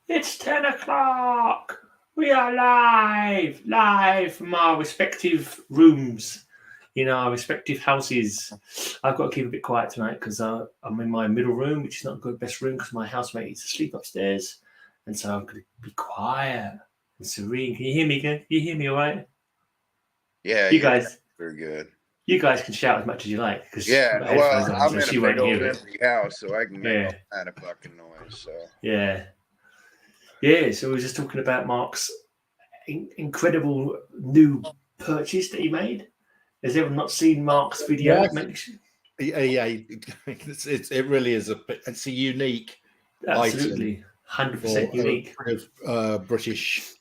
It's 10 o'clock. We are live from our respective rooms in our respective houses. I've got to keep a bit quiet tonight because I'm in my middle room, which is not the best room because my housemate is asleep upstairs. And so I'm going to be quiet and serene. Can you hear me? Can you hear me all right? Yeah, you guys. Very good. You guys can shout as much as you like because well, I'm in a big old empty house, so I can make all kind of fucking noise. So yeah. So we were just talking about Mark's incredible new purchase that he made. Has everyone not seen Mark's video? Yeah, it really is it's a unique, absolutely, 100% unique of British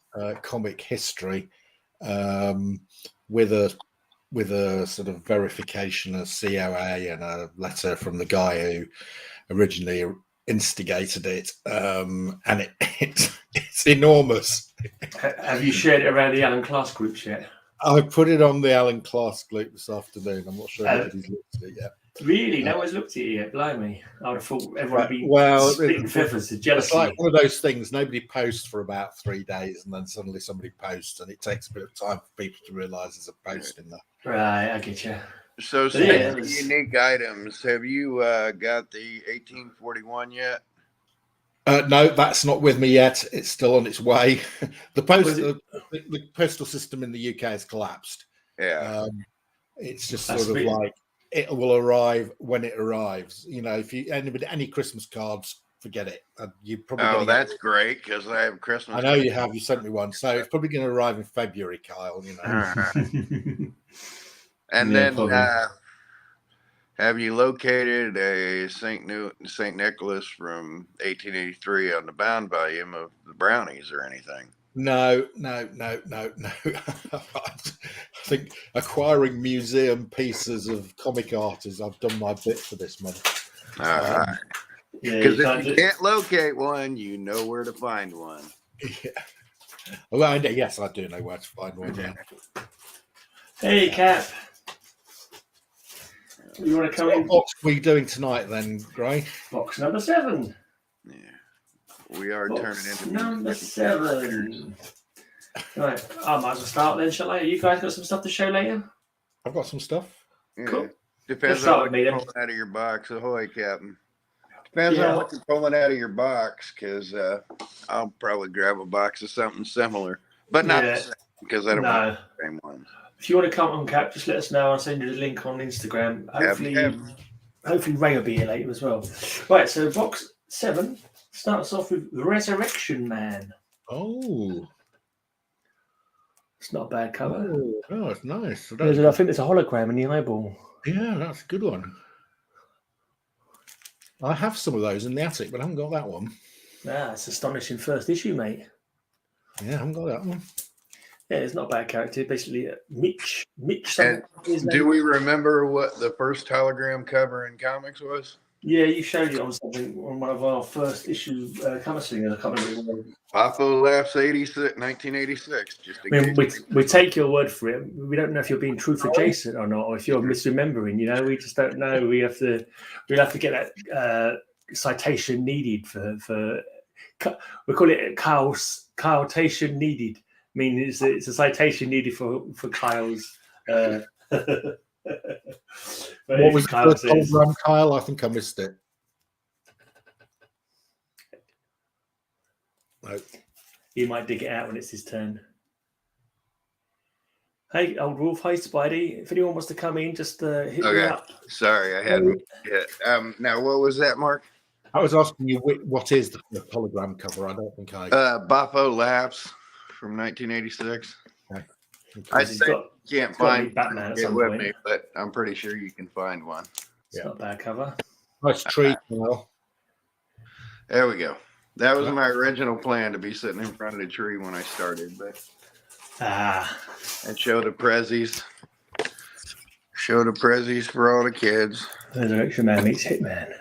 comic history, with a sort of verification of COA and a letter from the guy who originally instigated it, and it's enormous. Have you shared it around the Alan Class groups yet? I put it on the Alan Class group this afternoon. I'm not sure anybody's looked at it yet. Really? No one's looked at it yet? Blimey. I would have thought everyone would be spitting feathers of jealousy. It's like one of those things, nobody posts for about 3 days and then suddenly somebody posts and it takes a bit of time for people to realise there's a post in there. Right, I get you. So speaking of unique items, have you got the 1841 yet? No, that's not with me yet. It's still on its way. The postal system in the UK has collapsed. Yeah. It's just sort of like it will arrive when it arrives. You know, if you any Christmas cards, forget it. You probably that's great because I have Christmas. I know you have. You sent me one, so it's probably going to arrive in February, Kyle. You know. And then, have you located a St. Nicholas from 1883 on the bound volume of the Brownies or anything? No. I think acquiring museum pieces of comic art is I've done my bit for this month. All right. Because if you can't locate one, you know where to find one. Yeah. Well, yes, I do know where to find one. Yeah. Hey, Cap. You want to come in? What are we doing tonight then, Gray? Box number 7. Yeah. We are turning into number 7. Right. I might as well start then, shall I? You guys got some stuff to show later? I've got some stuff. Yeah. Cool. Depends on what you're pulling out of your box. Ahoy, Captain. Depends on what you're pulling out of your box, because I'll probably grab a box of something similar, but not the same, because I don't want the same ones. If you want to come on, Cap, just let us know. I'll send you the link on Instagram. Hopefully Ray will be here later as well. Right, so box 7 starts off with Resurrection Man. Oh. It's not a bad cover. Oh, it's nice. I think there's a hologram in the eyeball. Yeah, that's a good one. I have some of those in the attic, but I haven't got that one. It's astonishing first issue, mate. Yeah, I haven't got that one. Yeah, it's not a bad character. Basically, Mitch. Do we remember what the first hologram cover in comics was? Yeah, you showed it on something on one of our first issue cover singers. I can't remember. Papo Laughs 1986. We take your word for it. We don't know if you're being truth adjacent or not, or if you're misremembering. You know, we just don't know. We'll have to get that citation needed for. We call it Kyletation needed. I mean, it's a citation needed for Kyle's. What was the hologram, Kyle? I think I missed it. No. He might dig it out when it's his turn. Hey, Old Wolf. Hi, Spidey. If anyone wants to come in, just hit me up. Sorry, I hadn't yet. Now, what was that, Mark? I was asking you what is the hologram cover. I don't think I. Bafo Laughs from 1986. Okay. I can't find Batman at some point, but I'm pretty sure you can find one. It's not a bad cover. Nice tree, Well. There we go. That was my original plan, to be sitting in front of the tree when I started, but and show the prezzies. Show the prezzies for all the kids. Resurrection Man meets Hitman.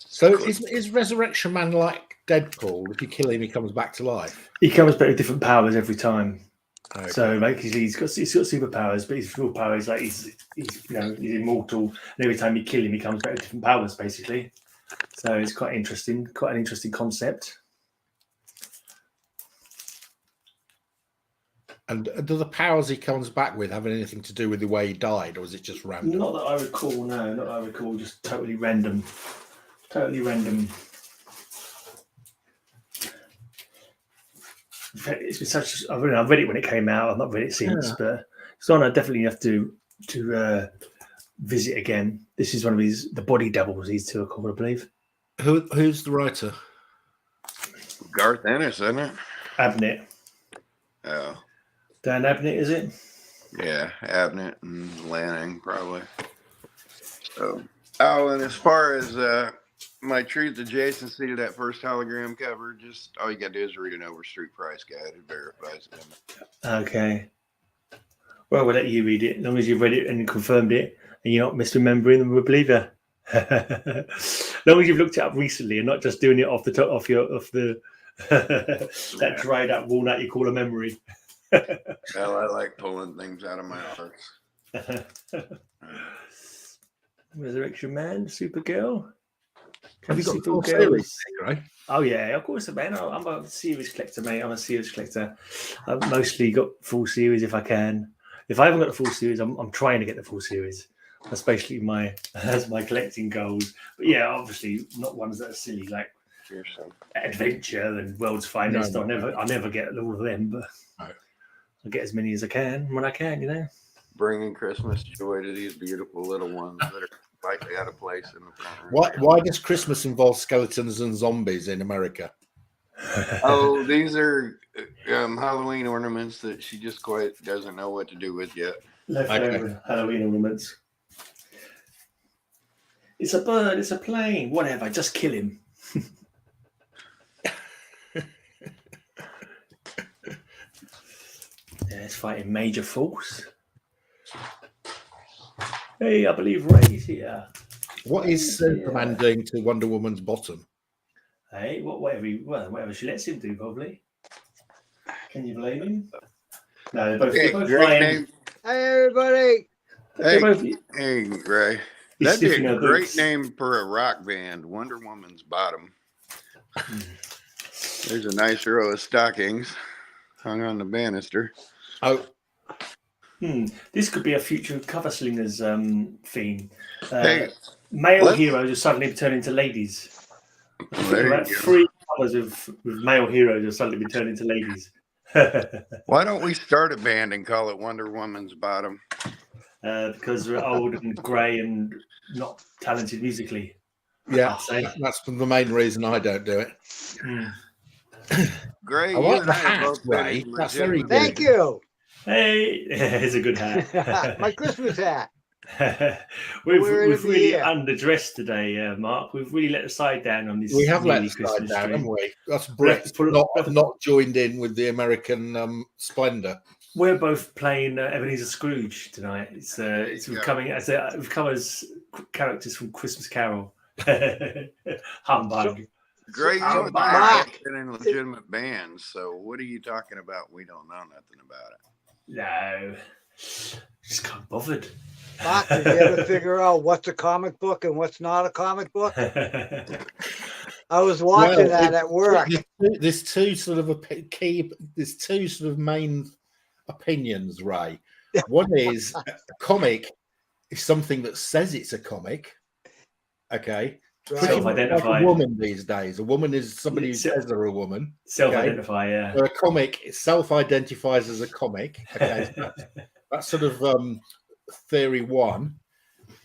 So is Resurrection Man like Deadpool? If you kill him, he comes back to life. He comes back with different powers every time. Okay. So like he's got superpowers, but his real power is like he's immortal, and every time you kill him, he comes back with different powers, basically. So it's quite interesting, quite an interesting concept. And do the powers he comes back with have anything to do with the way he died, or is it just random? Not that I recall, no, not that I recall, just totally random. Totally random. It's been such. I read it when it came out. I've not read it since, but it's one I definitely have to visit again. This is one of the body doubles. These two are called, I believe. Who's the writer? Garth Ennis, isn't it? Abnett. Oh. Dan Abnett, is it? Yeah, Abnett and Lanning, probably. So, and as far as my truth adjacency to that first hologram cover, just all you got to do is read an Overstreet price guide. It verifies it. Okay. Well, we'll let you read it as long as you've read it and confirmed it, and you're not misremembering them. We'll believe you. As long as you've looked it up recently and not just doing it off the top of the that dried up walnut you call a memory. Well, I like pulling things out of my hearts. Resurrection Man, Supergirl. Have you got the full series, right? Oh yeah, of course, man. I'm a series collector, mate. I'm a series collector. I've mostly got full series if I can. If I haven't got the full series, I'm trying to get the full series. That's basically my collecting goals. But yeah, obviously not ones that are silly like Adventure and World's Finest. No. I'll never get all of them, but I'll get as many as I can when I can. You know, bringing Christmas joy to these beautiful little ones that are likely out of place in the front room. Why does Christmas involve skeletons and zombies in America? Oh, these are Halloween ornaments that she just quite doesn't know what to do with yet. Leftover Halloween ornaments. It's a bird, it's a plane, whatever, just kill him. It's fighting Major Force. Hey, I believe Ray's here. What is Superman doing to Wonder Woman's bottom? Hey, whatever she lets him do, probably. Can you blame him? No, they're both great flying. name. Hey, everybody. Hey, Ray. That'd be a great name for a rock band, Wonder Woman's Bottom. There's a nice row of stockings hung on the banister. Oh. This could be a future cover slingers theme. Hey, male heroes are suddenly turning into ladies. About 3 covers with male heroes are suddenly turning into ladies. Why don't we start a band and call it Wonder Woman's Bottom? Because we're old and grey and not talented musically. Yeah, that's the main reason I don't do it. Gray, I like the hat, Ray. That's very good. Thank you. Hey, it's a good hat. My Christmas hat. We've really underdressed today, Mark. We've really let the side down on this. We have let the Christmas side down, tree. haven't we? That's Brit not joined in with the American splendour. We're both playing Ebenezer Scrooge tonight. We've come as characters from Christmas Carol. Humbug. Gray, you and I have been in legitimate bands, so what are you talking about? We don't know nothing about it. No, just can't be bothered. Mark, did you ever figure out what's a comic book and what's not a comic book? I was watching that at work. There's two sort of main opinions, Ray. One is a comic is something that says it's a comic. Okay. Self-identified. Like a woman these days. A woman is somebody who says they're a woman. Self-identify, yeah. So a comic self-identifies as a comic. Okay. So that's sort of theory one.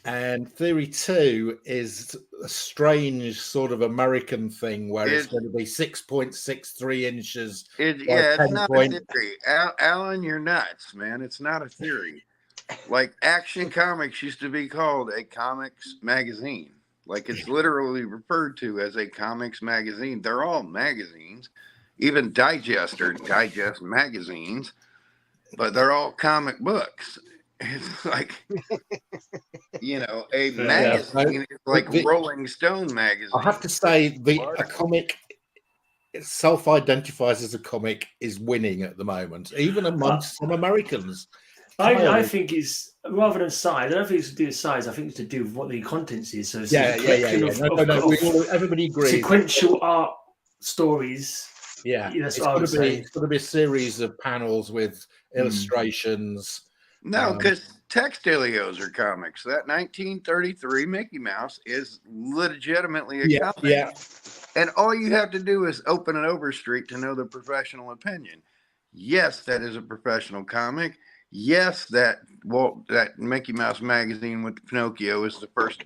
And theory two is a strange sort of American thing where it's going to be 6.63 inches. It's not a theory. Alan, you're nuts, man. It's not a theory. Like Action Comics used to be called a comics magazine. Like it's literally referred to as a comics magazine. They're all magazines. Even Digest are Digest magazines, but they're all comic books. It's like, a magazine is like Rolling Stone magazine. I have to say, a comic self-identifies as a comic is winning at the moment, even amongst some Americans. I think it's rather than size. I don't think it's to do with size. I think it's to do with what the contents is. So it's a collection of everybody agrees. Sequential art stories. Yeah, that's what I would say. It's going to be a series of panels with illustrations. No, because textilios are comics. That 1933 Mickey Mouse is legitimately a comic. Yeah. And all you have to do is open an Overstreet to know the professional opinion. Yes, that is a professional comic. Yes, that Mickey Mouse magazine with Pinocchio is the first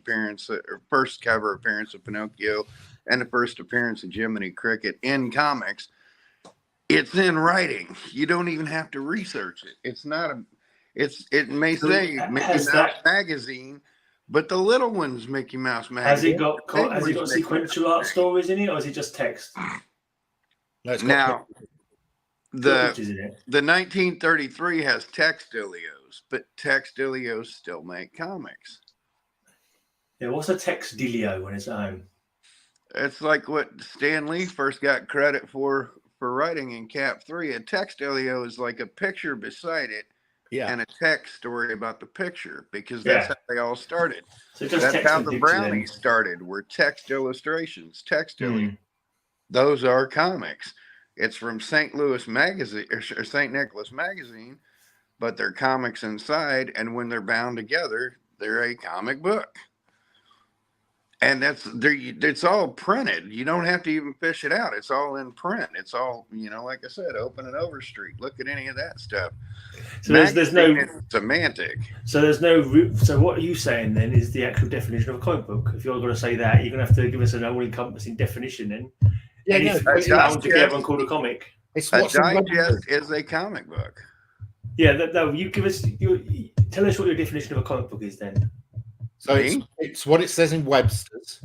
cover appearance of Pinocchio and the first appearance of Jiminy Cricket in comics. It's in writing. You don't even have to research it. It's not a. It may say Mickey Mouse magazine, but the little one's Mickey Mouse magazine. Has it got sequential art stories in it, or is it just text? Now, the 1933 has textilios, but textilios still make comics. Yeah, what's a textilio when it's at home? It's like what Stan Lee first got credit for writing in Cap 3. A textilio is like a picture beside it. Yeah. And a text story about the picture, because that's how they all started. So that's how the brownies started, were text illustrations, Those are comics. It's from St. Louis Magazine or St. Nicholas Magazine, but they're comics inside, and when they're bound together, they're a comic book. And it's all printed. You don't have to even fish it out. It's all in print. It's all, like I said, open and Overstreet. Look at any of that stuff. So there's no semantic. So there's no root. So what are you saying then is the actual definition of a comic book? If you're going to say that, you're going to have to give us an all-encompassing definition then. Yeah, bound together and called a comic. A digest is a comic book. Yeah, you give us. Tell us what your definition of a comic book is then. So it's what it says in Webster's,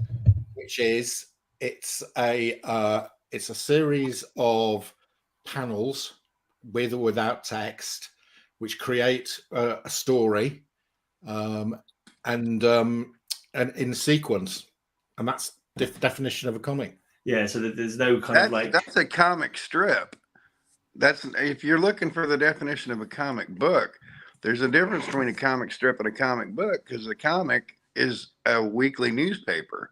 which is it's a series of panels with or without text, which create a story, and in sequence, and that's the definition of a comic. Yeah, so there's no that's a comic strip. That's if you're looking for the definition of a comic book. There's a difference between a comic strip and a comic book, because a comic is a weekly newspaper.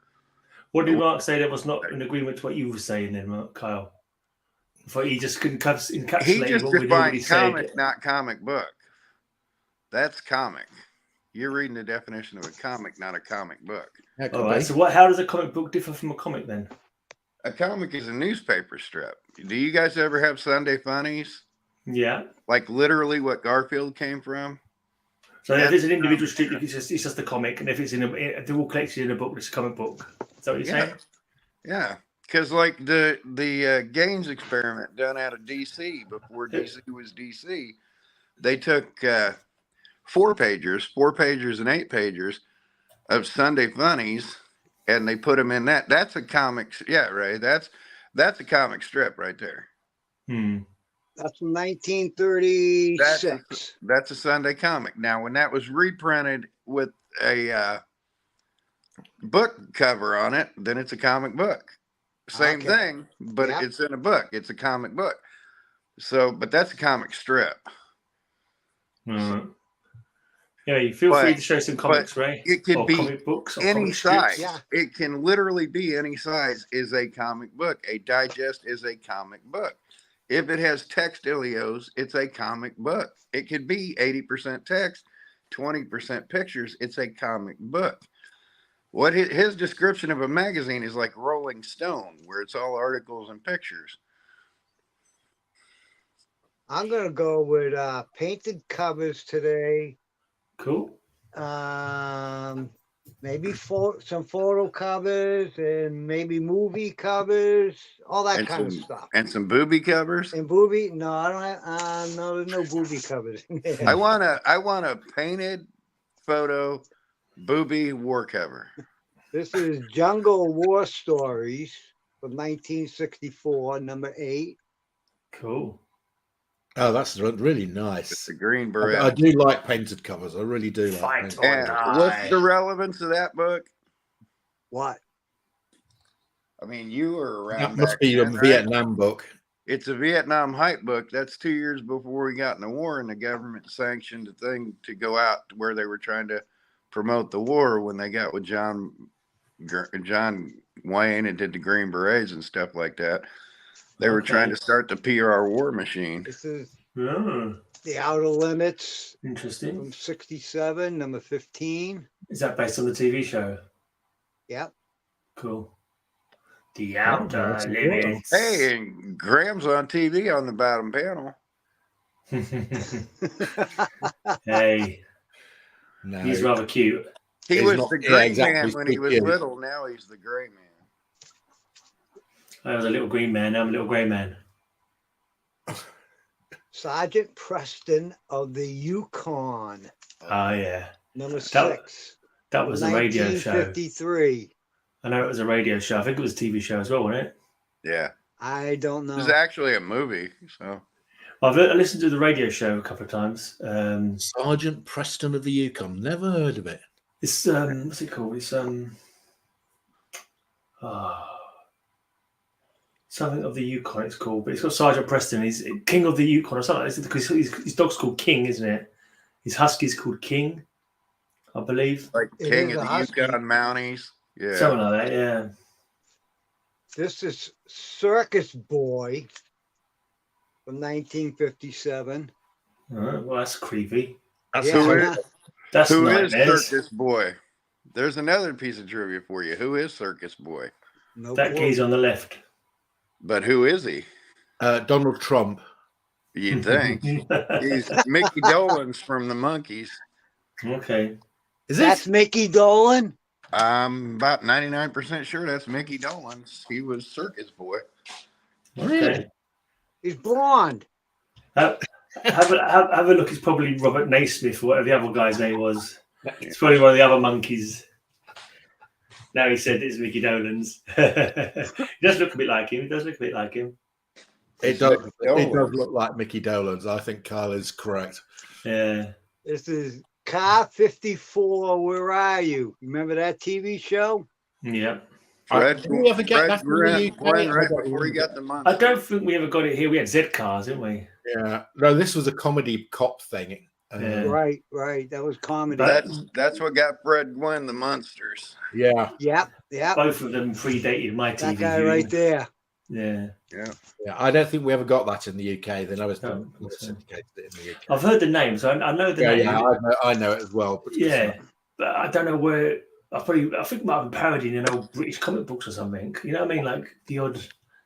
What did Mark say that was not in agreement to what you were saying then, Kyle? But he just couldn't encapsulate. He just defined comic, not comic book. That's comic. You're reading the definition of a comic, not a comic book. All right. So how does a comic book differ from a comic then? A comic is a newspaper strip. Do you guys ever have Sunday Funnies? Yeah. Like literally what Garfield came from? So if it's an individual strip, it's just a comic, and if it's they're all collected in a book, it's a comic book. Is that what you're saying? Yeah. Because like the Gaines experiment done out of DC before DC was DC, they took 4-pagers and 8-pagers of Sunday Funnies, and they put them in that. That's a comic. Yeah, right. That's a comic strip right there. That's from 1936. That's a Sunday comic. Now, when that was reprinted with a book cover on it, then it's a comic book. Same thing, but it's in a book. It's a comic book. So, but that's a comic strip. So, yeah, you feel free to show some comics, Ray. It could be comic books, any size. Yeah. It can literally be any size. Is a comic book. A digest is a comic book. If it has textilios, it's a comic book. It could be 80% text, 20% pictures. It's a comic book. What his description of a magazine is like Rolling Stone, where it's all articles and pictures. I'm going to go with painted covers today. Cool. Maybe some photo covers and maybe movie covers, all that kind of stuff. And some booby covers. And booby? No, I don't have. No, there's no booby covers. I want a painted photo booby war cover. This is Jungle War Stories from 1964, number 8. Cool. Oh, that's really nice. It's the green beret. I do like painted covers. I really do like painted covers. What's the relevance of that book? What? I mean, you were around. That must be a Vietnam book. It's a Vietnam hype book. That's 2 years before we got in the war, and the government sanctioned a thing to go out to where they were trying to promote the war when they got with John Wayne and did the Green Berets and stuff like that. They were trying to start the PR war machine. This is The Outer Limits. Interesting. From 67, number 15. Is that based on the TV show? Yep. Cool. The Outer Limits. Hey, and Graham's on TV on the bottom panel. Hey. No. He's rather cute. He was the gray man when he was cute. little. Now he's the gray man. I was a little green man. Now I'm a little grey man. Sergeant Preston of the Yukon. Oh, yeah. Number 6. That was a radio show. 1953. I know it was a radio show. I think it was a TV show as well, wasn't it? Yeah. I don't know. It was actually a movie. So I've listened to the radio show a couple of times. Sergeant Preston of the Yukon. Never heard of it. It's what's it called? It's something of the Yukon. It's called, but it's got Sergeant Preston. He's King of the Yukon or something. It's because his dog's called King, isn't it? His husky's called King, I believe. like King of the Yukon Mounties. Yeah. Something like that. Yeah. This is Circus Boy from 1957. Well, that's creepy. That's Yeah. That's Who is nightmares. Circus Boy? There's another piece of trivia for you. Who is Circus Boy? No That clue. key's on the left. But who is he? Donald Trump. You'd think. He's Mickey Dolenz from the Monkees. Okay. Is That's it? Mickey Dolan. I'm about 99% sure that's Mickey Dolenz. He was Circus Boy. Okay. He's blonde. Have a look. It's probably Robert Naismith or whatever the other guy's name was. It's probably one of the other monkeys. Now he said it's Mickey Dolenz. He does look a bit like him. It does look like Mickey Dolenz. I think Kyle is correct. Yeah. This is Car 54. Where are you? Remember that TV show? Yeah. Did we ever get that from the UK? Right before he got the monster. I don't think we ever got it here. We had Z cars, didn't we? Yeah. No, this was a comedy cop thing. Yeah. Right. That was comedy. That's what got Fred Gwynn the Monsters. Yeah. Yep. Both of them predated my TV. That guy viewing. right there. Yeah. I don't think we ever got that in the UK. They never No, syndicated it in the UK. I've heard the name, so I know the name. Yeah, I know it as well. But but I don't know where. I think it might have been parodying in old British comic books or something. You know what I mean? Like the odd.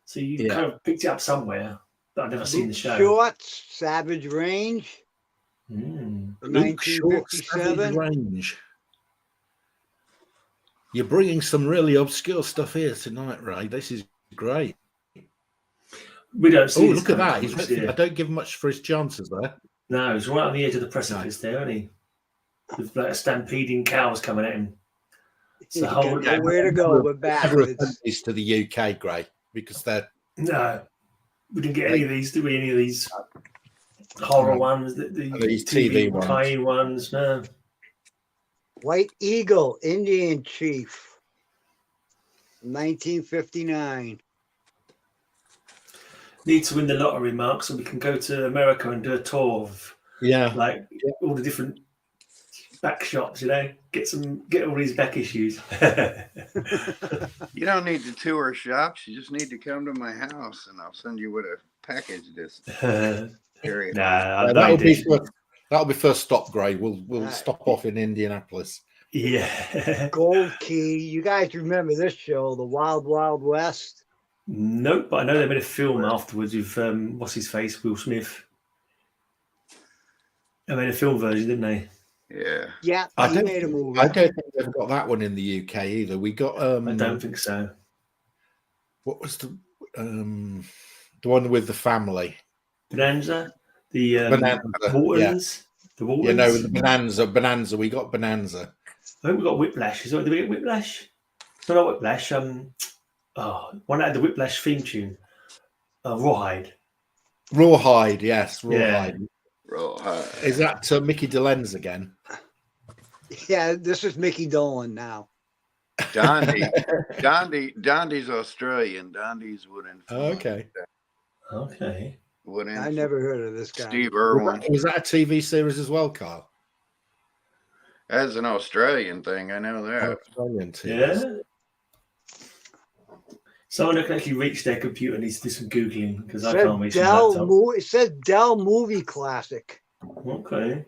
So you kind of picked it up somewhere, but I've never seen the show. Shorts, Savage Range. Luke Short, Savage 1957. Range. You're bringing some really obscure stuff here tonight, Ray. This is great. We don't see. Look at that! I don't give much for his chances there. No, he's right on the edge of the precipice there, isn't he? With like stampeding cows coming at him. It's the whole Nowhere to go but Never backwards. apprentice to the UK, Gray, because they're No, we didn't get any of these, did we? Any of these horror ones, these TV ones. tie ones? No. White Eagle, Indian Chief. 1959. Need to win the lottery, Mark, so we can go to America and do a tour of all the different back shops, you know, get all these back issues. You don't need to tour shops. You just need to come to my house, and I'll send you with a package. That'll be first stop, Gray. We'll stop off in Indianapolis. Yeah. Gold Key. You guys remember this show, The Wild Wild West? Nope, but I know they made a film afterwards with what's his face, Will Smith. They made a film version, didn't they? Yeah. Yeah, he made a movie. I don't think they've got that one in the UK either. We got. I don't think so. What was the one with the family? Bonanza, the Bonanza, Waltons, the Waltons. You know, the Bonanza. We got Bonanza. I think we got Whiplash. Did we get Whiplash? No, not Whiplash. One that had the Whiplash theme tune. Rawhide. Rawhide, yes, Rawhide. Yeah. Rawhide. Is that Mickey Dolenz again? Yeah, this is Mickey Dolan now. Dondy's Australian. Dondy's wouldn't. Oh, okay. Okay. I never heard of this guy. Steve Irwin. Was that a TV series as well, Carl? That's an Australian thing. I know that. Australian TV. Yeah. Someone who can actually reach their computer needs to do some Googling because I can't reach my laptop. It says Dell Movie Classic. Okay.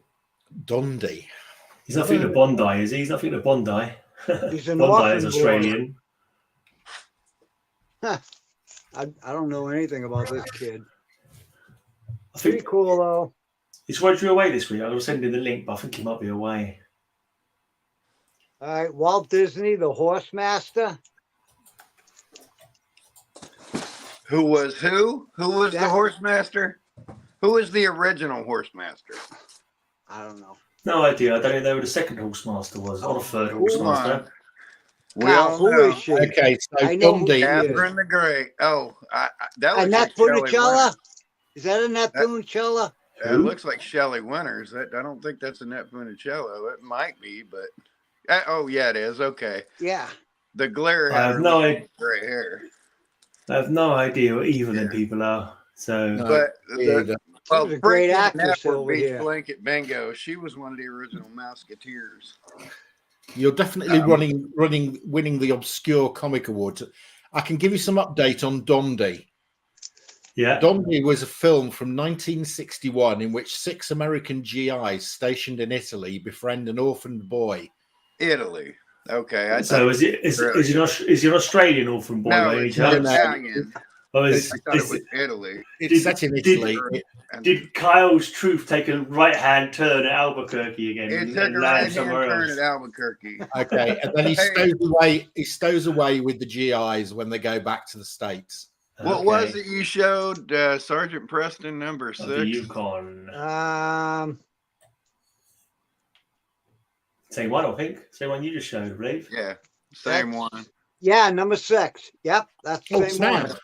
Dundee. He's not thinking of Bondi, is he? He's not thinking of Bondi. He's an Bondi is orphan Australian. I don't know anything about this kid. I Pretty think cool though. is Roger away this week? I will send him the link, but I think he might be away. All right, Walt Disney, the Horse Master. Who was who? Who was the Horse Master? Who was the original Horse Master? I don't know. No idea. I don't even know who the second horse master was, or the third horse master. We all who know. is she? Okay, so I know Dundee. Catherine the Great. Oh, that looks Annette like Shelley Funicello? Winters. Is that Annette Funicello? It looks like Shelley Winters. I don't think that's Annette Funicello. It might be, but oh yeah, it is. Okay. Yeah. The glare I had have no idea. gray hair. I have no idea what either of them people are. So, But She was a great actress over beat here. Blanket Bingo. She was one of the original Mouseketeers. You're definitely winning the obscure comic award. I can give you some update on Dundee. yeah. Dundee was a film from 1961 in which 6 American GIs stationed in Italy befriend an orphaned boy. Italy. Okay. So is he an Australian orphan boy? No, by any it's chance? Italian. Or I thought it was Italy. It's set in Italy. Did Kyle's truth take a right-hand turn at Albuquerque again? It and took a land right-hand somewhere turn else? at Albuquerque. Okay, and then he stows away with the GIs when they go back to the States. What was it you showed, Sergeant Preston number 6? The Yukon. Same one, I think. Same one you just showed, I believe. Yeah, same one. Yeah, number 6. Yep, that's the same snap. one.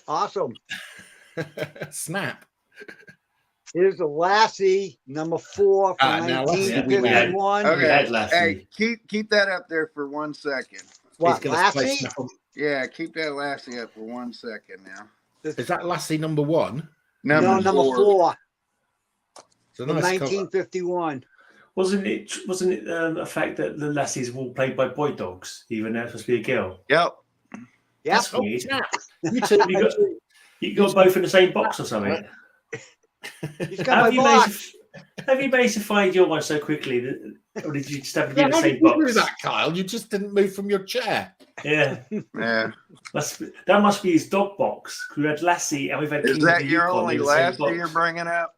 Awesome. Snap. Here's the Lassie, number 4 from now Lassie, 1951. We had Okay, Lassie. hey, keep that up there for 1 second. What, He's gonna play Lassie? Snap. Yeah, keep that Lassie up for 1 second now. Is that Lassie number 1? No, number 4 It's a from nice cover. 1951. Wasn't it a fact that the lassies were all played by boy dogs, even though it's supposed to be a girl? Yep. Yep. That's weird. Snap. You two, You got both in the same box or something? He's got my box. Have you managed to find your one so quickly, or did you just have to be Yeah, in the how same did you do box? that, Kyle? You just didn't move from your chair. Yeah, Yeah. that must be his dog box. We had Lassie and we've had. Is King of that the your Yukon only in the same Lassie box. you're bringing up?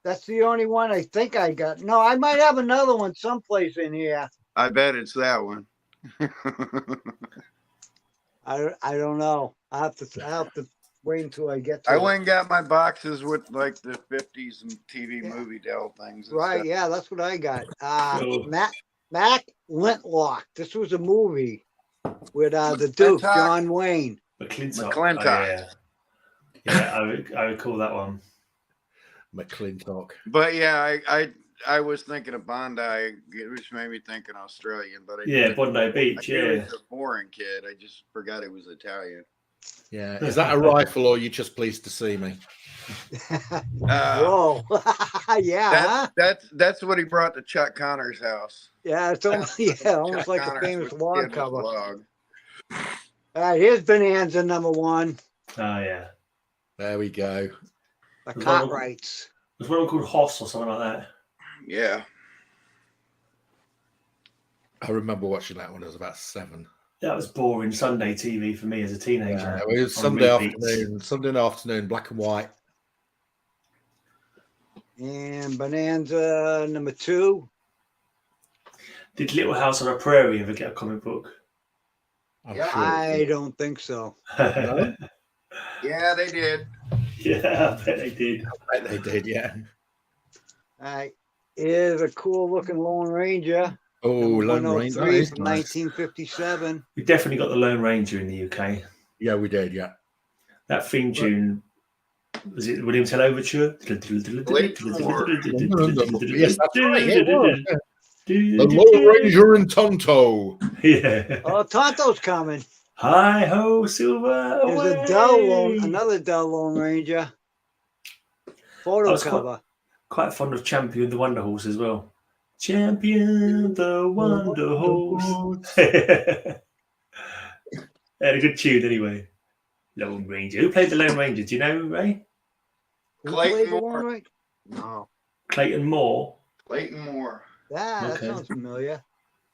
That's the only one I think I got. No, I might have another one someplace in here. I bet it's that one. I don't know. I have to wait until I get to I it. went and got my boxes with like the 50s and TV movie Dell things. And Right, stuff. yeah, that's what I got. Cool. Mac Lintlock. This was a movie with the Duke, McClintock. John Wayne. McClintock. McClintock. Oh, yeah, I would call that one. McClintock. But yeah, I was thinking of Bondi, which made me think in Australian. But Bondi Beach. He Yeah. was a foreign kid. I just forgot he was Italian. Yeah. Is that a rifle or are you just pleased to see me? Whoa. Yeah. huh? That's what he brought to Chuck Connor's house. Yeah, it's almost, almost Chuck like a Connors famous was log given his cover. log. All right, here's Bonanza number 1. Oh yeah. There we go. The There's Cartwrights. There's one called Hoss or something like that. Yeah. I remember watching that when I was about 7. That was boring Sunday TV for me as a teenager. It was On Sunday repeats. afternoon, black and white. And Bonanza number 2. Did Little House on a Prairie ever get a comic book? I'm Yeah, sure. I don't think so. No? Yeah, they did. Yeah, I bet they did. I bet they did, yeah. All right, here's a cool looking Lone Ranger. Oh, Lone number Ranger. 103 That is from nice. 1957. We definitely got the Lone Ranger in the UK. Yeah, we did, yeah. That theme tune, was it William Tell Overture? Yes, that's right. It was. The Lone Ranger and Tonto. Yeah. Oh, Tonto's coming. Hi ho, Silver. There's away! a Dell another Dell Lone Ranger photo cover. Quite fond of Champion the Wonder Horse as well. Champion the Wonder Horse. Had a good tune anyway. Lone Ranger. Who played the Lone Ranger? Do you know, Ray? Who Clayton played the Moore. Lone Ranger? No. Clayton Moore. Clayton Moore. Yeah, that Okay. sounds familiar.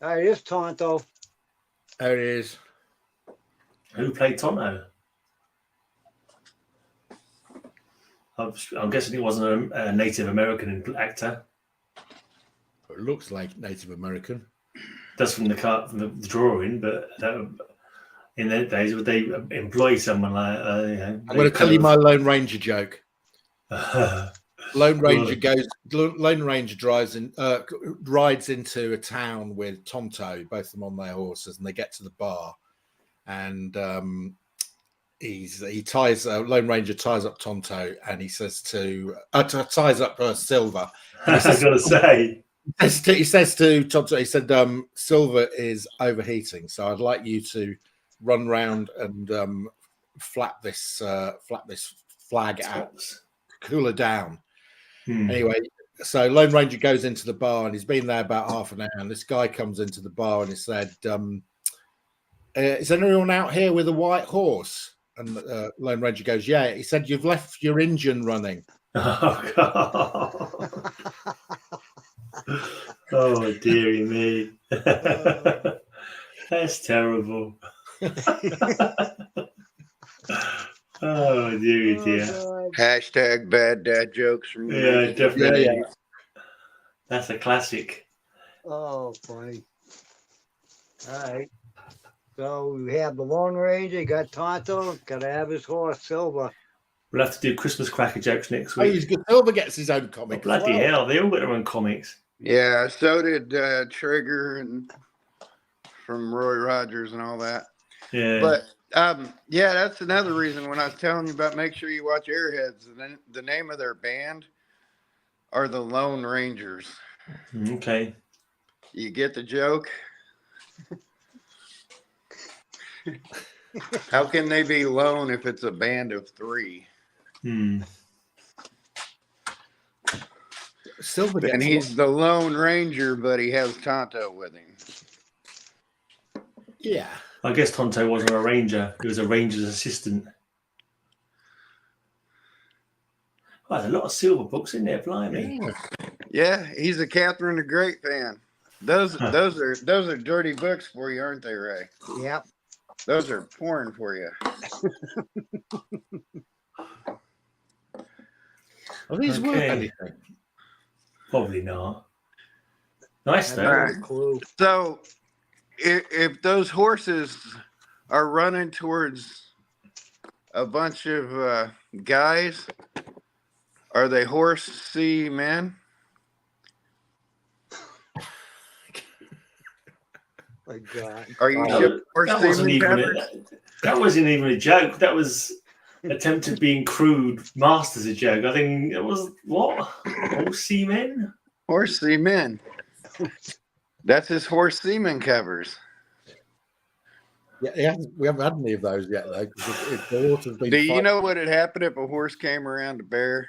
All right, here's Tonto. There it is. Who played Tonto? I'm guessing it wasn't a Native American actor. It looks like Native American. That's from the drawing, but in those days, would they employ someone like? I'm going to tell you my Lone Ranger joke. Lone Ranger rides into a town with Tonto, both of them on their horses, and they get to the bar, and Lone Ranger ties up Tonto, and he says ties up Silver. I was going to say. He says to Tonto, he said, Silver is overheating, so I'd like you to run round and flap this flag out, cool her down. Anyway, so Lone Ranger goes into the bar, and he's been there about half an hour, and this guy comes into the bar and he said, is anyone out here with a white horse? And Lone Ranger goes, yeah. He said, you've left your engine running. Oh, God. Oh, dearie me. That's terrible. Oh, dearie dear. Hashtag bad dad jokes from the Yeah, definitely. Yeah. That's a classic. Oh, funny. All right. So we have the Lone Ranger, you got Tonto, got to have his horse, Silver. We'll have to do Christmas cracker jokes next Oh, week. he's good. Silver gets his own comic. Oh, bloody hell, they all got their own comics. Yeah, so did Trigger and from Roy Rogers and all that. Yeah. But yeah, that's another reason when I was telling you about make sure you watch Airheads. The name of their band are the Lone Rangers. Okay. You get the joke? How can they be lone if it's a band of three? Silver And he's the Lone Ranger, but he has Tonto with him. Yeah. I guess Tonto wasn't a ranger. He was a ranger's assistant. Oh, there's a lot of Silver books in there, blimey. Yeah, he's a Catherine the Great fan. Those are dirty books for you, aren't they, Ray? Yep. Those are porn for you. Are these worth Okay. anything? Probably not. Nice I though. have no clue. So, if those horses are running towards a bunch of guys, are they horsey men? My God. Are you That wasn't horsey even men? that wasn't even a joke. That was attempted being crude masked as a joke. I think it was what? All seamen? Horsey men. That's his horse semen covers. Yeah, we haven't had any of those yet, though. If the horse has been Do you know what had happened if a horse came around a bear?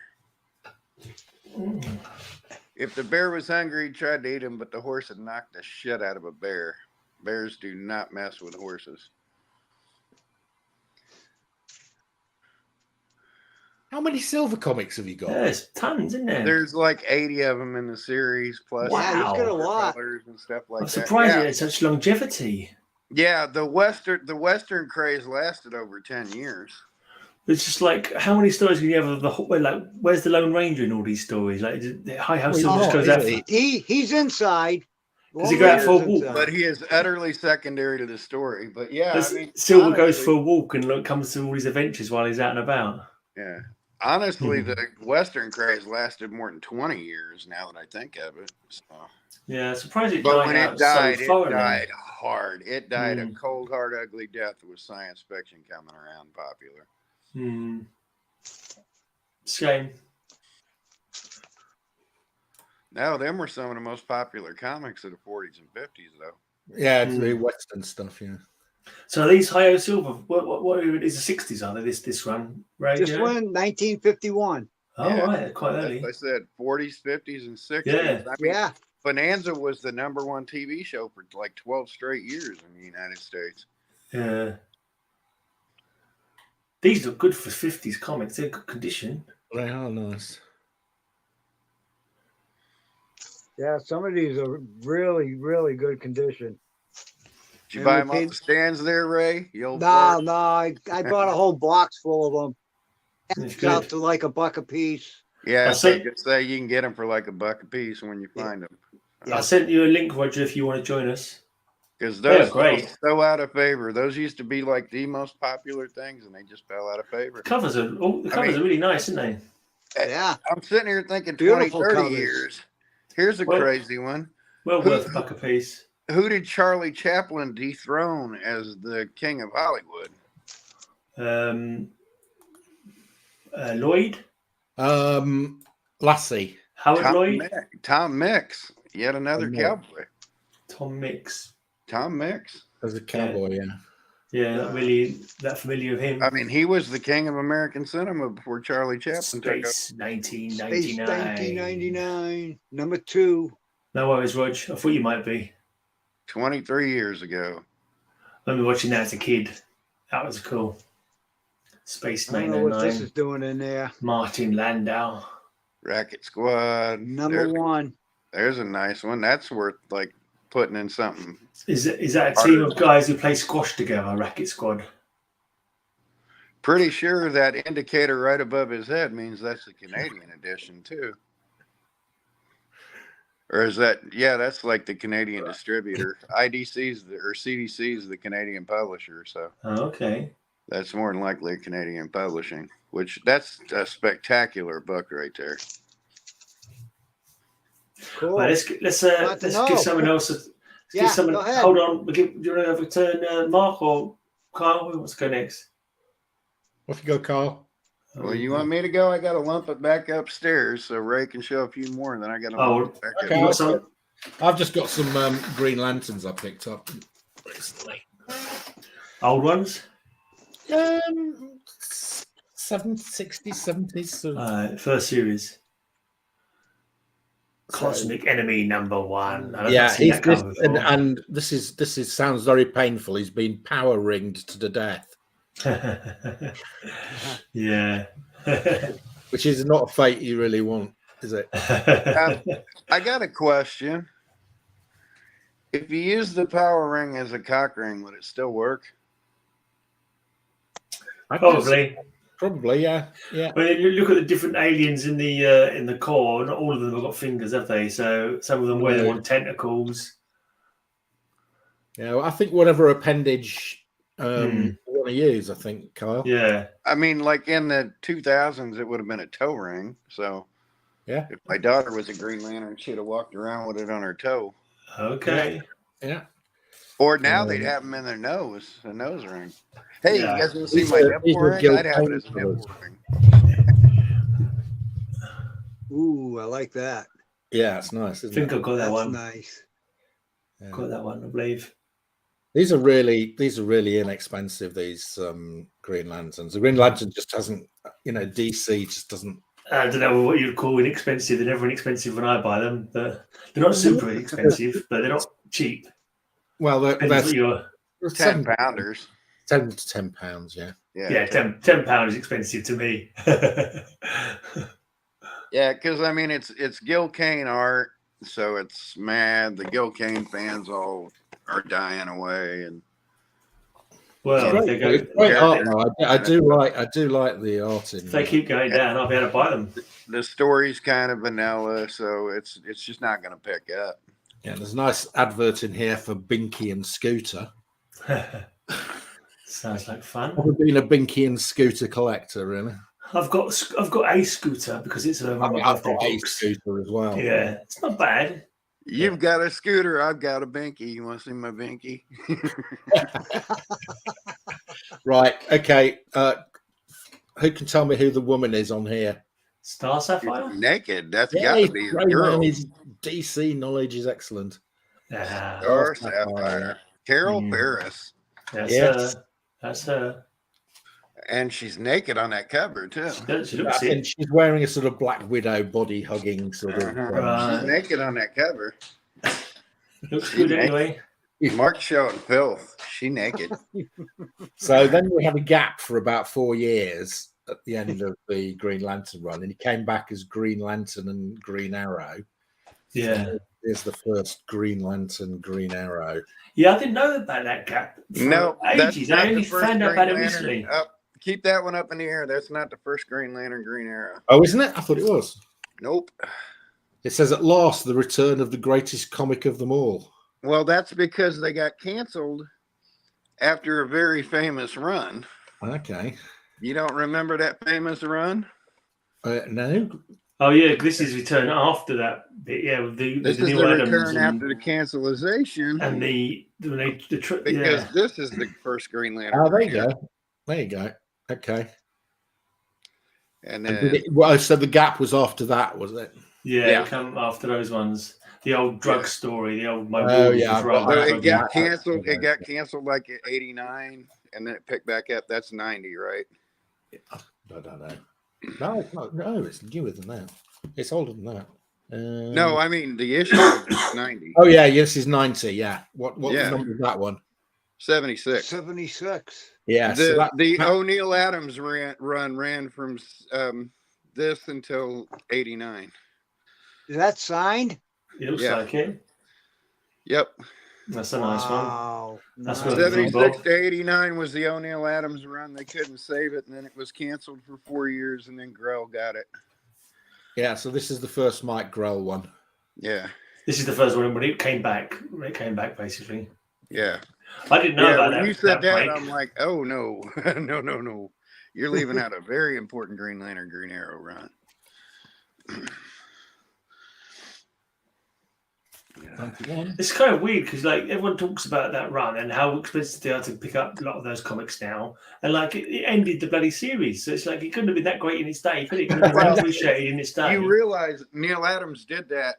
If the bear was hungry, he tried to eat him, but the horse had knocked the shit out of a bear. Bears do not mess with horses. How many Silver comics have you got? There's tons, isn't there? There's like 80 of them in the series, plus Wow. Yeah, he's got a lot. colors and stuff like I'm that. surprised Yeah. it had such longevity. Yeah, the Western craze lasted over 10 years. It's just like, how many stories can you have of the whole, like, where's the Lone Ranger in all these stories? Like, High House Well, Silver just goes out. He's inside. Does he go out for a walk? But he is utterly secondary to the story. But yeah, I mean, Silver goes honestly- for a walk and comes to all these adventures while he's out and about. Yeah. Honestly, the Western craze lasted more than 20 years now that I think of it. So. Yeah, surprised it But died when out it died, so it thoroughly. died hard. It died a Mm. cold, hard, ugly death with science fiction coming around popular. Shame. No, them were some of the most popular comics of the 40s and 50s, though. Yeah, it's the Western stuff, yeah. So these Hi-O Silver, what is the 60s? Are they this run? Right? This one, 1951. Oh, Yeah. right, quite early. As I said, 40s, 50s, and 60s. Yeah. I mean, Yeah. Bonanza was the #1 TV show for like 12 straight years in the United States. Yeah. These look good for 50s comics. They're good condition. They are nice. Yeah, some of these are really, really good condition. Did you buy them off the stands there, Ray? No, I bought a whole box full of them. It's out to like $1 a piece. Yeah, so I could say you can get them for like $1 a piece when you find them. I sent you a link, Roger, if you want to join us. Because those great. are so out of favor. Those used to be like the most popular things, and they just fell out of favor. The covers are really nice, aren't they? Yeah. I'm sitting here thinking Beautiful 20, 30 covers. years. Here's a crazy one. Well worth $1 a piece. Who did Charlie Chaplin dethrone as the king of Hollywood? Lloyd? Lassie. Howard Lloyd? Tom Mix. Yet another cowboy. Tom Mix. Tom Mix. As a cowboy, yeah. Yeah, not really that familiar with him. I mean, he was the king of American cinema before Charlie Chaplin took over. 1999. Space 1999. #2. No worries, Rog. I thought you might be. 23 years ago. I remember watching that as a kid. That was cool. Space I don't know what this 999. is doing in there. Martin Landau. Racket Squad. #1. There's a nice one. That's worth like putting in something. Is that a team of guys who play squash together, Racket Squad? Pretty sure that indicator right above his head means that's the Canadian edition too. Or is that, yeah, that's like the Canadian distributor. IDC's or CDC's the Canadian publisher, so Okay. that's more than likely a Canadian publishing, which that's a spectacular book right there. Cool. Right, let's give someone else. Go ahead. Hold on. Do you want to overturn Mark or Kyle? Who wants to go next? Off you go, Carl. Well, you want me to go? I got to lump it back upstairs so Ray can show a few more, and then I got to lump it back okay. You got some? I've just got some Green Lanterns I picked up recently. Old ones? 60s, 70s. First series. Cosmic Enemy #1. Yeah, and this is sounds very painful. He's been power ringed to the death. Yeah. Which is not a fate you really want, is it? I got a question. If you use the power ring as a cock ring, would it still work? Probably, yeah. When you look at the different aliens in the core, not all of them have got fingers, have they? So some of them wear them on tentacles. Yeah, well, I think whatever appendage you want to use, I think, Kyle. Yeah. I mean, like in the 2000s, it would have been a toe ring. So yeah, if my daughter was a Green Lantern, she'd have walked around with it on her toe. Okay. Yeah. Or now they'd have them in their nose, a nose ring. Hey, you guys want to see my nipple ring? I'd have it as a nipple ring. Ooh, I like that. Yeah, it's nice. I think I've got that one. Nice. Yeah. Got that one, I believe. These are really inexpensive. These Green Lanterns. The Green Lantern just hasn't, DC just doesn't. I don't know what you'd call inexpensive. They're never inexpensive when I buy them. They're not super expensive, but they're not cheap. Well, they're 10 pounders. 10 to 10 pounds, yeah. Yeah, 10 pounds is expensive to me. Yeah, because I mean it's Gil Kane art, so it's mad. The Gil Kane fans all are dying away, and well, I do like the art in. If they keep going down, I'll be able to buy them. The story's kind of vanilla, so it's just not going to pick up. Yeah, there's a nice advert in here for Binky and Scooter. Sounds like fun. I've been a Binky and Scooter collector, really. I've got a scooter because it's I've got a scooter as well. Yeah, it's not bad. You've got a scooter, I've got a binky. You want to see my binky? Right, okay. Who can tell me who the woman is on here? Star Sapphire? Naked. That's got to be the girl. His DC knowledge is excellent. Star Sapphire. Carol Paris. That's her. That's her. And she's naked on that cover too. She looks it. And she's wearing a sort of Black Widow body hugging sort of. Right. She's naked on that cover. Looks good anyway. Mark's showing filth. She naked. So then we had a gap for about 4 years at the end of the Green Lantern run, and he came back as Green Lantern and Green Arrow. Yeah. So here's the first Green Lantern, Green Arrow. Yeah, I didn't know about that gap. No, ages. I only found out about it recently. Keep that one up in the air. That's not the first Green Lantern, Green Arrow. Oh, isn't it? I thought it was. Nope. It says at last the return of the greatest comic of them all. Well, that's because they got canceled after a very famous run. Okay. You don't remember that famous run? No. Oh yeah, this is return after that bit. Yeah, with the This is Neil the Adams return after the cancelization, and because this is the first Green Lantern. Oh, there you go. There you go. Okay. And then, so the gap was after that, was it? Yeah, it come after those ones. The old drug story, the old it got canceled. It got canceled like at 89, and then it picked back up. That's 90, right? I don't know. No, it's not. No, it's newer than that. It's older than that. No, I mean the issue is 90. Oh yeah, yes, is 90. Yeah. What number is that one? 76. 76. Yeah. The O'Neill Adams run ran from this until 89. Is that signed? It looks like it. Yep. That's a nice one. That's nice. 76 to 89 was the O'Neill Adams run. They couldn't save it, and then it was canceled for 4 years, and then Grell got it. Yeah, so this is the first Mike Grell one. Yeah. This is the first one when it came back. It came back basically. Yeah. I didn't know about when that. You said that, break. I'm like, oh no, no. You're leaving out a very important Green Lantern, Green Arrow run. It's kind of weird because like everyone talks about that run and how expensive they are to pick up a lot of those comics now, and like it ended the bloody series, so it's like it couldn't have been that great in its day, could it? It couldn't have been appreciated in its day. You realize Neil Adams did that.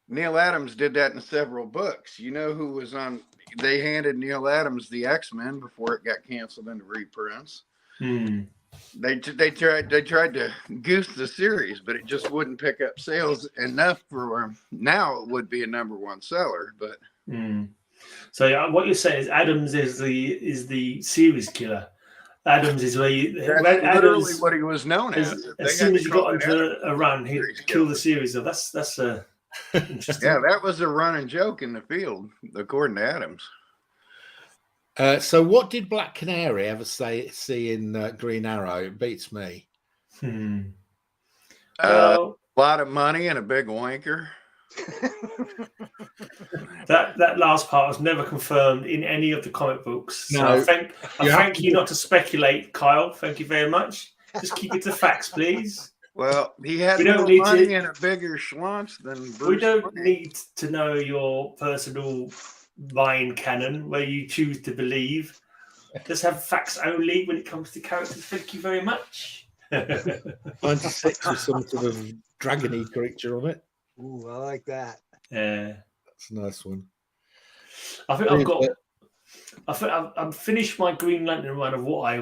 Neil Adams did that in several books. You know who was on? They handed Neil Adams the X-Men before it got canceled into reprints. They tried to goose the series, but it just wouldn't pick up sales enough for now. It would be a #1 seller, but so what you're saying is Adams is the series killer. Adams is where that's literally what he was known as. As soon as he got into a run, he'd kill the series. So that's interesting. Yeah, that was a running joke in the field, according to Adams. So what did Black Canary ever see in Green Arrow? It beats me. A lot of money and a big wanker. that last part was never confirmed in any of the comic books. So No, I thank you not to speculate, Kyle. Thank you very much. Just keep it to facts, please. Well, he had more money and a bigger schlonz than Bruce. We don't need to know your personal mind canon where you choose to believe. Just have facts only when it comes to characters. Thank you very much. 96 with some sort of dragony creature on it. Ooh, I like that. Yeah, that's a nice one. I think I've finished my Green Lantern run of what I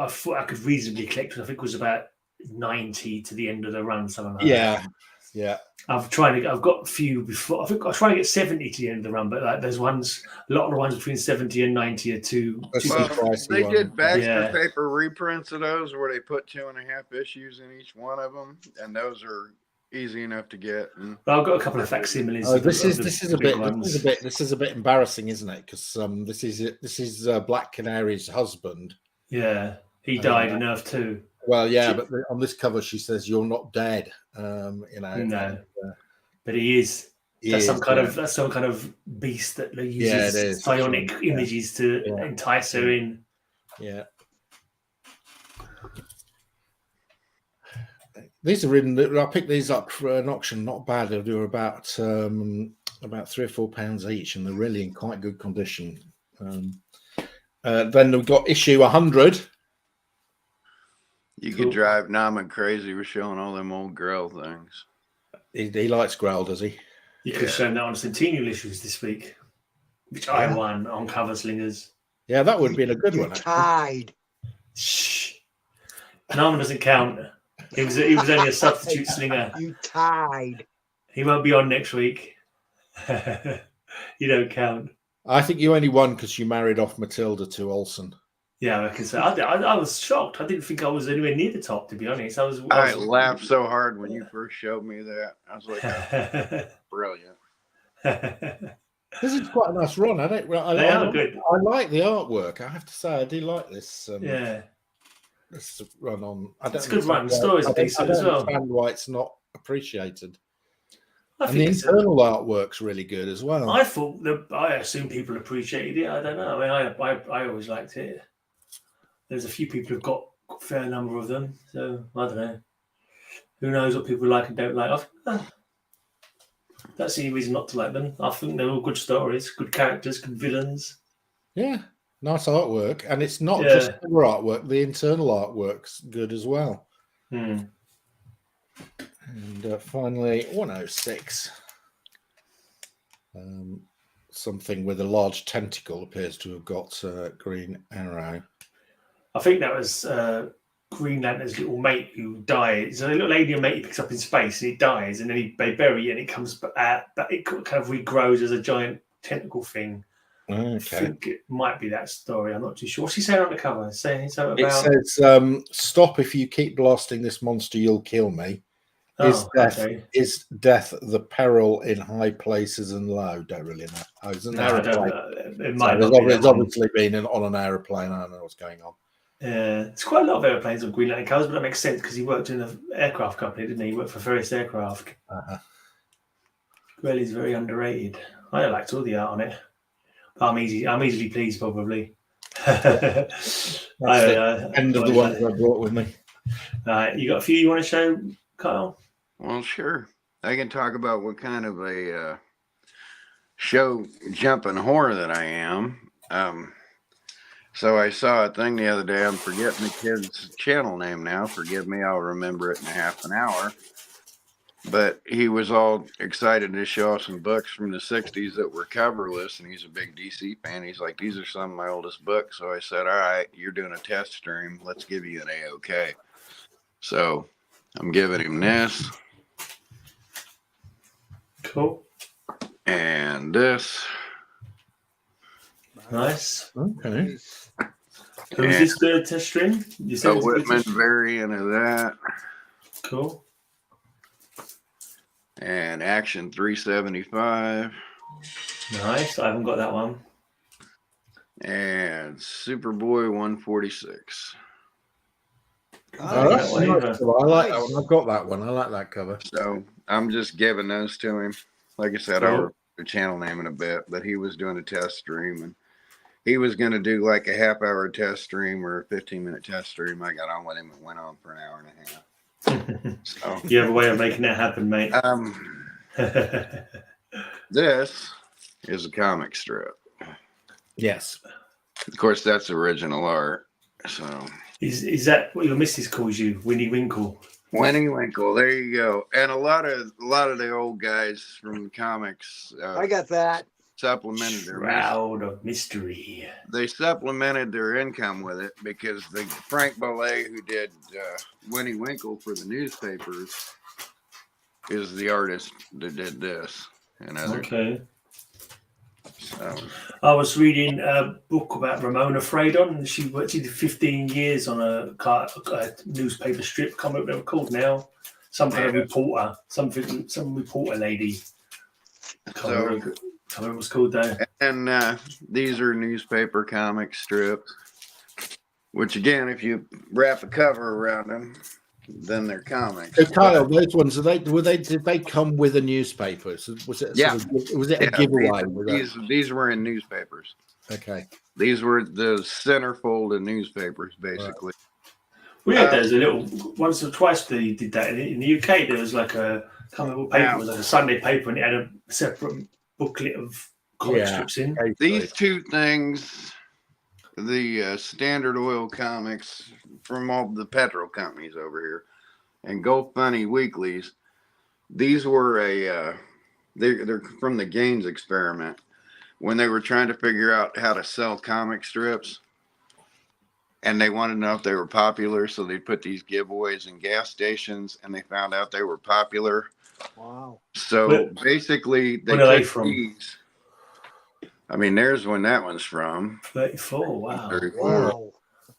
thought I could reasonably collect. I think it was about 90 to the end of the run, something like that. Yeah. I've got a few before. I think I try to get 70 to the end of the run, but like there's ones, a lot of the ones between 70 and 90 are too pricey. They did Baxter paper reprints of those where they put 2.5 issues in each one of them, and those are easy enough to get. Well, I've got a couple of facsimiles. Oh, this is a bit embarrassing, isn't it? Because this is Black Canary's husband. Yeah, he died in Earth 2. Well, yeah, but on this cover she says you're not dead. No, but he is. That's some kind of beast that uses psionic images to entice her in. Yeah. These are in. I picked these up for an auction. Not bad. They were about £3 or £4 each, and they're really in quite good condition. Then we've got issue 100. You could drive Naaman crazy with showing all them old Grell things. He likes Grell, does he? You could have shown that on Centennial issues this week. which I won on Cover Slingers. Yeah, that would have been a good You one. tied. Shh. Norman doesn't count. He was only a substitute slinger. You tied. He won't be on next week. You don't count. I think you only won because you married off Matilda to Olsen. Yeah, I reckon so. I was shocked. I didn't think I was anywhere near the top, to be honest. I laughed so hard when you first showed me that. I was like, that's brilliant. This is quite a nice run. They are good. I like the artwork. I have to say, I do like this. This run on. It's a good run. The stories are decent as well. I understand why it's not appreciated. And the internal artwork's really good as well. I thought I assume people appreciated it. I don't know. I mean, I always liked it. There's a few people who've got a fair number of them, so I don't know. Who knows what people like and don't like? That's the only reason not to like them. I think they're all good stories, good characters, good villains. Yeah, nice artwork, and it's not just the artwork; the internal artwork's good as well. And finally, 106. Something with a large tentacle appears to have got green arrow. I think that was Green Lantern's little mate who dies. So a little alien mate he picks up in space and he dies, and then they bury it and it comes back. But it kind of regrows as a giant tentacle thing. Okay. I think it might be that story. I'm not too sure. What's he saying on the cover? Saying something about... It says, "Stop! If you keep blasting this monster, you'll kill me. Is death the peril in high places and low?" Don't really know. Oh, it's an aeroplane. It might it's obviously been on an aeroplane. I don't know what's going on. It's quite a lot of airplanes on Green Lantern colours, but that makes sense because he worked in an aircraft company, didn't he? He worked for various aircraft. Grelly's very underrated. I liked all the art on it. I'm easily pleased, probably. That's the end of the ones I brought with me. You got a few you want to show, Kyle? Well, sure. I can talk about what kind of a show jumping whore that I am. So I saw a thing the other day. I'm forgetting the kid's channel name now. Forgive me. I'll remember it in half an hour. But he was all excited to show us some books from the 60s that were coverless. And he's a big DC fan. He's like, these are some of my oldest books. So I said, all right, you're doing a test stream. Let's give you an A-OK. So I'm giving him this. Cool. And this. Nice. Okay. Who's this the test stream? You said a Whitman variant of that. Cool. And Action 375. Nice. I haven't got that one. And Superboy 146. Oh, that's nice. I like that one. I've got that one. I like that cover. So I'm just giving those to him. Like I said, I'll remember the channel name in a bit, but he was doing a test stream and he was going to do like a half-hour test stream or a 15-minute test stream. I got on with him and went on for an hour and a half. So you have a way of making that happen, mate. This is a comic strip. Yes. Of course, that's original art. So is that what your missus calls you, Winnie Winkle? Winnie Winkle, there you go. And a lot of the old guys from the comics. I got that. Supplemented their Shroud of Mystery. They supplemented their income with it because the Frank Bollet, who did Winnie Winkle for the newspapers, is the artist that did this. And okay. So I was reading a book about Ramona Fradon. She did 15 years on a newspaper strip. Can't remember what they were called now. Some kind of reporter, some reporter lady. Can't remember what it was called though. And these are newspaper comic strips, which again, if you wrap a cover around them, then they're comics. So Kyle, those ones did they come with a newspaper? So was it a giveaway? These were in newspapers. Okay. These were the centerfold of newspapers, basically. Right. We had those a little once or twice. They did that in the UK. There was like a comic paper, it was like a Sunday paper, and it had a separate booklet of comic strips in. These two things, the Standard Oil comics from all the petrol companies over here, and Go Funny weeklies. They're from the Gaines experiment. when they were trying to figure out how to sell comic strips, and they wanted to know if they were popular, so they put these giveaways in gas stations, and they found out they were popular. Wow. So basically, they Where are they took from? these. I mean, there's when that one's from. 34. Wow. 34. Wow.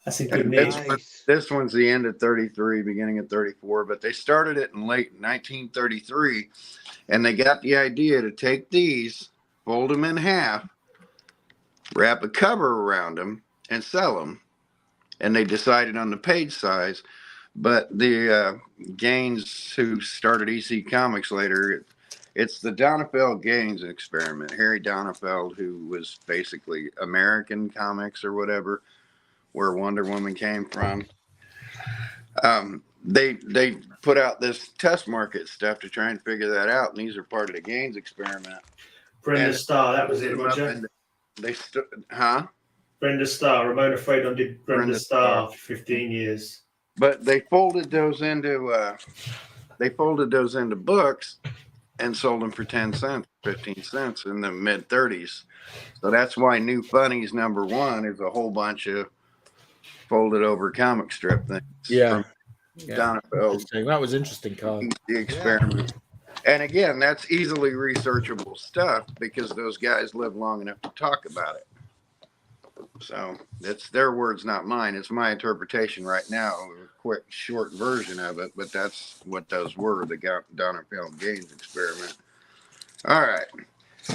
That's a good And name. Nice. this one's the end of 33, beginning of 34, but they started it in late 1933, and they got the idea to take these, fold them in half, wrap a cover around them, and sell them. And they decided on the page size, but the Gaines, who started EC Comics later, it's the Donenfeld Gaines experiment. Harry Donenfeld, who was basically American Comics or whatever, where Wonder Woman came from. They put out this test market stuff to try and figure that out, and these are part of the Gaines experiment. Brenda Starr, that was it, Roger. Brenda Starr. Ramona Fredon did Brenda Starr for 15 years. But they folded those into books and sold them for 10 cents, 15 cents in the mid 30s. So that's why New Funnies #1 is a whole bunch of folded over comic strip things. Yeah. Donenfeld. That was interesting, Carl. The experiment. And again, that's easily researchable stuff because those guys live long enough to talk about it. So it's their words, not mine. It's my interpretation right now, a quick, short version of it, but that's what those were, the Donenfeld Gaines experiment. All right.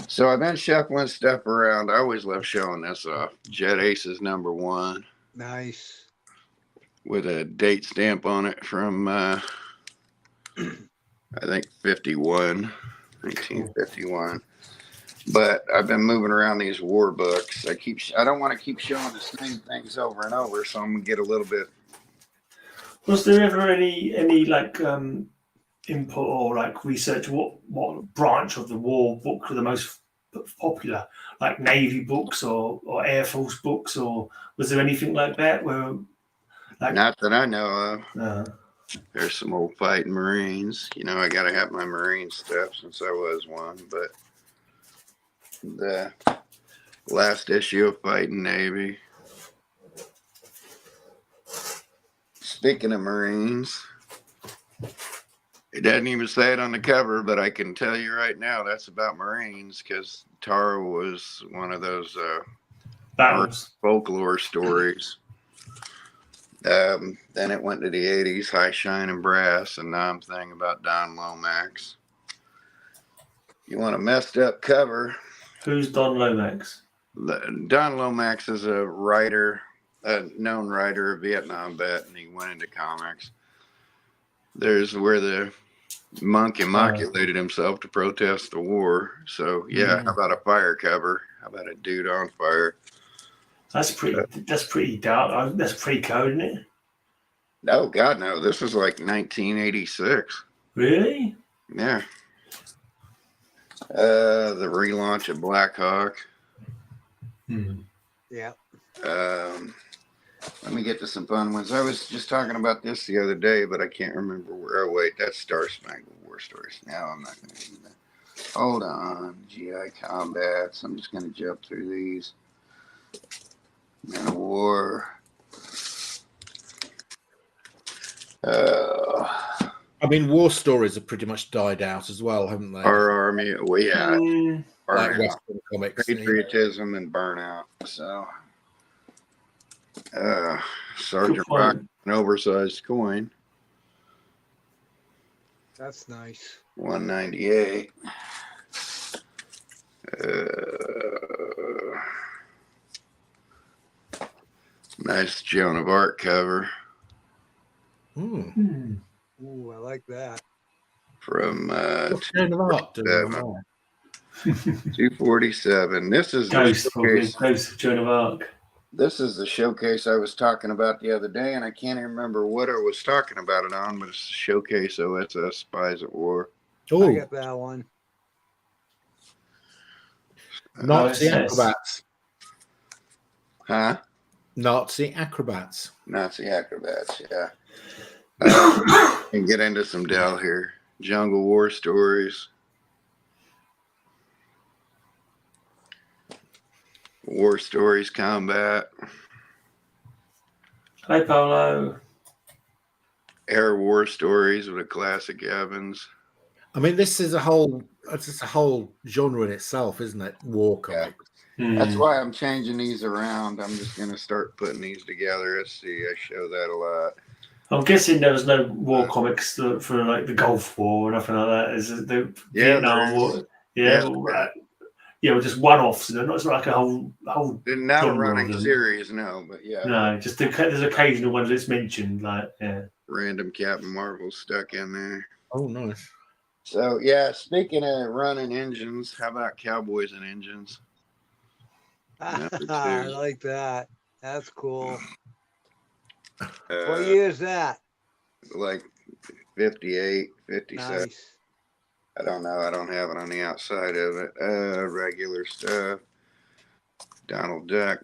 So I've been shuffling stuff around. I always love showing this off. Jet Aces #1. Nice. With a date stamp on it from, I think, 1951. But I've been moving around these war books. I don't want to keep showing the same things over and over, so I'm gonna get a little bit. Was there ever any like input or like research? What branch of the war books were the most popular? Like Navy books or Air Force books, or was there anything like that? Where like, not that I know of. Uh, There's some old fighting Marines. You know, I got to have my Marine stuff since I was one, but the last issue of Fighting Navy. Speaking of Marines, it doesn't even say it on the cover, but I can tell you right now that's about Marines because Tara was one of those folklore stories. Then it went to the 80s, High Shine and Brass, and now I'm thinking about Don Lomax. You want a messed up cover? Who's Don Lomax? Don Lomax is a writer, a known writer, a Vietnam vet, and he went into comics. There's where the monk immaculated himself to protest the war. So yeah, how about a fire cover? How about a dude on fire? That's pretty dark. That's pre-code, isn't it? No, God, no. This is like 1986. Really? Yeah. The relaunch of Black Hawk. Yeah. Let me get to some fun ones. I was just talking about this the other day, but I can't remember where. Oh, wait, that's Star Spangled War Stories. Now I'm not going to do that. Hold on. GI Combats. I'm just going to jump through these. Men of War. I mean, war stories have pretty much died out as well, haven't they? Our Army. Well, yeah. Like Western comics. Patriotism and Burnout. So, Sergeant Rock, an oversized coin. That's nice. 198. Nice Joan of Arc cover. Ooh, I like that. From Joan of Arc, 247. This is Ghost of Joan of Arc. This is the showcase I was talking about the other day, and I can't even remember what I was talking about it on, but it's a showcase OSS Spies at War. I got that one. Nazi acrobats. Huh? Nazi acrobats. Nazi acrobats, yeah. And get into some Dell here. Jungle War Stories. War Stories Combat. Hi, Polo. Air War Stories with a classic Evans. I mean, this is a whole genre in itself, isn't it? War comics. That's why I'm changing these around. I'm just going to start putting these together. Let's see. I show that a lot. I'm guessing there was no war comics for like the Gulf War or nothing like that. Is it the Vietnam War? Yeah, just one-offs. Not like a whole. Not a running series, no. But yeah. No, just there's occasional ones that's mentioned, like random Captain Marvel stuck in there. Oh, nice. So yeah, speaking of running engines, how about Cowboys and Engines? I like that. That's cool. What year is that? Like 58, 57. Nice. I don't know. I don't have it on the outside of it. Regular stuff. Donald Duck.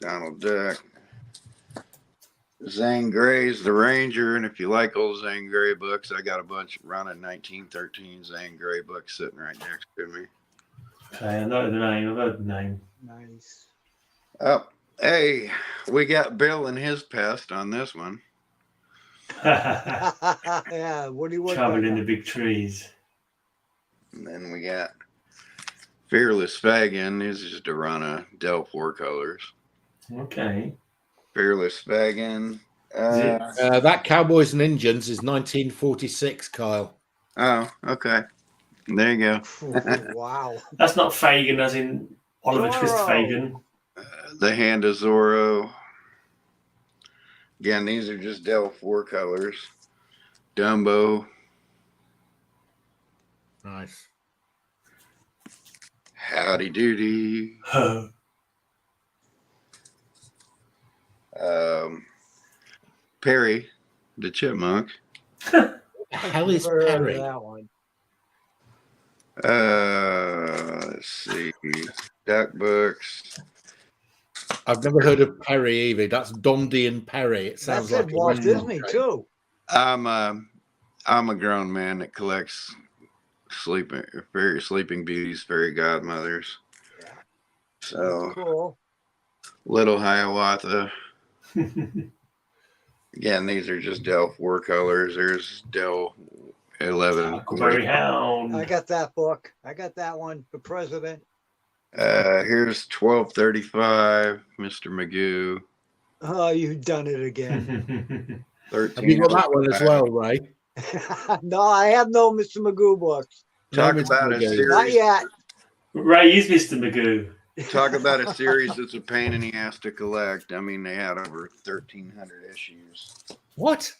Zane Grey's The Ranger, and if you like old Zane Grey books, I got a bunch running 1913 Zane Grey books sitting right next to me. Okay, I know the name. I've heard the name. Nice. Oh, hey, we got Bill and his pest on this one. Yeah, what do you want? Covered in the big trees. And then we got Fearless Fagan. This is just a run of Del 4 colors. Okay. Fearless Fagan. That Cowboys and Engines is 1946, Kyle. Oh, okay. There you go. Wow. That's not Fagin as in Oliver Twist Fagin. The Hand of Zorro. Again, these are just Del 4 colors. Dumbo. Nice. Howdy Doody. Perry, the Chipmunk. Hell is Perry? That one. Let's see. Duck books. I've never heard of Perry either. That's Dondi and Perry. It sounds That's like Walt Disney too. I'm a grown man that collects sleeping beauties, fairy godmothers. Yeah. So that's cool. Little Hiawatha. Again, these are just Del 4 colors. There's Del 11. Huckleberry Hound. I got that book. I got that one. The President. Here's 1235, Mr. Magoo. Oh, you've done it again. 13. Have you got that one as well, Ray? No, I have no Mr. Magoo books. Talk No, about Mr. a Magoo. series. Not yet. Ray is Mr. Magoo. Talk about a series that's a pain in the ass to collect. I mean, they had over 1,300 issues. What?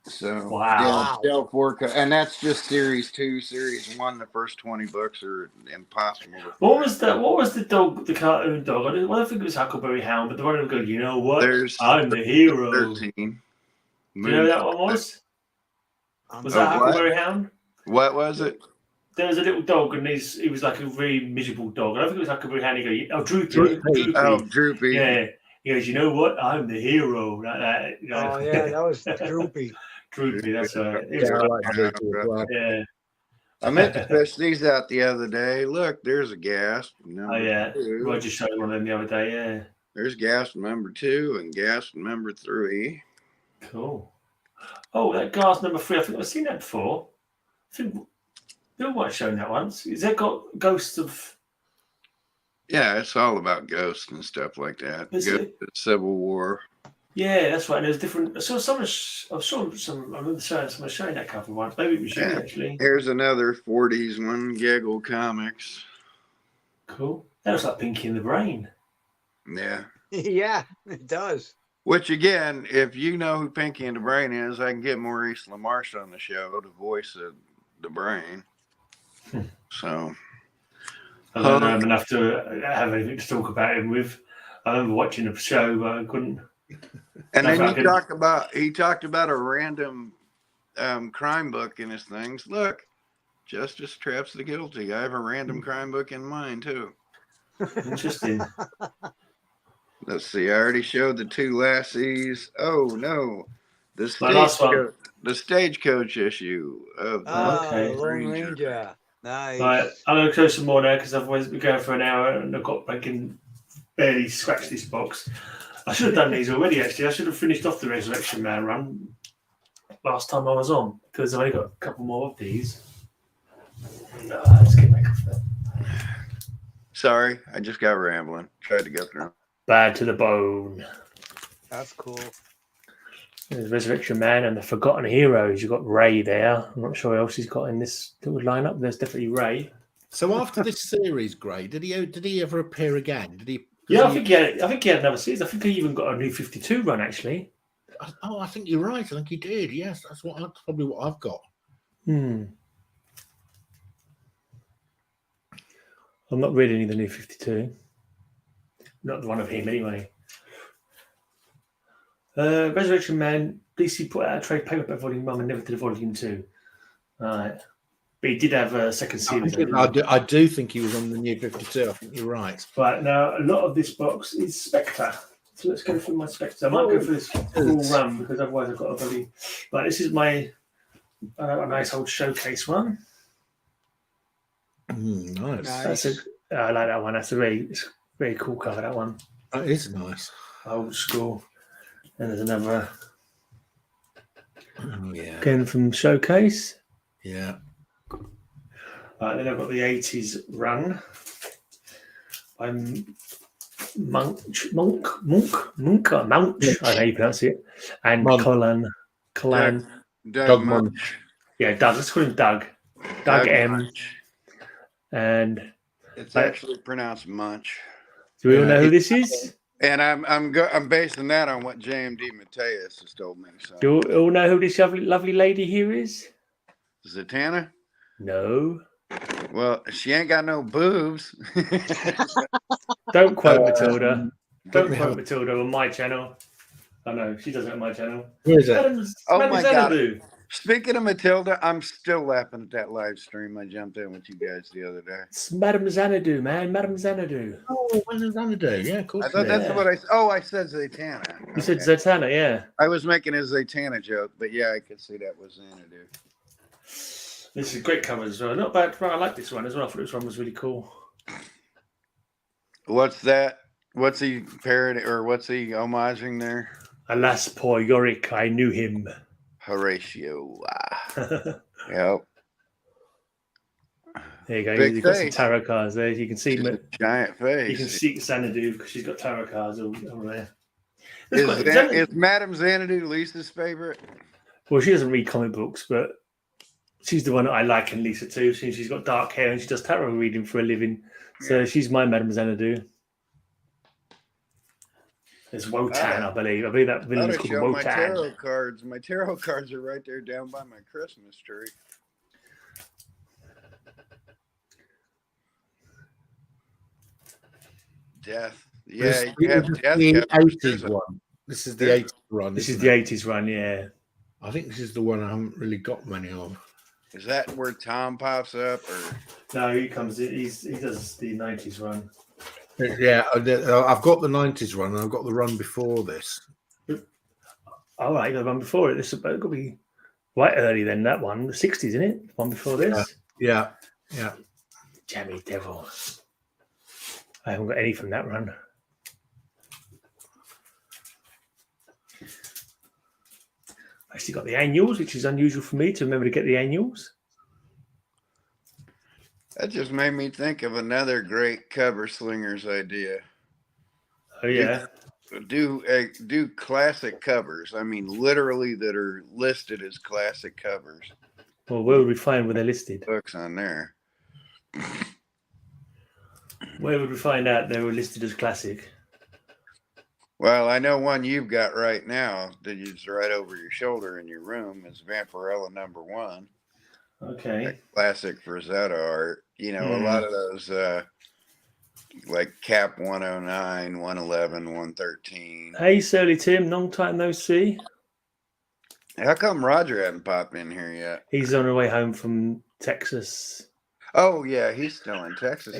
So Wow. Del 4, and that's just series 2. Series 1, the first 20 books are impossible. What was the dog, the cartoon dog? I don't think it was Huckleberry Hound, but the one that would go, you know what? I'm the hero. 13. Do you know who that one was? Was that Huckleberry Hound? What was it? There was a little dog, and he was like a very miserable dog. I don't think it was Huckleberry Hound. He goes, Droopy. Oh, Droopy. Yeah. He goes, you know what? I'm the hero. Like that. You know? Oh, yeah, that was Droopy. Droopy, that's right. Yeah, I like Droopy as well. Yeah. I meant to fish these out the other day. Look, there's a gasp. Oh, yeah. Roger showed one of them the other day, yeah. There's gasp number 2 and gasp number 3. Cool. Oh, that gasp number 3, I think I've seen that before. I think Bill might have shown that once. Has that got ghosts of... Yeah, it's all about ghosts and stuff like that. Ghosts of Civil War. Yeah, that's right. And there's different... I saw someone... I remember someone showing that cover once. Maybe it was you, actually. Here's another 40s one, Giggle Comics. Cool. That looks like Pinky in the Brain. Yeah. Yeah, it does. Which, again, if you know who Pinky and the Brain is, I can get Maurice LaMarche on the show to voice the Brain. So... I don't know enough to have anything to talk about him with. I remember watching the show, but I couldn't. And then he talked about a random crime book in his things. Look, Justice Traps the Guilty. I have a random crime book in mine too. Interesting. Let's see. I already showed the 2 Lassies. Oh no, the stagecoach issue of the Lone Ranger. Nice. Right, I'm going to close some more now because otherwise we're going for an hour and I've got banking barely scratched this box. I should have done these already, actually. I should have finished off the Resurrection Man run last time I was on, because I've only got a couple more of these. No, let's get back off that. Sorry, I just got rambling. Tried to go through. Bad to the bone. That's cool. There's Resurrection Man and the Forgotten Heroes. You've got Ray there. I'm not sure who else he's got in this little lineup. There's definitely Ray. So after this series, Gray, did he ever appear again? Did he? Yeah, I think he had another series. I think he even got a new 52 run, actually. Oh, I think you're right. I think he did. Yes, that's probably what I've got. I'm not reading any of the new 52. Not the one of him, anyway. Resurrection Man, DC put out a trade paperback volume 1 and never did a volume 2. Right. But he did have a second series. I do think he was on the new 52. I think you're right. Right, now, a lot of this box is Spectre. So let's go through my Spectre. I might go for this full run because otherwise I've got a bloody... But this is my a nice old showcase one. Nice. I like that one. That's a very cool cover, that one. That is nice. Old school. And there's another... Yeah. Again from Showcase. Yeah. Then I've got the 80s run. I'm Monk, I don't know how you pronounce it. And Colin. Doug Munch. Yeah, Doug. Let's call him Doug. Doug M. Munch. And it's actually pronounced Munch. Do we all know who this is? And I'm basing that on what JMD Mateus has told me. So. Do you all know who this lovely lady here is? Zatanna? No. Well, she ain't got no boobs. Don't quote Matilda. Don't quote Matilda on my channel. I know she doesn't on my channel. Who is it? My God! Speaking of Matilda, I'm still laughing at that live stream. I jumped in with you guys the other day. It's Madame Xanadu, man. Madame Xanadu. Oh, Madame Xanadu. Yeah, of course. I thought that's what I. Oh, I said Zatanna. You said Zatanna, yeah. I was making a Zatanna joke, but yeah, I could see that was Xanadu. This is a great cover as well. Not bad. I like this one as well. I thought this one was really cool. What's that? What's he parody or what's he homaging there? Alas, poor Yorick, I knew him. Horatio. Yep. There you go. Big You've got face. some tarot cards there. You can see giant face. You can see Xanadu because she's got tarot cards all there. Is Madame Xanadu Lisa's favorite? Well, she doesn't read comic books, but she's the one that I like in Lisa too. She's got dark hair and she does tarot reading for a living. So she's my Madame Xanadu. There's Wotan, I believe. I believe that villain is called Wotan. My tarot cards are right there down by my Christmas tree. Death. Yeah, you have Death. The 80s one. This is the 80s run. This is the 80s run, yeah. I think this is the one I haven't really got many of. Is that where Tom pops up? Or no, he comes in. He does the 90s run. Yeah, I've got the 90s run and I've got the run before this. All right, the one before it. This is going to be quite early then, that one. The 60s, isn't it? The one before this? Yeah. Jammy Devil. I haven't got any from that run. I actually got the annuals, which is unusual for me to remember to get the annuals. That just made me think of another great cover slingers idea. Oh yeah, do classic covers. I mean, literally that are listed as classic covers. Well, where would we find where they're listed? Books on there. Where would we find out they were listed as classic? Well, I know one you've got right now that is right over your shoulder in your room is Vampirella #1. Okay. Classic Frazetta art. You know, a lot of those like Cap 109, 111, 113. Hey, Surly Tim, long time no see. How come Roger hasn't popped in here yet? He's on the way home from Texas. Oh yeah, he's still in Texas.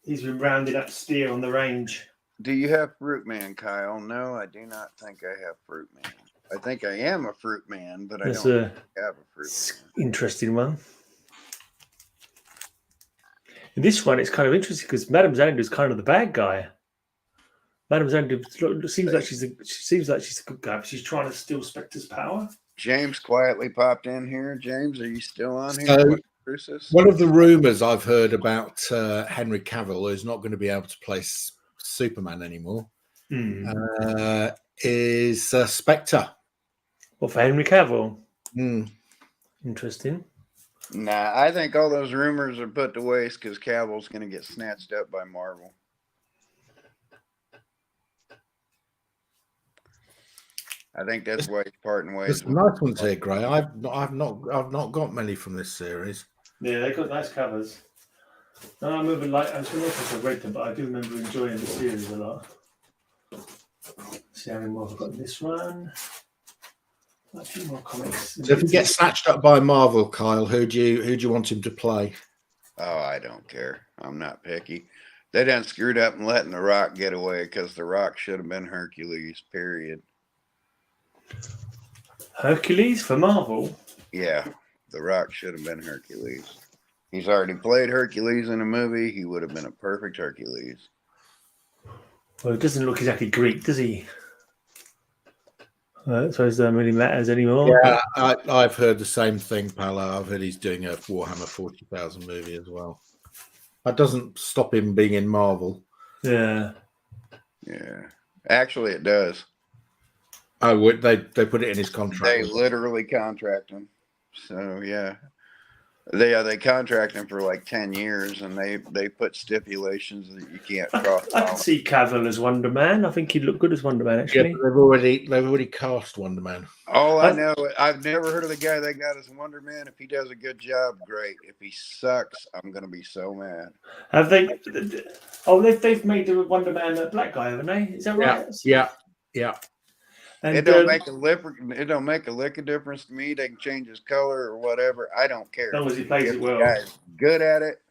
He's been rounding up steer on the range. Do you have Fruit Man, Kyle? No, I do not think I have Fruit Man. I think I am a Fruit Man, but I don't have a Fruit Man. Interesting one. In this one, it's kind of interesting because Madame Xanadu is kind of the bad guy. Madam Zandu seems like she's a good guy, but she's trying to steal Spectre's power. James quietly popped in here. James, are you still on here? So, Bruce's? one of the rumors I've heard about Henry Cavill, who's not going to be able to play Superman anymore, is Spectre. What, for Henry Cavill? Interesting. Nah, I think all those rumors are put to waste because Cavill's going to get snatched up by Marvel. I think that's why he's parting ways. There's some nice ones here, Gray. I've not got many from this series. Yeah, they got nice covers. No, I remember I don't know if I read them, but I do remember enjoying the series a lot. See how many more I've got in this one. A few more comics. So if he gets snatched up by Marvel, Kyle, who do you want him to play? Oh, I don't care. I'm not picky. They done screwed up and letting The Rock get away because The Rock should have been Hercules, period. Hercules for Marvel? Yeah, The Rock should have been Hercules. He's already played Hercules in a movie. He would have been a perfect Hercules. Well, it doesn't look exactly Greek, does he? So it doesn't really matters anymore. Yeah, I've heard the same thing, Paolo. I've heard he's doing a Warhammer 40,000 movie as well. That doesn't stop him being in Marvel. Yeah. Yeah. Actually, it does. Oh, they put it in his contract. They literally contract him. So, yeah. They contract him for like 10 years, and they put stipulations that you can't cross. I can see Cavill as Wonder Man. I think he'd look good as Wonder Man, actually. Yeah, they've already cast Wonder Man. All I know, I've never heard of the guy they got as Wonder Man. If he does a good job, great. If he sucks, I'm gonna be so mad. Have they? Oh, they've made the Wonder Man a black guy, haven't they? Is that right? Yeah. And, It don't make a lick of difference to me. They can change his color or whatever. I don't care. As long as he plays it well. The guy's good at it.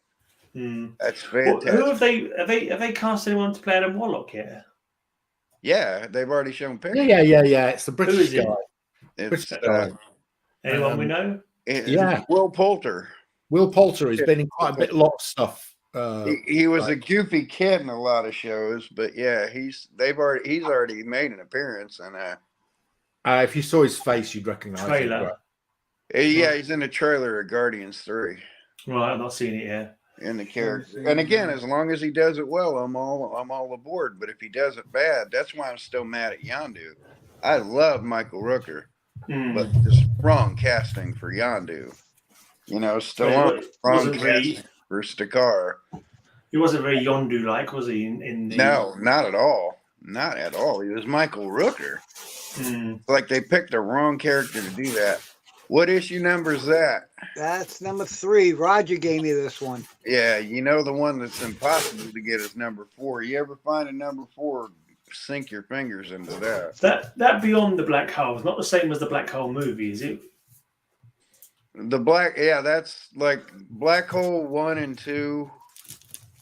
That's fantastic. Who have they cast anyone to play Adam Warlock yet? Yeah, they've already shown pictures. Yeah. It's the British guy. It's anyone we know? Yeah, Will Poulter. Will Poulter. He's been in quite a lot of stuff. He was a goofy kid in a lot of shows, but yeah, he's already made an appearance, and if you saw his face, you'd recognize him. Right? Yeah, he's in the trailer of Guardians 3. Right, I've not seen it yet. In the character, and again, as long as he does it well, I'm all aboard. But if he does it bad, that's why I'm still mad at Yondu. I love Michael Rooker, but just wrong casting for Yondu. You know, still wrong casting for Stakar. He wasn't very Yondu-like, was he? No, not at all. Not at all. He was Michael Rooker. Like they picked the wrong character to do that. What issue number is that? That's number 3. Roger gave me this one. Yeah, you know the one that's impossible to get is number 4. You ever find a number 4, sink your fingers into that. That Beyond the Black Hole is not the same as the Black Hole movie, is it? That's like Black Hole 1 and 2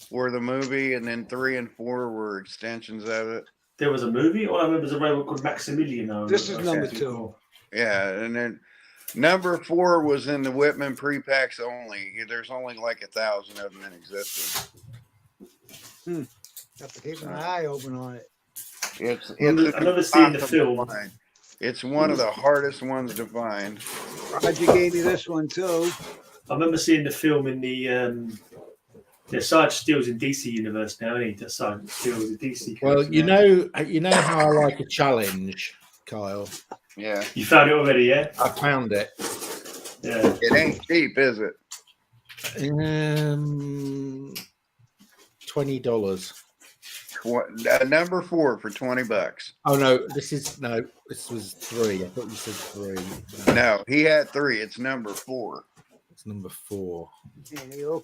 were the movie, and then 3 and 4 were extensions of it. There was a movie? All I remember was a robot called Maximilian. This is number 2. Yeah, and then number 4 was in the Whitman pre-packs only. There's only like 1,000 of them in existence. Have to keep an eye open on it. It's I've never seen the film. It's one of the hardest ones to find. Roger gave me this one too. I remember seeing the film in the Sarge Steele's in DC Universe now, isn't he? Sarge Steele is a DC character. Well, you know how I like a challenge, Kyle. Yeah. You found it already, yeah? I found it. Yeah. It ain't cheap, is it? $20. Number 4 for $20. Oh no, this was 3. I thought you said 3. No, he had 3. It's number 4. It's number 4.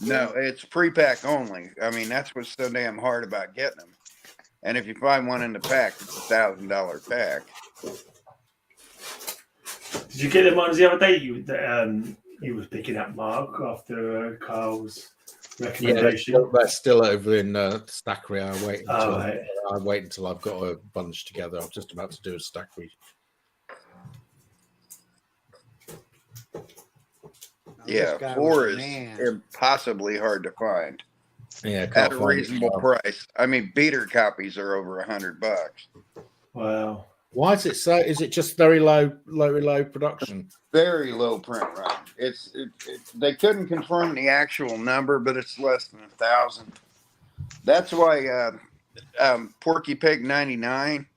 No, it's pre-pack only. I mean, that's what's so damn hard about getting them. And if you find one in the pack, it's $1,000 pack. Did you get them ones the other day? You was picking up, Mark, after Carl's recommendation. Yeah, they're still over in Stackery. I wait until I've got a bunch together. I'm just about to do a Stackery. Yeah, 4 is impossibly hard to find. Yeah, at a reasonable price. I mean, beater copies are over $100. Wow. Why is it so? Is it just very low production? Very low print run. They couldn't confirm the actual number, but it's less than 1,000. That's why Porky Pig 99.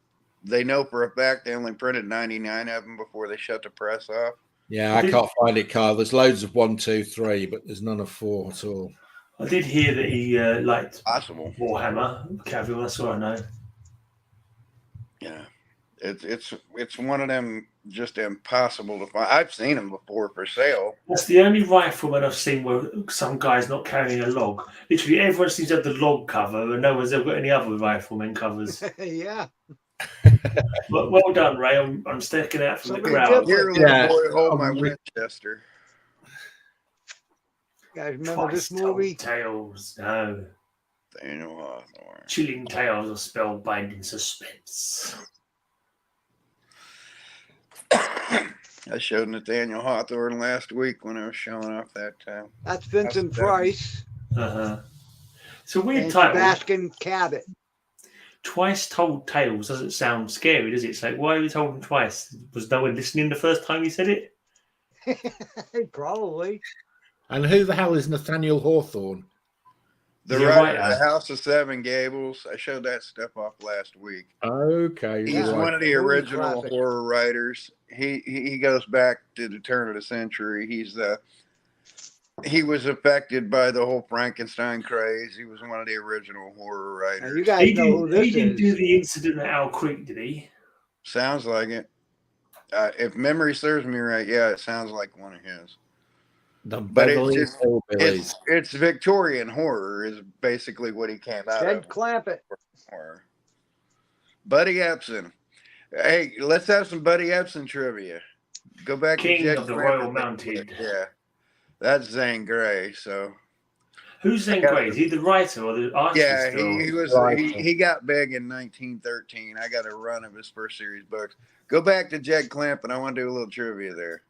They know for a fact they only printed 99 of them before they shut the press off. Yeah, I can't find it, Carl. There's loads of 1, 2, 3, but there's none of 4 at all. I did hear that he liked Possible Warhammer Cavill. That's all I know. Yeah, it's one of them just impossible to find. I've seen them before for sale. That's the only rifleman I've seen where some guy's not carrying a log. Literally, everyone seems to have the log cover, and no one's ever got any other rifleman covers. Yeah. Well done, Ray. I'm sticking out from the Somebody crowd. Here, little boy, hold my Winchester. You guys remember this movie? Tales, no. Daniel Hawthorne. Chilling tales of spellbinding suspense. I showed Nathaniel Hawthorne last week when I was showing off that. That's Vincent Price. It's a weird and title. Sebastian Cabot. Twice Told Tales doesn't sound scary, does it? It's like, why are we told them twice? Was no one listening the first time you said it? Probably. And who the hell is Nathaniel Hawthorne? The writer of The House of Seven Gables. I showed that stuff off last week. Okay. He's one of the original classic. horror writers. He goes back to the turn of the century. He was affected by the whole Frankenstein craze. He was one of the original horror Now, writers. you guys know who this He didn't is. do the incident at Owl Creek, did he? Sounds like it. If memory serves me right, yeah, it sounds like one of his. But it's Victorian horror is basically what he came out Ted of. Clampett. Horror. Buddy Epson. Hey, let's have some Buddy Epson trivia. Go back King to Jed of the Clampett. Royal Mounted. Yeah, that's Zane Grey. So who's Zane Grey? Is he the writer or the artist? yeah, he was. He got big in 1913. I got a run of his first series books. Go back to Jed Clampett. I want to do a little trivia there.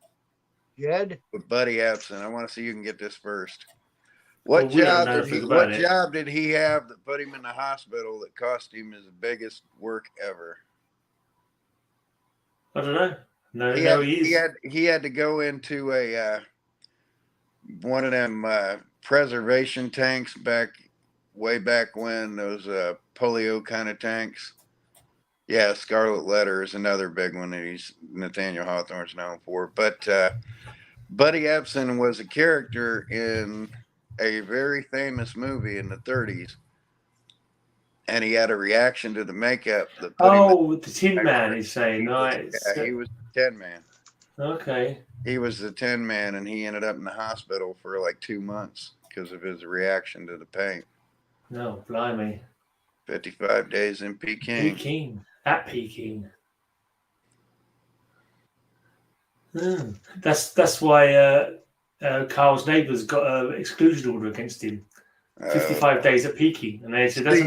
Jed? With Buddy Epson. I want to see you can get this first. What job did he have that put him in the hospital that cost him his biggest work ever? I don't know. No, he had to go into a one of them preservation tanks way back when, those polio kind of tanks. Yeah, Scarlet Letter is another big one that Nathaniel Hawthorne's known for. But Buddy Epson was a character in a very famous movie in the 30s. And he had a reaction to the makeup. The Tin Man, he's saying. Nice. Yeah, he was the Tin Man. Okay. He was the Tin Man, and he ended up in the hospital for like 2 months because of his reaction to the paint. No, blimey. 55 days in Peking. At Peking. That's why Carl's neighbours got an exclusion order against him. 55 days at Peking, and they said that's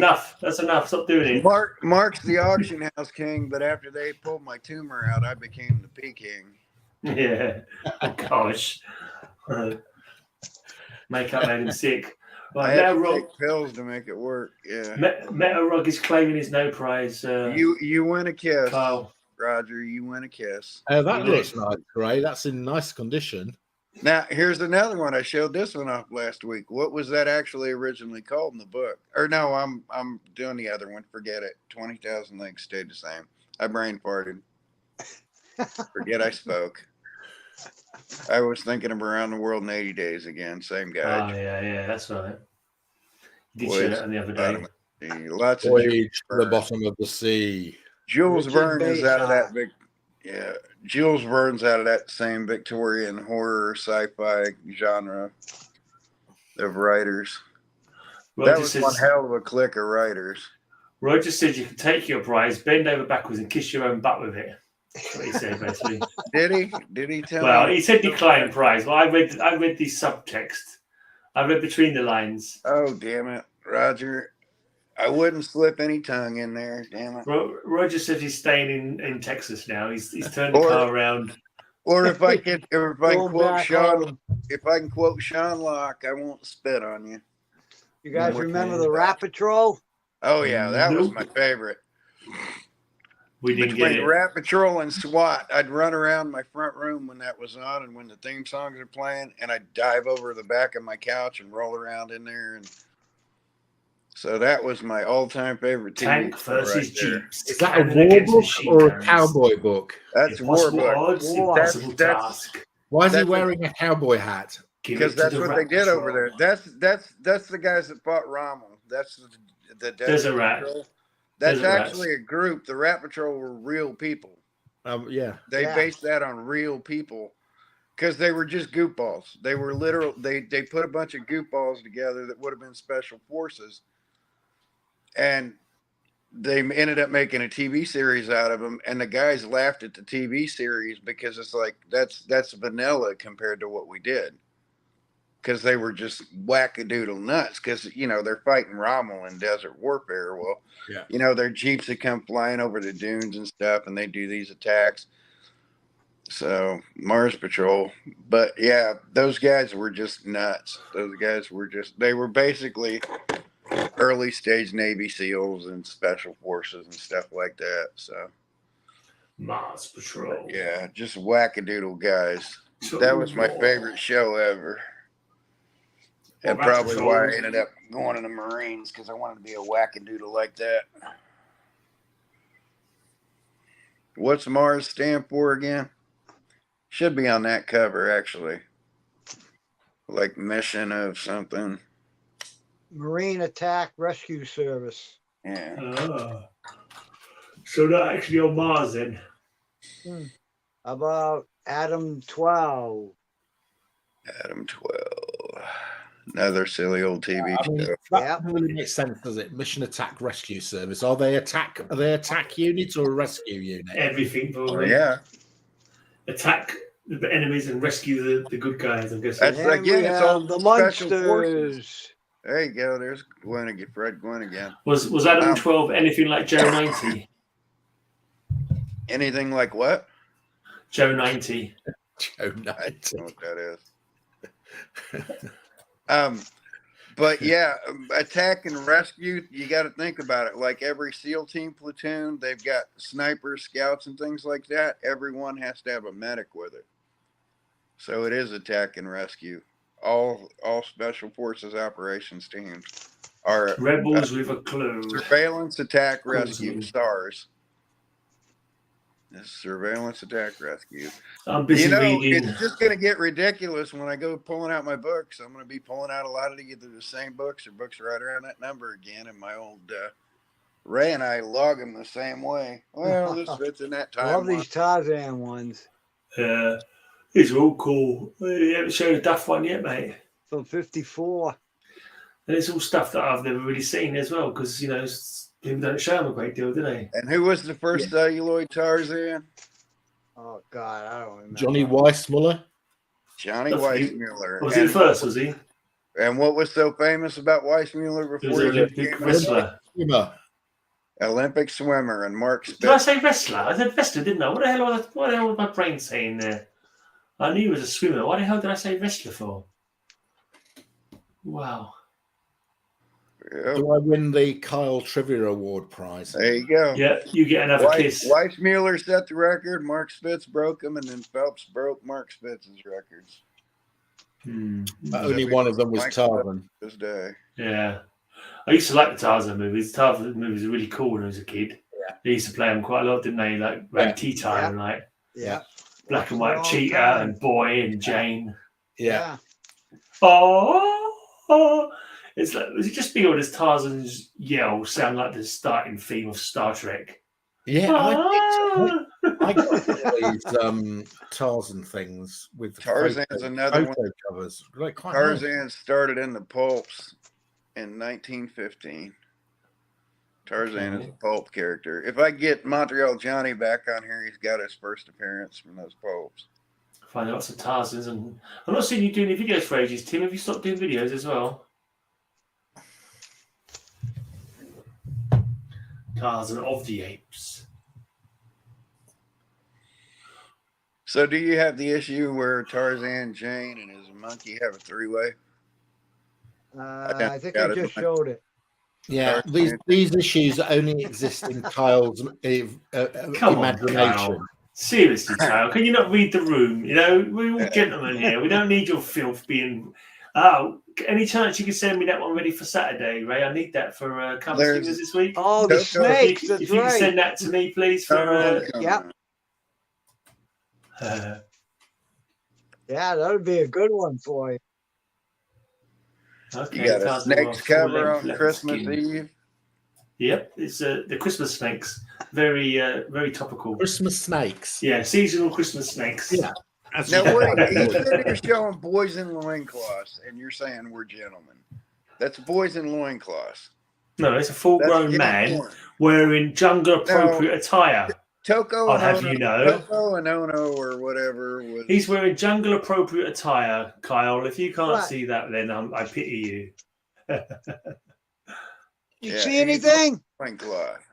enough. Stop doing it. Mark's the auction house king, but after they pulled my tumor out, I became the Peking. Yeah. Oh, gosh. Makeup made him sick. I had to take pills to make it work. Yeah. Metarog is claiming his no prize. You win a kiss, Carl. Roger. You win a kiss. That looks nice, Ray. That's in nice condition. Now, here's another one. I showed this one off last week. What was that actually originally called in the book? Or no, I'm doing the other one. Forget it. 20,000 Leagues stayed the same. I brain farted. Forget I spoke. I was thinking of Around the World in 80 Days again. Same guy. Oh, yeah, that's right. Did share that on the other day. Lots of Voyage to the bottom of the sea. Jules Verne is out of that big. Yeah, Jules Verne's out of that same Victorian horror sci-fi genre of writers. That was one hell of a clique of writers. Roger said you can take your prize, bend over backwards, and kiss your own butt with it. That's what he said, basically. Did he? Did he tell? Well, he said decline prize. Well, I read the subtext. I read between the lines. Oh, damn it, Roger! I wouldn't slip any tongue in there. Damn it. Roger says he's staying in Texas now. He's turned the car around. Or if I can quote Sean Locke, I won't spit on you. You guys Okay. remember the Rat Patrol? Oh yeah, that was Nope. my favorite. We didn't Between get it. Rat Patrol and SWAT, I'd run around my front room when that was on, and when the theme songs are playing, and I'd dive over the back of my couch and roll around in there. And so that was my all-time favorite TV Tank show versus right there. Jeeps. Is that a Cannon war against book machine or a guns. cowboy book? That's War Impossible Book. odds, War. impossible That's- task. Why is he That's- wearing a cowboy hat? Give Because it to that's the what they Rat did over Patrol. there. That's the guys that fought Rommel. That's the Desert Rat. Patrol. That's Desert Rats. actually a group. The Rat Patrol were real people. Yeah. They Yeah. based that on real people because they were just goofballs. They were literal. They put a bunch of goofballs together that would have been special forces, and they ended up making a TV series out of them. And the guys laughed at the TV series because it's like that's vanilla compared to what we did. Because they were just wackadoodle nuts. Because they're fighting Rommel in desert warfare. Well, Yeah. their jeeps that come flying over the dunes and stuff, and they do these attacks. So Mars Patrol, but yeah, those guys were just nuts. Those guys were they were basically early stage Navy SEALs and special forces and stuff like that. So Mars Patrol. yeah, just wackadoodle guys. That was my favorite show ever. And Rat probably Patrol. why I ended up going in the Marines, because I wanted to be a wackadoodle like that. What's Mars stand for again? Should be on that cover, actually. Like mission of something. Marine Attack Rescue Service. Yeah. So not actually on Mars then. How about Adam 12? Adam 12. Another silly old TV show. That Yeah. doesn't really make sense, does it? Mission Attack Rescue Service. Are they attack units or a rescue unit? Everything Oh, probably. yeah. Attack the enemies and rescue the good guys, I'm guessing. That's And again, we it's have all the special forces. Munsters. There you go. There's Gwen again. Fred Gwen again. Was Adam 12 anything like Joe 90? Anything like what? Joe 90. Joe I 90. don't know what that is. But yeah, attack and rescue, you got to think about it. Like every SEAL team platoon, they've got snipers, scouts, and things like that. Everyone has to have a medic with it. So it is attack and rescue. All special forces operations teams are Rebels with a clue. surveillance, attack, rescue, Clue. STARS. This surveillance, attack, rescue. I'm busy reading. It's just going to get ridiculous when I go pulling out my books. I'm going to be pulling out a lot of either the same books or books right around that number again. And my old Ray and I log them the same way. Well, this fits in that time. Love these Tarzan ones. These are all cool. You haven't shown a Duff one yet, mate. From 54. And it's all stuff that I've never really seen as well, because, people don't show them a great deal, do they? And who was the first celluloid Tarzan? Oh, God, I don't remember. Johnny Weissmuller. Johnny Weissmuller. Was he the first, was he? And what was so famous about Weissmuller He was before an he Olympic became wrestler. Swimmer. Olympic swimmer and Mark Spitz? Did I say wrestler? I said wrestler, didn't I? What the hell was my brain saying there? I knew he was a swimmer. Why the hell did I say wrestler for? Wow. Yep. Do I win the Kyle Trivia Award prize? There you go. Yeah, you get another kiss. Weissmuller set the record. Mark Spitz broke him, and then Phelps broke Mark Spitz's records. Only one of them was Tarzan. This day. Yeah. I used to like the Tarzan movies. The Tarzan movies were really cool when I was a kid. Yeah. They used to play them quite a lot, didn't they? Like around tea time and like Yeah. Black and White Cheetah and Boy and Jane. Yeah. Oh. It's like, was it just me or does Tarzan's yell sound like the starting theme of Star Trek? Yeah, I got these Tarzan things with Tarzan's another one. photo covers. Like quite Tarzan nice. started in the pulps in 1915. Tarzan is a pulp character. If I get Montreal Johnny back on here, he's got his first appearance from those pulps. Find lots of Tarzans, and I'm not seeing you do any videos for ages. Tim, have you stopped doing videos as well? Tarzan of the Apes. So do you have the issue where Tarzan, Jane, and his monkey have a three-way? I think I just showed it. Yeah, these issues only exist in Kyle's Come on, imagination. Kyle. Seriously, Kyle, can you not read the room? You know, we're all gentlemen here. We don't need your filth being. Oh, any chance you can send me that one ready for Saturday, Ray? I need that for Cover Swingers this week. Oh, the snakes. That's if you can send that to me, please. For yeah, that would be a good one for you. Okay, you got a snakes cover on Christmas Eve. Yep, it's the Christmas snakes. Very, very topical. Christmas snakes. Yeah, seasonal Christmas snakes. Yeah. Now wait, he's sitting here showing boys in loincloths, and you're saying we're gentlemen. That's boys in loincloths. No, it's a full-grown man wearing jungle-appropriate attire. Toko, I'll have you know. Toko and Ono or whatever. He's wearing jungle-appropriate attire, Kyle. If you can't see that, then I pity you. You see anything? Loincloth.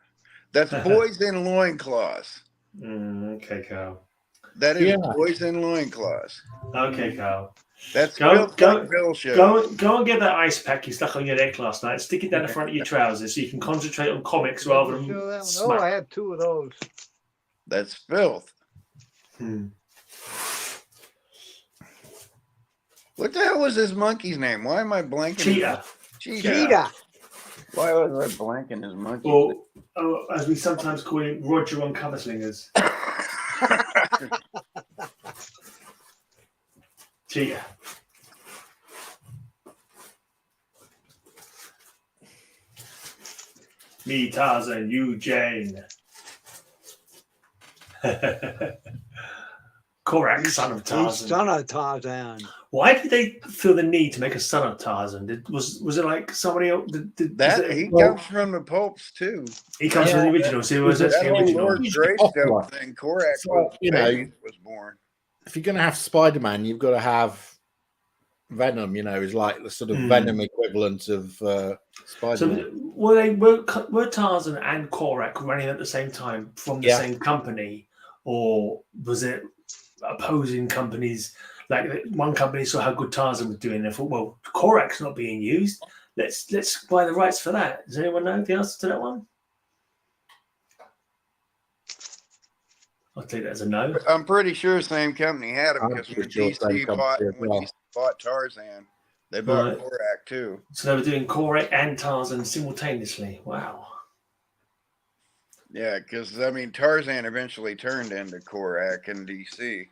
That's boys in loincloths. Okay, Kyle. That is boys in loincloths. Okay, Kyle. That's go and get that ice pack you stuck on your neck last night. Stick it down the front of your trousers so you can concentrate on comics rather than No, I have 2 of those. That's filth. What the hell was this monkey's name? Why am I blanking? Cheetah. Why was I blanking his monkey? Or as we sometimes call him, Roger on Cover Slingers. Cheetah. Me, Tarzan, you, Jane. Korak, son of Tarzan. Son of Tarzan. Why did they feel the need to make a son of Tarzan? Was it like somebody else? He comes from the pulps too. He comes from the original. So he was the original. Lord Greystone thing. Korak was born. If you're going to have Spider-Man, you've got to have Venom. You know, is like the sort of Venom equivalent of Spider-Man. So were Tarzan and Korak running at the same time from the same company, or was it opposing companies? Like one company saw how good Tarzan was doing, and thought, well, Korak's not being used. Let's buy the rights for that. Does anyone know the answer to that one? I'll take that as a no. I'm pretty sure the same company had them because when DC bought Tarzan, they bought Korak too. So they were doing Korak and Tarzan simultaneously. Wow. Yeah, because I mean Tarzan eventually turned into Korak in DC.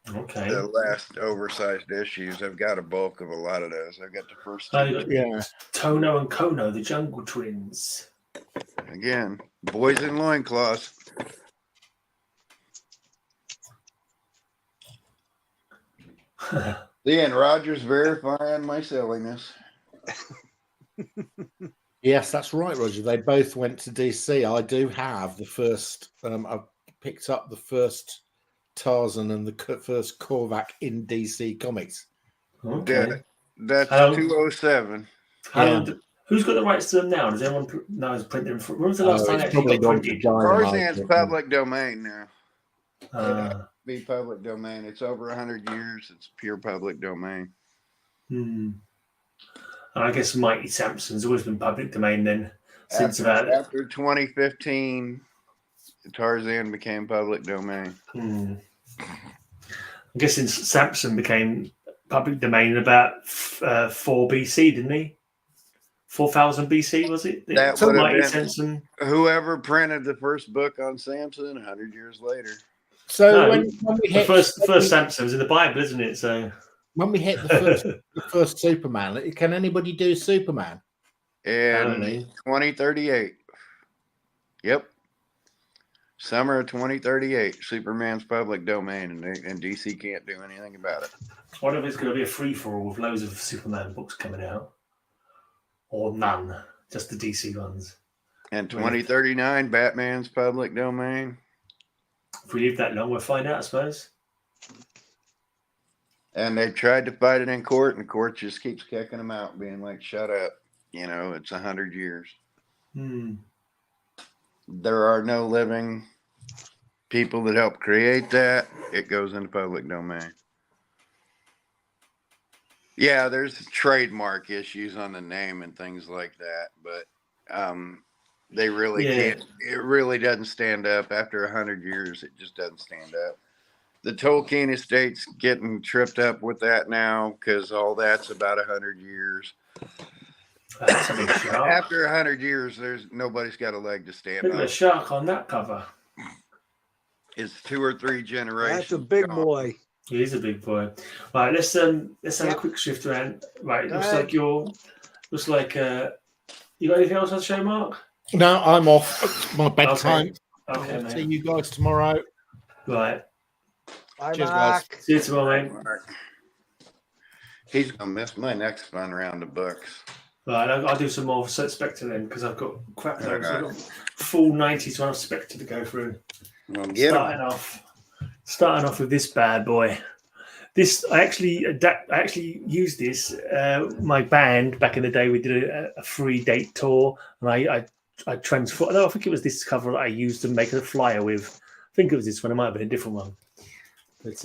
Okay. The last oversized issues, I've got a bulk of a lot of those. I've got the first two. Tono and Kono, the Jungle Twins. Again, boys in loincloths. Ian Rogers verifying my silliness. Yes, that's right, Roger. They both went to DC. I do have the first. I've picked up the first Tarzan and the first Korvac in DC Comics. Okay. That's 207. Who's got the rights to them now? Does anyone know it's printed? When was the last time actually got printed? Tarzan's public domain now. Be public domain. It's over 100 years. It's pure public domain. I guess Mighty Samson's always been public domain then. After 2015, Tarzan became public domain. I'm guessing Samson became public domain in about 4 BC, didn't he? 4000 BC, was it? That would have been Samson. Whoever printed the first book on Samson 100 years later. So when we hit the first Samson was in the Bible, isn't it? So when we hit the first Superman, can anybody do Superman? In 2038. Yep. Summer of 2038. Superman's public domain, and DC can't do anything about it. What if it's going to be a free-for-all with loads of Superman books coming out? Or none, just the DC ones. And 2039, Batman's public domain. If we live that long, we'll find out, I suppose. And they tried to fight it in court, and the court just keeps kicking them out, being like, shut up. You know, it's 100 years. There are no living people that help create that. It goes into public domain. Yeah, there's trademark issues on the name and things like that, but they really can't. It really doesn't stand up after 100 years. It just doesn't stand up. The Tolkien estate's getting tripped up with that now because all that's about 100 years. That's a big shark. After 100 years, nobody's got a leg to stand Look at on. the shark on that cover. It's 2 or 3 generations. That's a big boy. He is a big boy. Right, let's have a quick shift around. Right, looks like you got anything else on the show, Mark? No, I'm off. It's my bedtime. Okay, I'll see you guys tomorrow. Right. Bye, Cheers, Mark. guys. See you tomorrow, mate. He's gonna miss my next fun round of books. Right, I'll do some more Spectre then because I've got crap loads. Okay. I've got full 90s of Spectre to go through. Well, Starting off with this bad boy. This I actually used this. My band back in the day, we did a free date tour, and I transformed. No, I think it was this cover that I used to make a flyer with. I think it was this one. It might have been a different one. But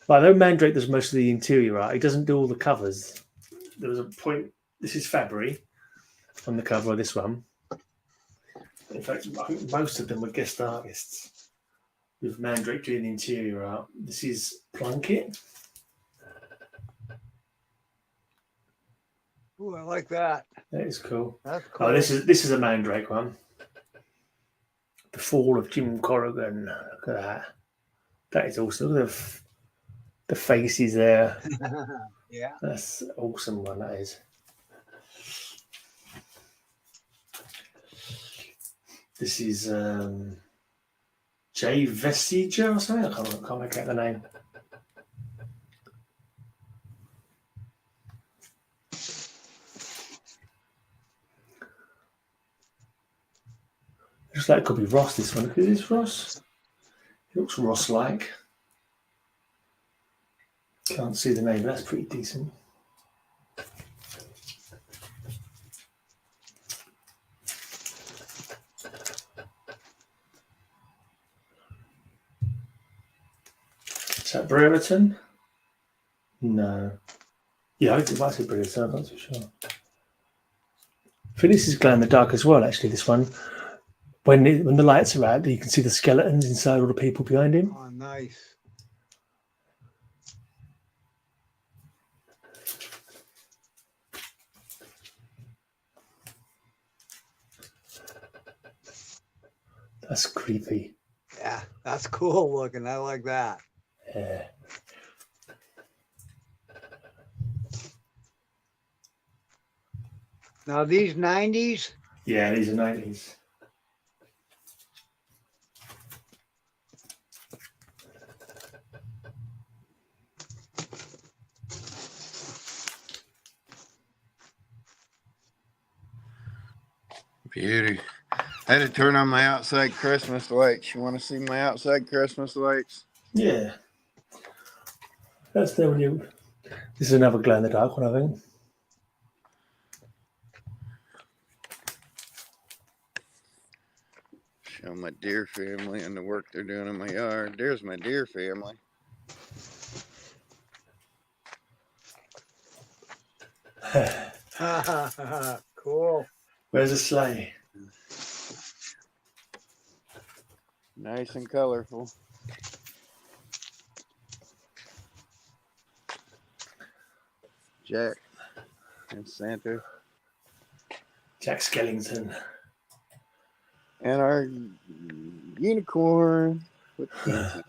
I know Mandrake does most of the interior art. He doesn't do all the covers. There was a point. This is Fabry on the cover of this one. In fact, I think most of them were guest artists with Mandrake doing the interior art. This is Plunkett. Ooh, I like that. That is cool. That's cool. Oh, this is a Mandrake one. The Fall of Jim Corrigan. Look at that. That is awesome. Look at the faces there. Yeah. That's an awesome one, that is. This is Jay Vestiger or something. I can't make out the name. Looks like it could be Ross, this one. Is this Ross? It looks Ross-like. Can't see the name, but that's pretty decent. Is that Brereton? No. Yeah, I think it might say Brereton, I'm not too sure. I think this is glow in the dark as well, actually, this one. When the lights are out, you can see the skeletons inside all the people behind him. Oh, nice. That's creepy. Yeah, that's cool looking. I like that. Yeah. Now these 90s? Yeah, these are 90s. Beauty. I had to turn on my outside Christmas lights. You want to see my outside Christmas lights? Yeah. That's there when you... This is another glow in the dark one, I think. Show my deer family and the work they're doing in my yard. There's my deer family. Cool. Where's the sleigh? Nice and colorful. Jack and Santa. Jack Skellington. And our unicorn. The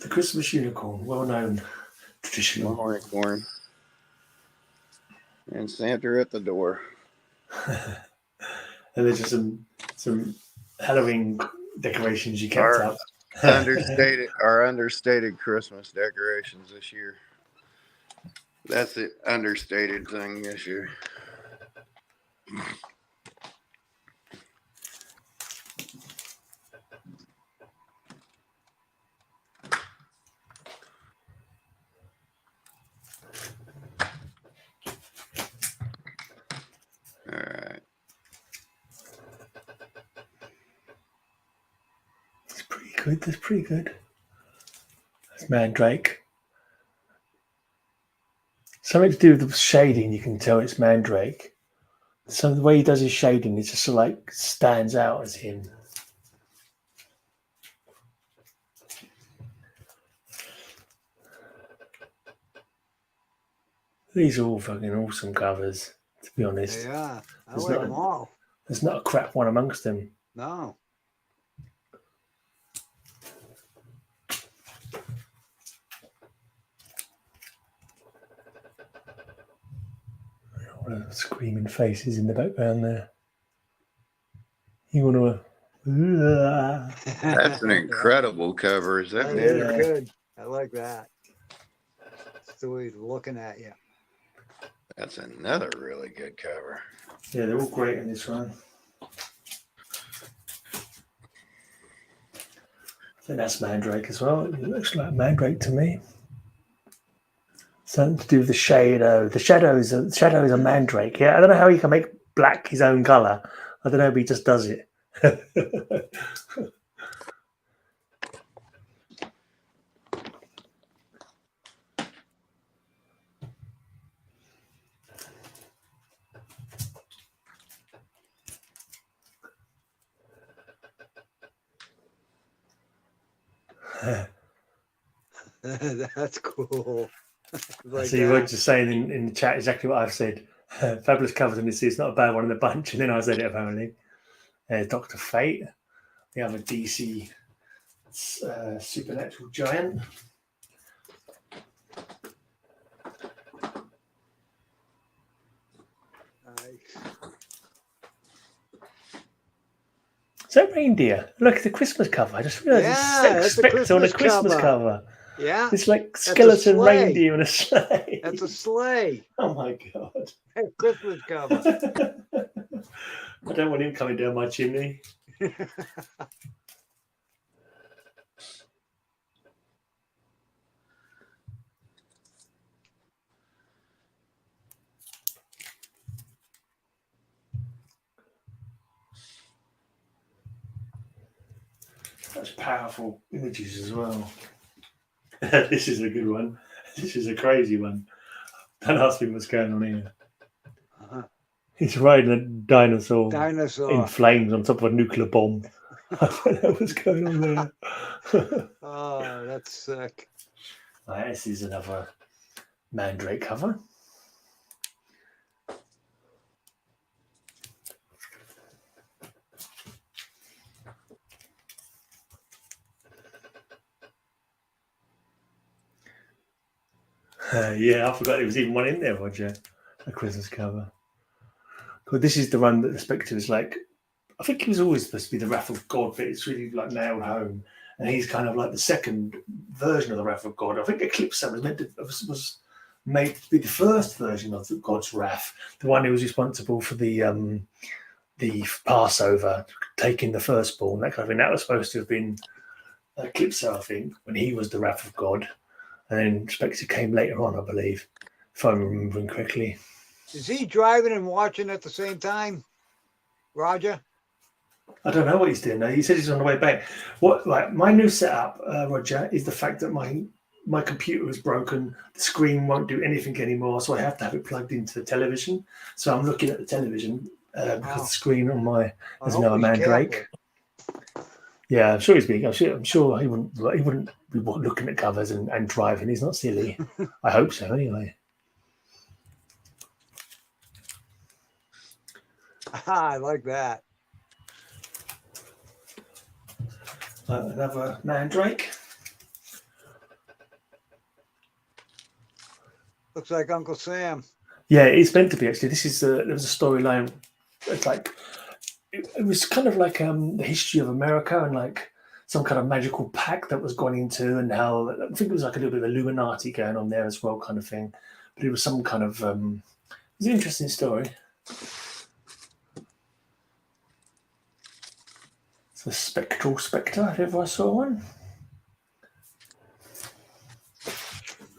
Christmas unicorn, well known, traditional. Unicorn. And Santa at the door. And there's just some Halloween decorations you kept up. Our understated Christmas decorations this year. That's the understated thing this year. All right. It's pretty good. That's pretty good. That's Mandrake. Something to do with the shading. You can tell it's Mandrake. So the way he does his shading, it just like stands out as him. These are all fucking awesome covers, to be honest. Yeah, I like them all. There's not a crap one amongst them. No. All the screaming faces in the background there. You want to... That's an incredible cover. Is that That is good. I like that. It's the way he's looking at you. That's another really good cover. Yeah, they're all great in this one. I think that's Mandrake as well. It looks like Mandrake to me. Something to do with the shadow. The shadows are Mandrake. Yeah, I don't know how he can make black his own color. I don't know, but he just does it. That's cool. Like So you were just saying in the chat exactly what I've said. Fabulous covers, and it's not a bad one in the bunch. And then I said it apparently. Dr. Fate, the other DC supernatural giant. Nice. Is that reindeer? Look at the Christmas cover. I just realised it's Spectre on a Christmas cover. Yeah. It's like skeleton reindeer and a sleigh. That's a sleigh. Oh my God. Christmas cover. I don't want him coming down my chimney. Such powerful images as well. This is a good one. This is a crazy one. Don't ask me what's going on here. He's riding a dinosaur in flames on top of a nuclear bomb. I don't know what's going on there. Oh, that's sick. Right, this is another Mandrake cover. Yeah, I forgot there was even one in there, Roger. A Christmas cover. But this is the one that the Spectre is like. I think he was always supposed to be the Wrath of God, but it's really like nailed home. And he's kind of like the second version of the Wrath of God. I think Eclipse was made to be the first version of God's wrath, the one who was responsible for the Passover, taking the firstborn, that kind of thing. That was supposed to have been Eclipse, I think, when he was the Wrath of God. And then Spectre came later on, I believe, if I'm remembering correctly. Is he driving and watching at the same time, Roger? I don't know what he's doing now. He said he's on the way back. My new setup, Roger, is the fact that my computer is broken. The screen won't do anything anymore, so I have to have it plugged into the television. So I'm looking at the television because the screen on my has no Mandrake. Yeah, I'm sure he's being. I'm sure he wouldn't be looking at covers and driving. He's not silly. I hope so, anyway. I like that. Another Mandrake. Looks like Uncle Sam. Yeah, it's meant to be actually. There was a storyline. It's like it was kind of like the history of America and like some kind of magical pact that was gone into, and how I think it was like a little bit of Illuminati going on there as well, kind of thing. But it was some kind of it was an interesting story. It's a spectral Spectre, if ever I saw one.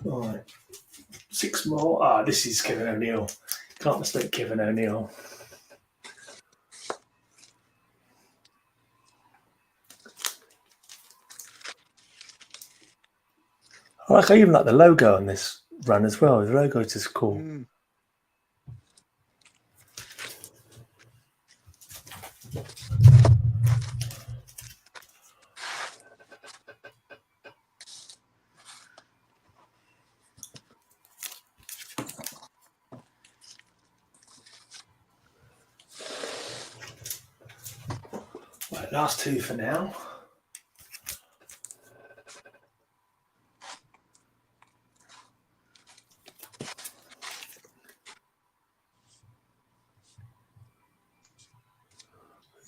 All right. 6 more. This is Kevin O'Neill. Can't mistake Kevin O'Neill. I even like the logo on this run as well. The logo's just cool. Mm. Right, last two for now.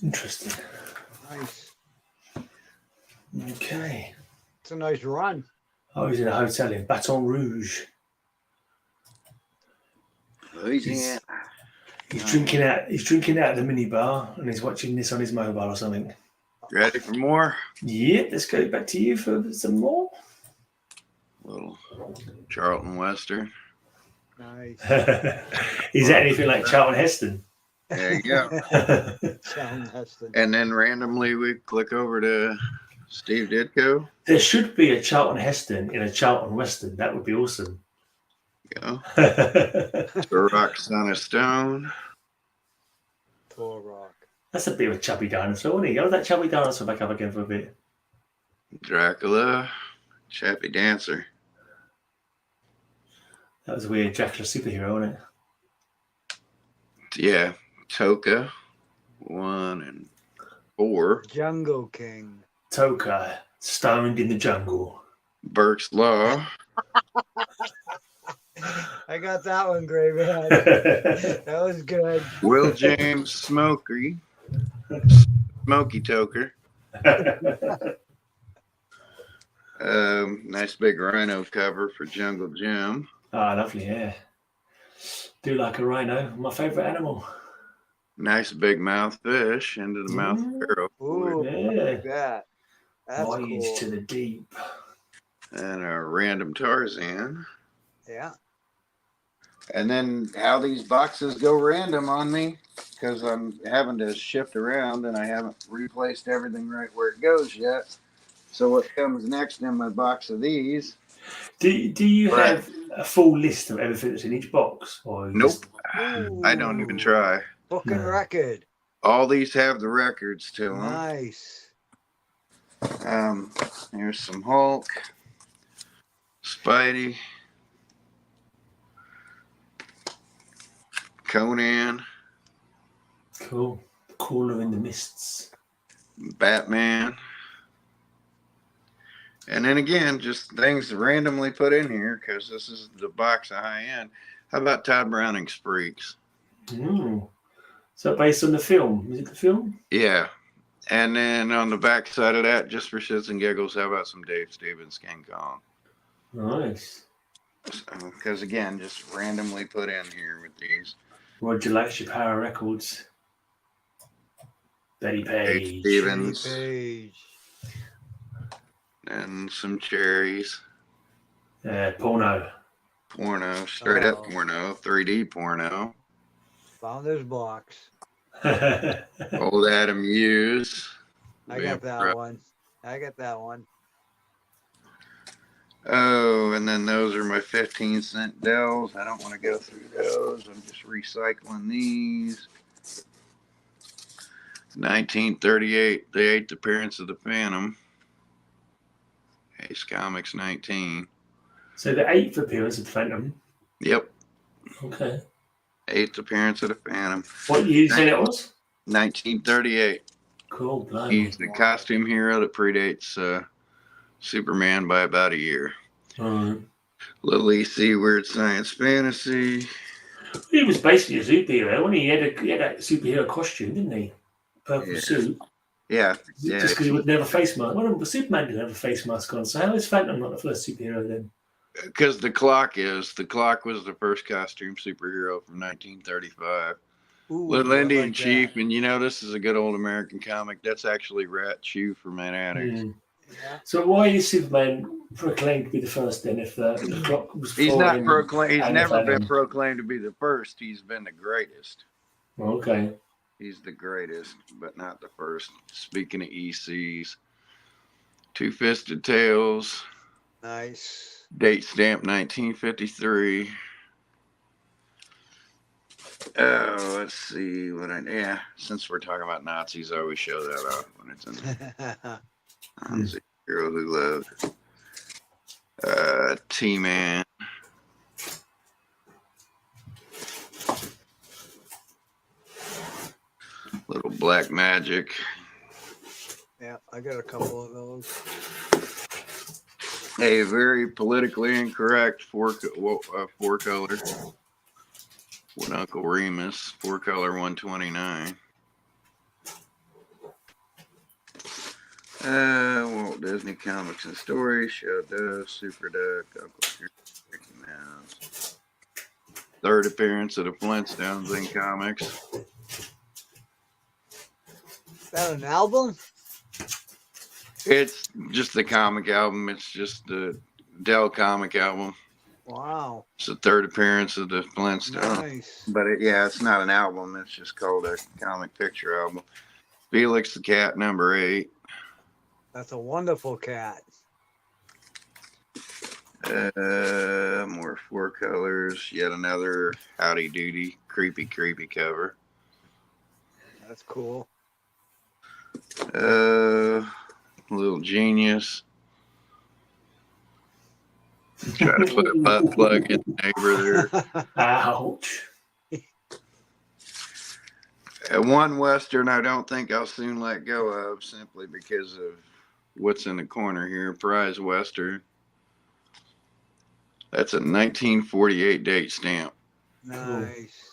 Interesting. Nice. Okay. It's a nice run. I was in a hotel in Baton Rouge. Louisiana. He's drinking out. He's drinking out of the minibar, and he's watching this on his mobile or something. Ready for more? Yep. Let's go back to you for some more. Little Charlton Western. Nice. Is that anything like Charlton Heston? There you go. Sound Heston. And then randomly we click over to Steve Ditko. There should be a Charlton Heston in a Charlton Western. That would be awesome. Go. Rock, Son of Stone. Tall Rock. That's a bit of a chubby dinosaur, isn't he? Hold that chubby dinosaur back up again for a bit. Dracula. Chappy Dancer. That was a weird Dracula superhero, wasn't it? Yeah. Toka. 1 and 4. Jungle King. Toka, stoned in the jungle. Burke's Law. I got that one, Greyman. That was good. Will James Smokey. Smokey Toker. Nice big rhino cover for Jungle Jim. Oh, lovely, yeah. Do like a rhino. My favourite animal. Nice big mouth fish into the mouth barrel. Ooh, Yeah. like that. That's Voyage cool. to the deep. And a random Tarzan. Yeah. And then how these boxes go random on me because I'm having to shift around and I haven't replaced everything right where it goes yet. So what comes next in my box of these? Do you have a full list of everything that's in each box? Or you Nope. just- I don't even try. Booking No. record. All these have the records to them. Nice. Here's some Hulk, Spidey, Conan, Cool. Cooler in the mists. Batman. And then again, just things randomly put in here because this is the box of high end. How about Todd Browning's Freaks? So based on the film? Is it the film? Yeah. And then on the back side of that, just for shits and giggles, how about some Dave Stevens King Kong? Nice. Because again, just randomly put in here with these. Roger Lakeship Power Records. Betty Dave Page. Stevens Page. and some cherries. Porno. Porno, straight up Oh. porno, 3D porno. Founder's box. Old Adam Hughes. I got that one. I got that one. Oh, and then those are my 15-cent Dells. I don't want to go through those. I'm just recycling these. 1938, the 8th appearance of the Phantom. Ace Comics 19. So the 8th appearance of Phantom. Yep, Okay. 8th appearance of the Phantom. What year did you say that was? 1938. Cool. Blimey. He's the costume hero that predates Superman by about a year. Little EC Weird Science Fantasy. He was basically a superhero, wasn't he? He had a superhero costume, didn't he? Purple Yeah. suit. Yeah, Just because he would never face mask. Well, Superman didn't have a face mask on, so how is Phantom not the first superhero then? because the clock was the first costume superhero from 1935. Ooh, Little I Indian like Chief, that. and this is a good old American comic. That's actually Rat Chew from Mad Addicts. Yeah. So why is Superman proclaimed to be the first then if the clock was He's for not him proclaimed. He's and never Phantom? been proclaimed to be the first. He's been the greatest. Okay. He's the greatest, but not the first. Speaking of ECs, Two-Fisted Tails. Nice. Date stamp 1953. Oh, let's see what yeah. Since we're talking about Nazis, I always show that off when it's in the Hero Who Loved. T-Man. Little Black Magic. Yeah, I got a couple of those. A very politically incorrect four color. With Uncle Remus, 4-color 129. Walt Disney Comics and Stories, Show Dove, Super Duck, Uncle Mickey Mouse. Third appearance of the Flintstones in comics. Is that an album? It's just the comic album. It's just the Dell comic album. Wow. It's the third appearance of the Flintstones. Nice. But it's not an album. It's just called a comic picture album. Felix the Cat, number 8. That's a wonderful cat. More 4 colors. Yet another Howdy Doody creepy cover. That's cool. Little Genius. Try to put a butt plug in the neighbor there. Ouch. One Western I don't think I'll soon let go of simply because of what's in the corner here. Prize Western. That's a 1948 date stamp. Nice.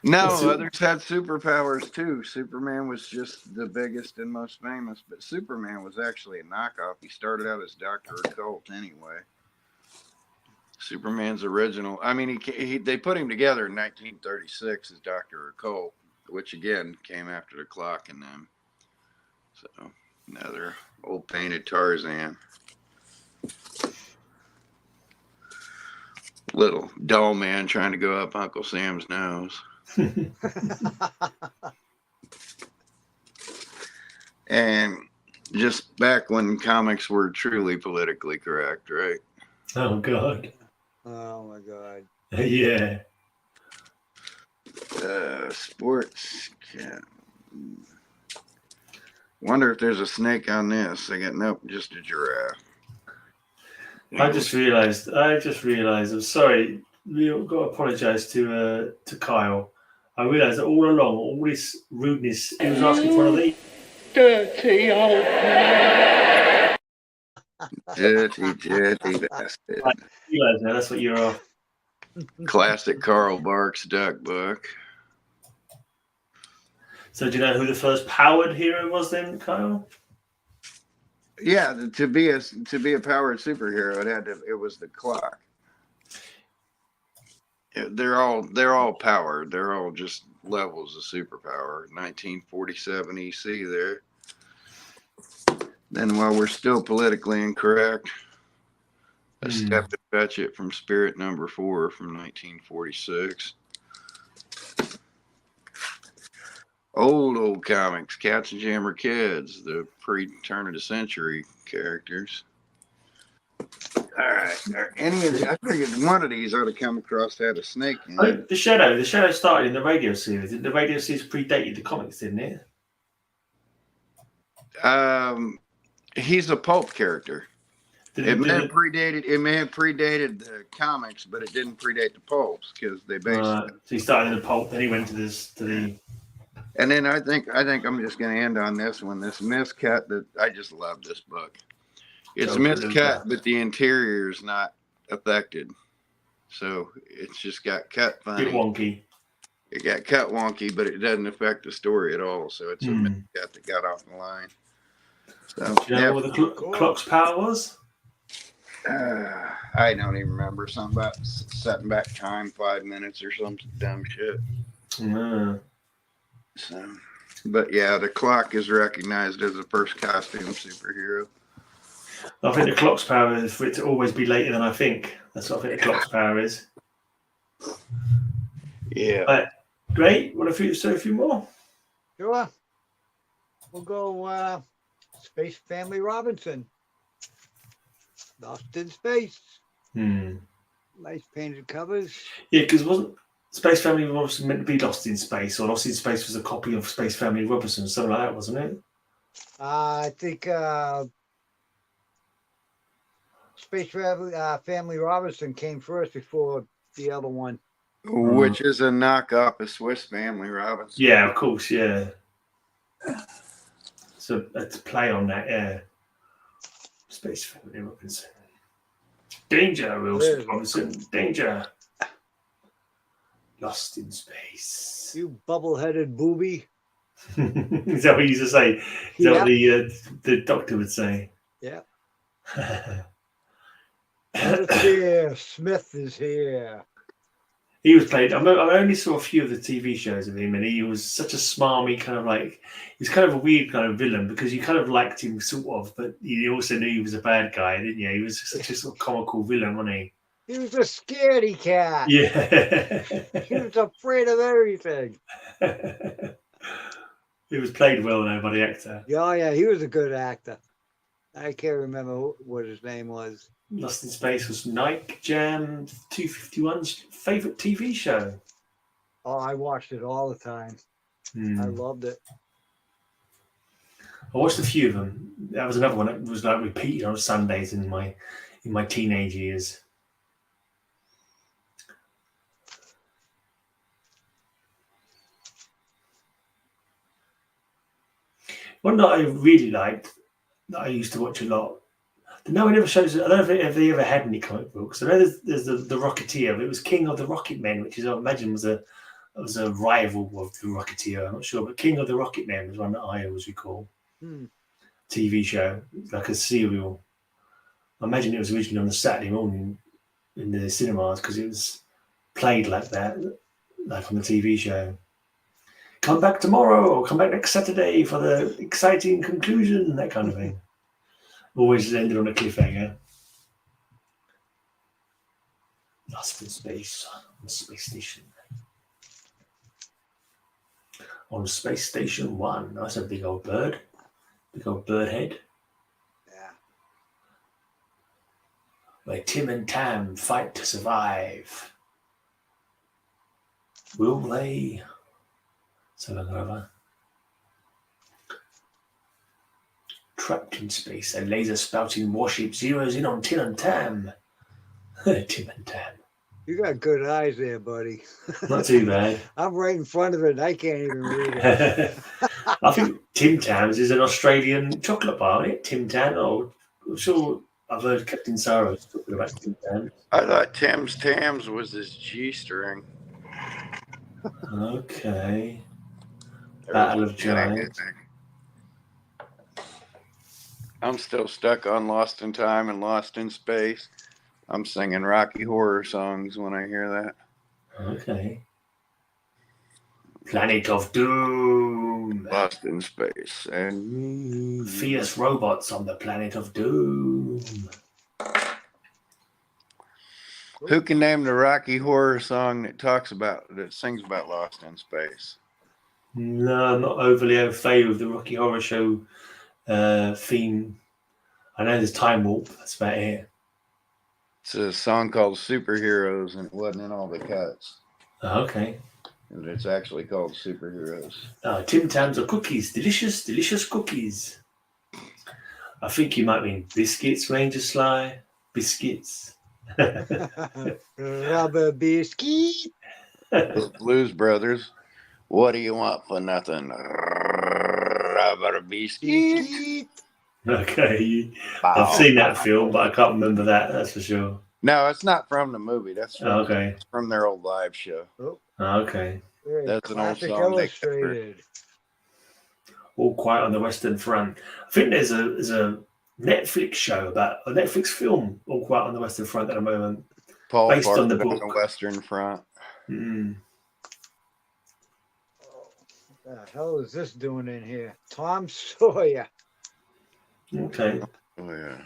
No, others had superpowers too. Superman was just the biggest and most famous, but Superman was actually a knockoff. He started out as Dr. Occult anyway. Superman's original. I mean, they put him together in 1936 as Dr. Occult, which again came after the Clock and them. So another old painted Tarzan. Little doll man trying to go up Uncle Sam's nose. And just back when comics were truly politically correct, right? Oh, God. Oh, my God. Yeah. Sports. Wonder if there's a snake on this. I got nope, just a giraffe. I just realised. I'm sorry. We've got to apologise to Kyle. I realised that all along, all this rudeness, he was asking for another dirty old man. Dirty bastard. I realise now that's what you're after. Classic Carl Barks duck book. So do you know who the first powered hero was then, Kyle? Yeah, to be a powered superhero, it was the Clock. Yeah, they're all powered. They're all just levels of superpower. 1947 EC there. Then while we're still politically incorrect, a step to fetch it from Spirit number 4 from 1946. Old comics, Cats and Jammer Kids, the pre-turn of the century characters. All right, I figured one of these ought to come across had a snake in it. The Shadow started in the radio series. The radio series predated the comics, didn't it? He's a pulp character. It may have predated the comics, but it didn't predate the pulps because they basically. So he started in the pulp, then he went to the. And then I think I'm just going to end on this one. This miscut that I just love this book. It's miscut, but the interior is not affected, so it's just got cut funny. Bit wonky. It got cut wonky, but it doesn't affect the story at all. So it's a miscut that got off the line. So, do you know what the clock's power was? I don't even remember. Something about setting back time 5 minutes or some dumb shit. No. So, but yeah, the Clock is recognized as the first costume superhero. I think the clock's power is for it to always be later than I think. That's what I think the clock's power is. Yeah. Right. Great. Want to say a few more? Sure. We'll go Space Family Robinson. Lost in Space. Hmm. Nice painted covers. Yeah, because wasn't Space Family Robinson meant to be Lost in Space, or Lost in Space was a copy of Space Family Robinson, something like that, wasn't it? I think Space Family Robinson came first before the other one. Which is a knockoff of Swiss Family Robinson. Yeah, of course, yeah. So it's a play on that, yeah. Space Family Robinson. Danger, Wilson Robinson. Danger. Lost in Space. You bubble-headed booby. Is that what you used to say? Is that what the doctor would say? Yeah. It's here. Smith is here. He was played. I only saw a few of the TV shows of him, and he was such a smarmy kind of like. He's kind of a weird kind of villain because you kind of liked him, sort of, but you also knew he was a bad guy, didn't you? He was such a sort of comical villain, wasn't he? He was a scaredy cat. Yeah. He was afraid of everything. He was played well though by the actor. Yeah, he was a good actor. I can't remember what his name was. Lost in Space was Nike Jam 251's favourite TV show. Oh, I watched it all the time. I loved it. I watched a few of them. That was another one that was like repeated on Sundays in my teenage years. One that I really liked, that I used to watch a lot. No one ever shows. I don't know if they ever had any comic books. I know there's the Rocketeer. It was King of the Rocket Men, which is I imagine was a rival of the Rocketeer. I'm not sure, but King of the Rocket Men was one that I always recall. TV show, like a serial. I imagine it was originally on a Saturday morning in the cinemas because it was played like that, like on the TV show. Come back tomorrow or come back next Saturday for the exciting conclusion, that kind of thing. Always ended on a cliffhanger. Lost in Space on the space station. On Space Station 1. That's a big old bird. Big old bird head. Yeah. Where Tim and Tam fight to survive. Will they? Something over. Trapped in space, a laser spouting warship zeroes in on Tim and Tam. Tim and Tam. You got good eyes there, buddy. Not too bad. I'm right in front of it and I can't even read it. I think Tim Tams is an Australian chocolate bar, isn't it? Tim Tam. Oh, I'm sure I've heard Captain Saros talking about Tim Tams. I thought Tim's Tams was his G-string. Okay. Battle of Giants. I'm still stuck on Lost in Time and Lost in Space. I'm singing Rocky Horror songs when I hear that. Okay. Planet of Doom. Lost in Space and Fierce robots on the Planet of Doom. Who can name the Rocky Horror song that sings about Lost in Space? No, I'm not overly au fait with the Rocky Horror Show theme. I know there's Time Warp. That's about it. It's a song called Superheroes, and it wasn't in all the cuts. Okay. And it's actually called Superheroes. Tim Tams are cookies. Delicious, delicious cookies. I think you might mean biscuits, Ranger Sly. Biscuits. Rubber biscuit. The Blues Brothers. What do you want for nothing? Rubber biscuit. Okay. I've seen that film, but I can't remember that. That's for sure. No, it's not from the movie. That's from their old live show. Okay. That's an old Classic song. Illustrated. All Quiet on the Western Front. I think there's a Netflix show about a Netflix film, All Quiet on the Western Front at the moment. Paul based Barker on the book. Western Front. Mm. What the hell is this doing in here? Tom Sawyer. Okay. Oh, yeah.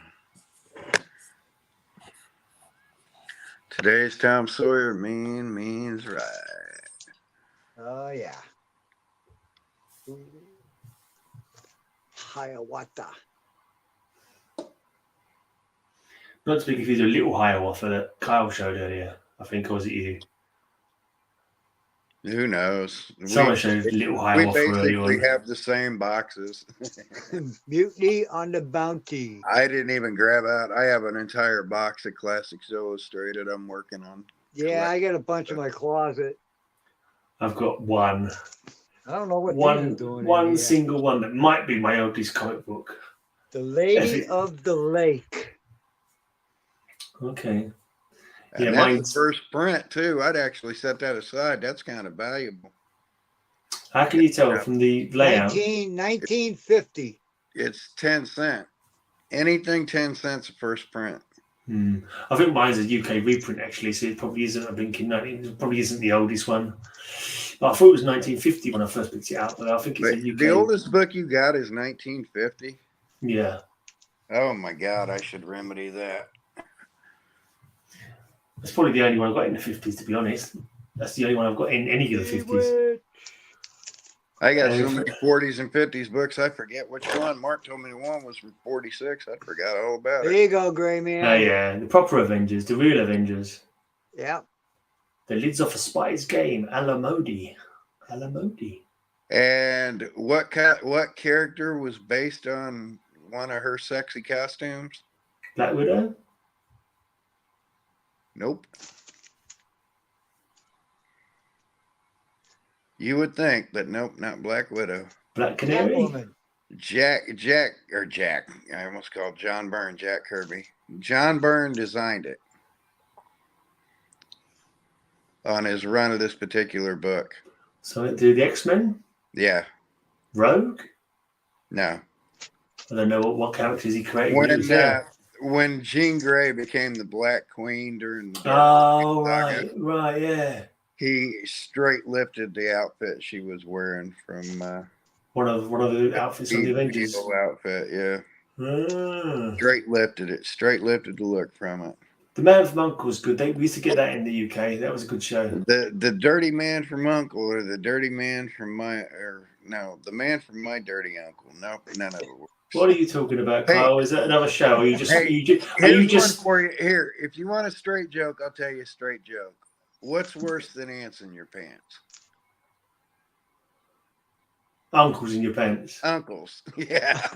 Today's Tom Sawyer means right. Oh, yeah. Hiawatha. Not to be confused with a little higher offer that Kyle showed earlier, I think, or was it you? Who knows? Someone showed a little higher We offer earlier basically on. have the same boxes. Mutiny on the Bounty. I didn't even grab out. I have an entire box of Classics Illustrated I'm working on. Yeah, I got a bunch in my closet. I've got one. I don't know what these are doing. One single one that might be my oldest comic book. The Lady of the Lake. Okay. And Yeah, that's mine's the first print too. I'd actually set that aside. That's kind of valuable. How can you tell from the layout? 1950. It's 10 cents. Anything 10 cents a first print. I think mine's a UK reprint actually, so it probably isn't a blinking 19. It probably isn't the oldest one. I thought it was 1950 when I first picked it out, but I think it's a UK. The oldest book you got is 1950. Yeah. Oh my God, I should remedy that. That's probably the only one I've got in the 50s, to be honest. That's the only one I've got in any of the 50s. I got so many 40s and 50s books, I forget which one. Mark told me one was from 46. I forgot all about There it. you go, Grey Man. Oh, yeah. The proper Avengers, the real Avengers. Yeah. The lids off a spy's game, Alamodi. And what character was based on one of her sexy costumes? Black Widow? Nope. You would think, but nope, not Black Widow. Black Canary? Catwoman. Jack. I almost called John Byrne, Jack Kirby. John Byrne designed it on his run of this particular book. So it do the X-Men? Yeah. Rogue? No. I don't know what characters he created. When Jean Grey became the Black Queen during the right, yeah. He straight lifted the outfit she was wearing from one of the outfits of the Avengers. Evil outfit, yeah. Straight lifted the look from it. The Man from U.N.C.L.E. was good. We used to get that in the UK. That was a good show. The Dirty Man from U.N.C.L.E. or the Dirty Man from the Man from My Dirty Uncle. Nope, none of it works. What are you talking about, Kyle? Is that another show? Are you just? One for you here? If you want a straight joke, I'll tell you a straight joke. What's worse than ants in your pants? Uncles in your pants. Uncles, yeah.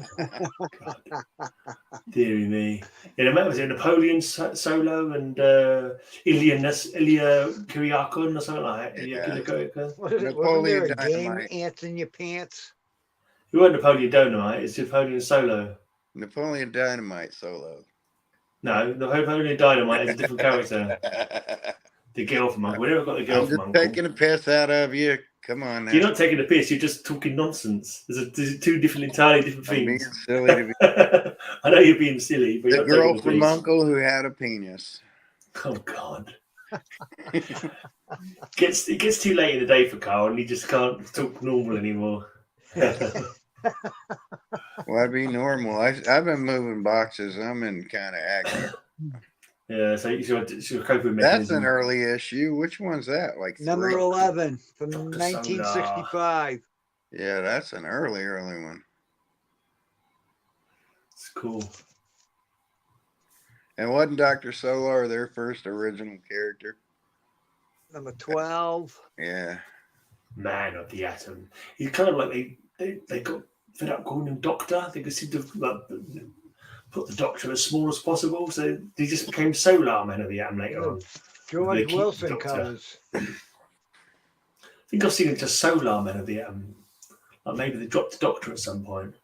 Deary me. Yeah, was it Napoleon Solo and Ilya Kyriakon or something like that? Yeah. Wasn't there a game, Ants in Your Pants? It wasn't Napoleon Dynamite, it's Napoleon Solo. Napoleon Dynamite Solo. No, Napoleon Dynamite is a different character. The girl from U.N.C.L.E. We never got the girl from U.N.C.L.E. Taking a piss out of you. Come on now. You're not taking a piss, you're just talking nonsense. There's two entirely different things. I'm being silly I know you're being silly, but the girl from U.N.C.L.E. who had a penis. Oh God. It gets too late in the day for Carl and he just can't talk normal anymore. Why be normal? I've been moving boxes. I'm in kind of agony. Yeah, so it's your coping mechanism. That's an early issue. Which one's that? Like number 11 from 1965. Yeah, that's an early one. It's cool. And wasn't Dr. Solar their first original character? Number 12. Yeah. Man of the Atom. He's kind of like they got fed up calling him Doctor. They could seem to put the Doctor as small as possible, so he just became Solar Man of the Atom later on. George Wilson covers. I think I've seen it just Solar Man of the Atom. Like maybe they dropped the Doctor at some point.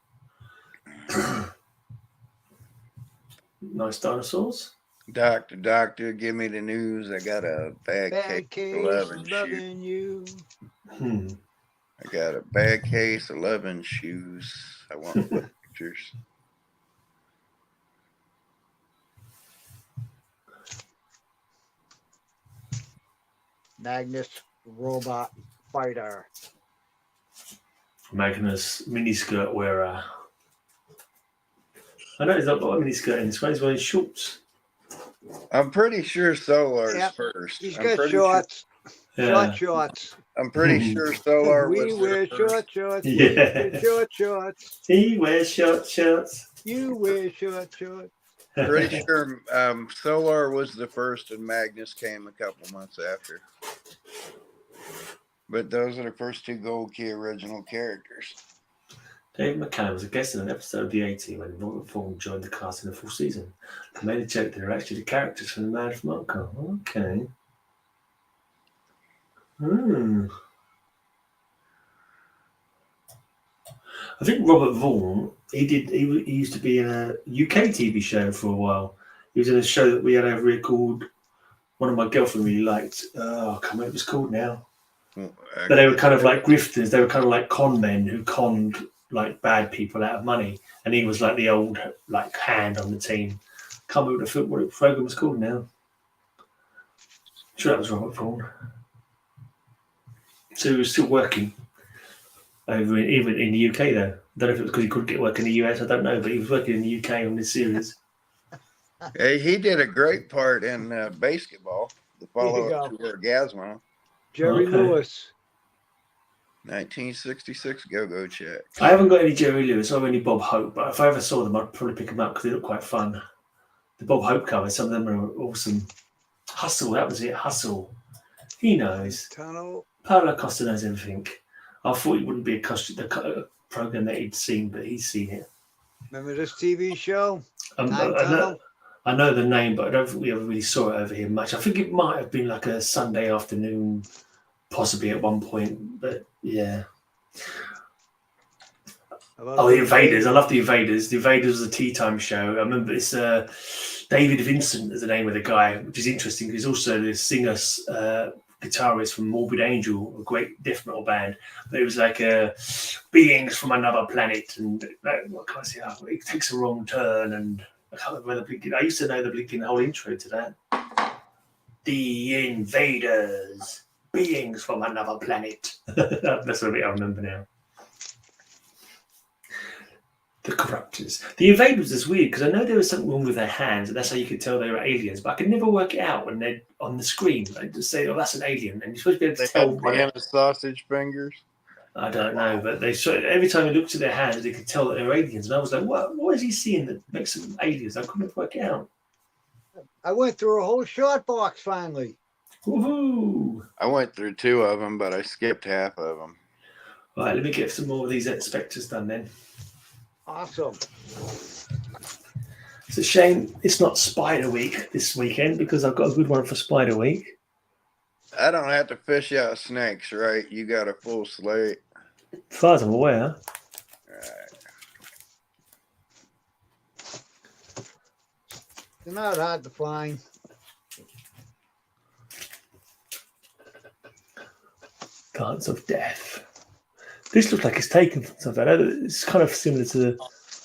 Nice dinosaurs. Doctor, give me the news. I got a bad case of loving you. I got a bad case of loving shoes. I want pictures. Magnus Robot Fighter. Magnus miniskirt wearer. I know he's not got a miniskirt in this one. He's wearing shorts. I'm pretty sure Solar's first. He's got shorts. Yeah. Shorts. I'm pretty sure Solar was We wear short shorts. Yeah. Short shorts. He wears short shorts. You wear short shorts. Pretty sure Solar was the first and Magnus came a couple months after. But those are the first two Gold Key original characters. Dave McCann was a guest in an episode of The A-Team when Robert Vaughn joined the cast in the full season. They made a joke that they're actually the characters from The Man from U.N.C.L.E. Okay. I think Robert Vaughn, he used to be in a UK TV show for a while. He was in a show that we had over here called, one of my girlfriend really liked. I can't remember what it was called now. But they were kind of like grifters. They were kind of like con men who conned like bad people out of money. And he was like the old like hand on the team. Can't remember what the program was called now. Sure, that was Robert Vaughn. So he was still working over even in the UK though. I don't know if it was because he couldn't get work in the US. I don't know, but he was working in the UK on this series. Hey, he did a great part in basketball. The follow-up to Orgasmo. Jerry Lewis. 1966 Go-Go Check. I haven't got any Jerry Lewis or any Bob Hope, but if I ever saw them, I'd probably pick them up because they look quite fun. The Bob Hope covers, some of them are awesome. Hustle, that was it. Hustle. He knows. Tunnel. Paolo Costa knows everything. I thought it wouldn't be a program that he'd seen, but he's seen it. Remember this TV show? I know the name, but I don't think we ever really saw it over here much. I think it might have been like a Sunday afternoon, possibly at one point, but yeah. The Invaders. I love the Invaders. The Invaders was a tea time show. I remember it's David Vincent is the name of the guy, which is interesting because he's also the singer, guitarist from Morbid Angel, a great death metal band. But it was like beings from another planet, and what can I say? It takes a wrong turn, and I can't remember the blinking. I used to know the blinking whole intro to that. The Invaders, beings from another planet. That's what I remember now. The Corruptors. The Invaders is weird because I know there was something wrong with their hands, and that's how you could tell they were aliens. But I could never work it out when they're on the screen. They just say, "Oh, that's an alien," and you're supposed to be able to tell. They had the sausage fingers. I don't know, but they every time you looked at their hands, they could tell that they're aliens. And I was like, "What is he seeing that makes them aliens?" I couldn't work it out. I went through a whole short box finally. Woohoo! I went through 2 of them, but I skipped half of them. All right, let me get some more of these Spectres done then. Awesome. It's a shame it's not Spider Week this weekend because I've got a good one for Spider Week. I don't have to fish out snakes, right? You got a full slate. As far as I'm aware. All right. They're not hard to find. Dance of Death. This looks like it's taken from something. I know it's kind of similar to the...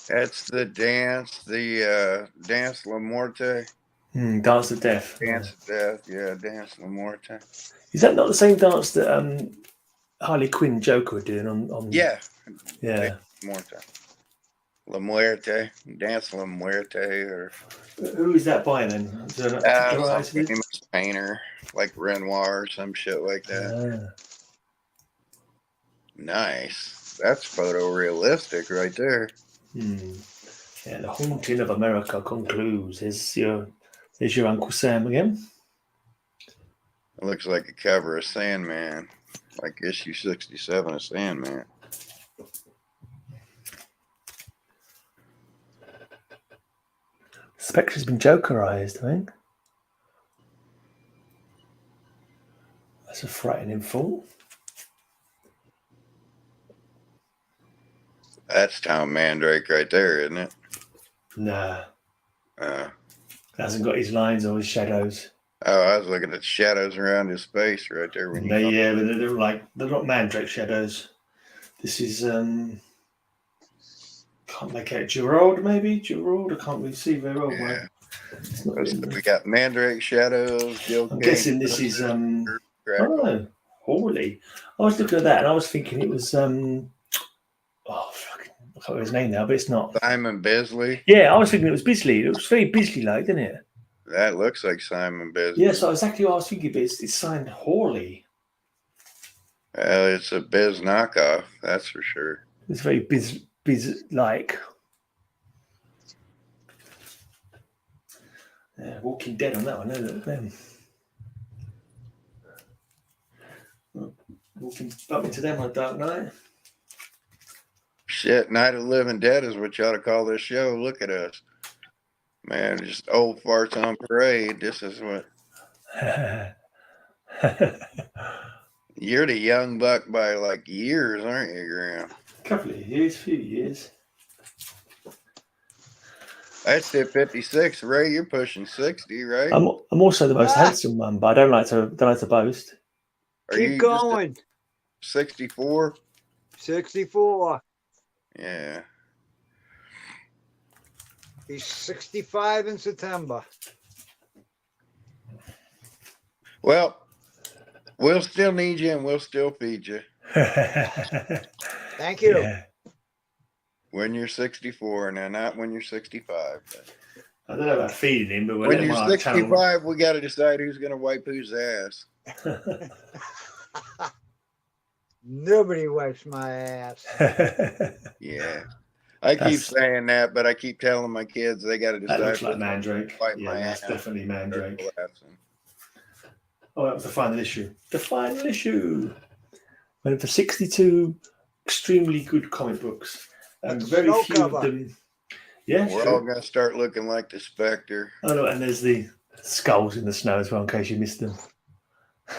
That's the dance, Dance La Morte. Dance of Death. Dance of Death, yeah, Dance La Morte. Is that not the same dance that Harley Quinn Joker were doing on... Yeah. Yeah. Morte. La Muerte, Dance La Muerte, or... Who is that by then? Is there some famous painter, like Renoir or some shit like that. Nice. That's photorealistic right there. Yeah, the Haunting of America concludes. There's your Uncle Sam again. It looks like a cover of Sandman, like issue 67 of Sandman. Spectre's been Jokerized, I think. That's a frightening thought. That's Tom Mandrake right there, isn't it? Nah. Hasn't got his lines or his shadows. Oh, I was looking at the shadows around his face right there. When but they're not Mandrake shadows. This is can't make out Gerard, maybe Gerard. I can't really see very well. Yeah. We got Mandrake shadows. I'm guessing this is Hawley. I was looking at that and I was thinking it was I can't remember his name now, but it's not. Simon Bisley? Yeah, I was thinking it was Bisley. It was very Bisley-like, didn't it? That looks like Simon Bisley. Yeah, so exactly what I was thinking, but it's signed Hawley. It's a Biz knockoff, that's for sure. It's very Biz-like. Yeah, Walking Dead on that one, isn't it? Walking up into them on Dark Knight. Shit, Night of the Living Dead is what you ought to call this show. Look at us. Man, just old farts on parade. This is what. You're the young buck by like years, aren't you, Graham? A couple of years, few years. I said 56. Ray, you're pushing 60, right? I'm also the most handsome one, but I don't like to boast. Are Keep you going. 64? 64. Yeah. He's 65 in September. Well, we'll still need you and we'll still feed you. Thank you. Yeah. When you're 64, now not when you're 65. But I don't know about feeding him, but when you're 65, we got to decide who's going to wipe whose ass. Nobody wipes my ass. Yeah. I keep saying that, but I keep telling my kids they got to decide. That looks like Mandrake. Wipe Yeah, my that's ass. definitely Mandrake. Laughing. Oh, that was the final issue. The final issue. Went for 62 extremely good comic books. And very Snow few cover. of them. Yeah, We're all going to start looking like the Spectre. Oh, no, and there's the skulls in the snow as well, in case you missed them.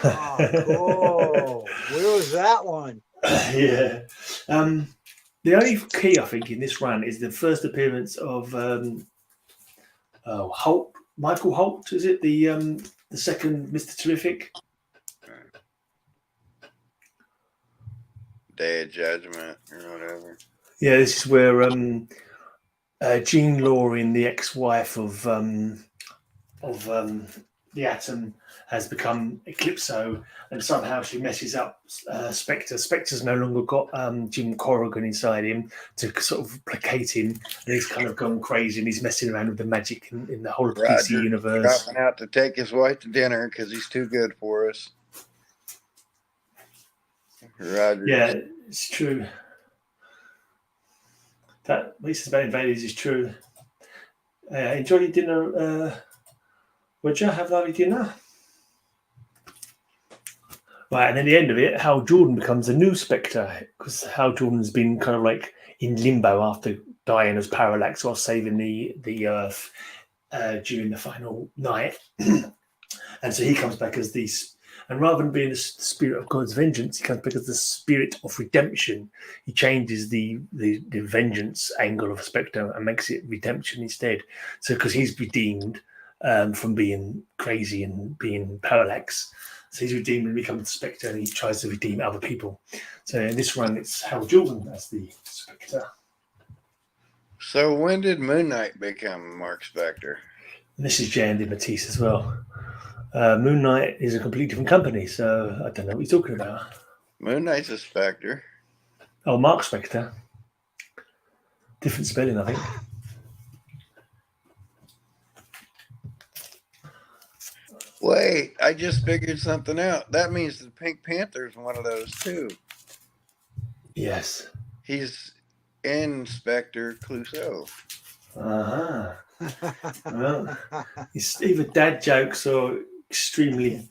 Oh, cool. Where was that one? Yeah. The only key, I think, in this run is the first appearance of Holt, Michael Holt, is it? The second Mr. Terrific? Day of Judgment or whatever. Yeah, this is where Jean Loring, the ex-wife of the Atom, has become Eclipso, and somehow she messes up Spectre. Spectre's no longer got Jim Corrigan inside him to sort of placate him, and he's kind of gone crazy, and he's messing around with the magic in the whole of the DC universe. Dropping out to take his wife to dinner because he's too good for us. Roger. Yeah, it's true. That what he says about invaders is true. Enjoy your dinner, Roger. Have a lovely dinner. Right, and then the end of it, Hal Jordan becomes a new Spectre because Hal Jordan's been kind of like in limbo after dying as Parallax while saving the Earth during the final night, and so he comes back as and rather than being the spirit of God's vengeance, he comes back as the spirit of redemption. He changes the vengeance angle of Spectre and makes it redemption instead. So because he's redeemed from being crazy and being Parallax. So he's redeemed and becomes the Spectre, and he tries to redeem other people. So in this run, it's Hal Jordan as the Spectre. So when did Moon Knight become Mark Spector? And this is J.N.D. Matisse as well. Moon Knight is a completely different company, so I don't know what you're talking about. Moon Knight's a Spectre. Oh, Mark Spector. Different spelling, I think. Wait, I just figured something out. That means the Pink Panther's one of those too. Yes. He's Inspector Clouseau. Uh-huh. Well, it's either dad jokes or extremely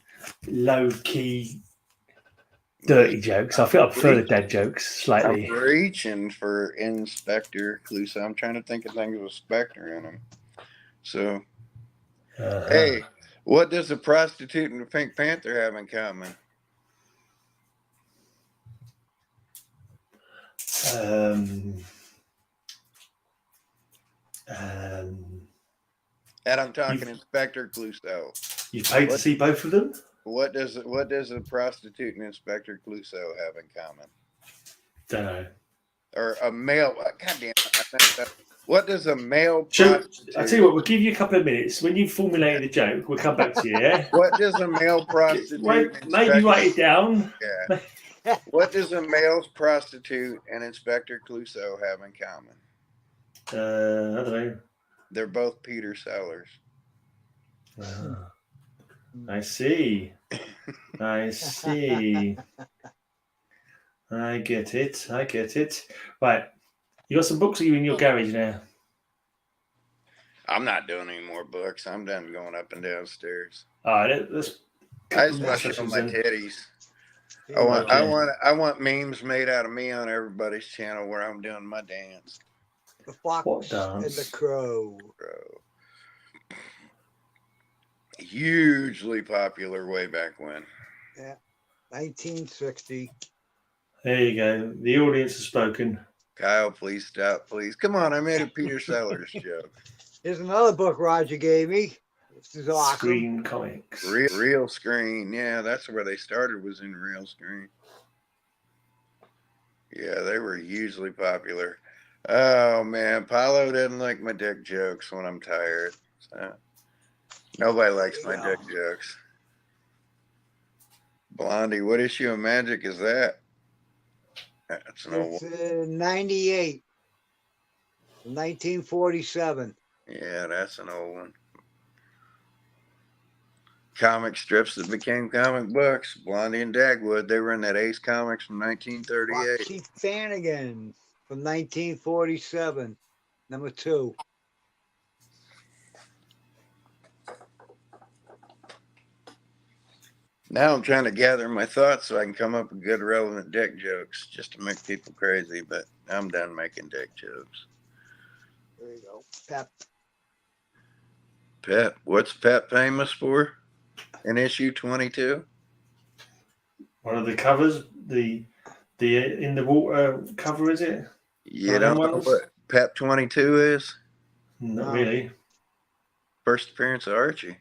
low-key, dirty jokes. I feel I prefer the dad jokes slightly. I'm reaching for Inspector Clouseau. I'm trying to think of things with Spectre in them. So, hey, what does a prostitute and a Pink Panther have in common? And I'm talking Inspector Clouseau. You paid to see both of them? What does a prostitute and Inspector Clouseau have in common? Don't know. Or a male? God damn it! What does a male? I tell you what, we'll give you a couple of minutes. When you've formulated a joke, we'll come back to you. Yeah. What does a male prostitute? Maybe write it down. Yeah. What does a male prostitute and Inspector Clouseau have in common? I don't know. They're both Peter Sellers. Ah, I see. I see. I get it. Right. You got some books, or are you in your garage now? I'm not doing any more books. I'm done going up and downstairs. All right, let's. I just want to show my titties. I want memes made out of me on everybody's channel where I'm doing my dance. The fox and the crow. Hugely popular way back when. Yeah, 1960. There you go. The audience has spoken. Kyle, please stop, please. Come on, I made a Peter Sellers joke. Here's another book Roger gave me. This is awesome. Screen Comics. Real Screen. Yeah, that's where they started, was in Real Screen. Yeah, they were hugely popular. Oh, man. Paulo doesn't like my dick jokes when I'm tired. So, nobody likes my dick jokes. Blondie, what issue of Magic is that? That's an old one. It's 98. 1947. Yeah, that's an old one. Comic strips that became comic books. Blondie and Dagwood, they were in that Ace Comics from 1938. Foxy Flanagan from 1947. Number 2. Now I'm trying to gather my thoughts so I can come up with good, relevant dick jokes just to make people crazy, but I'm done making dick jokes. There you go. Pep. Pep. What's Pep famous for in issue 22? One of the covers, the in the water cover, is it? You don't know what Pep 22 is? Not really. First appearance of Archie.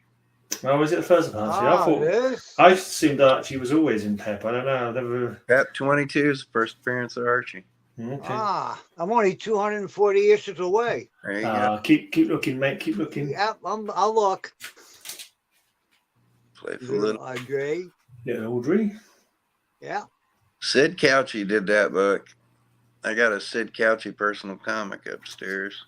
Oh, was it the first appearance? I assumed Archie was always in Pep. I don't know. I've never. Pep 22 is the first appearance of Archie. Okay. I'm only 240 issues away. There you go. Keep looking, mate. Keep looking. Yeah, I'll look. Play for little Andre. Little Audrey. Yeah. Sid Couchy did that book. I got a Sid Couchy personal comic upstairs.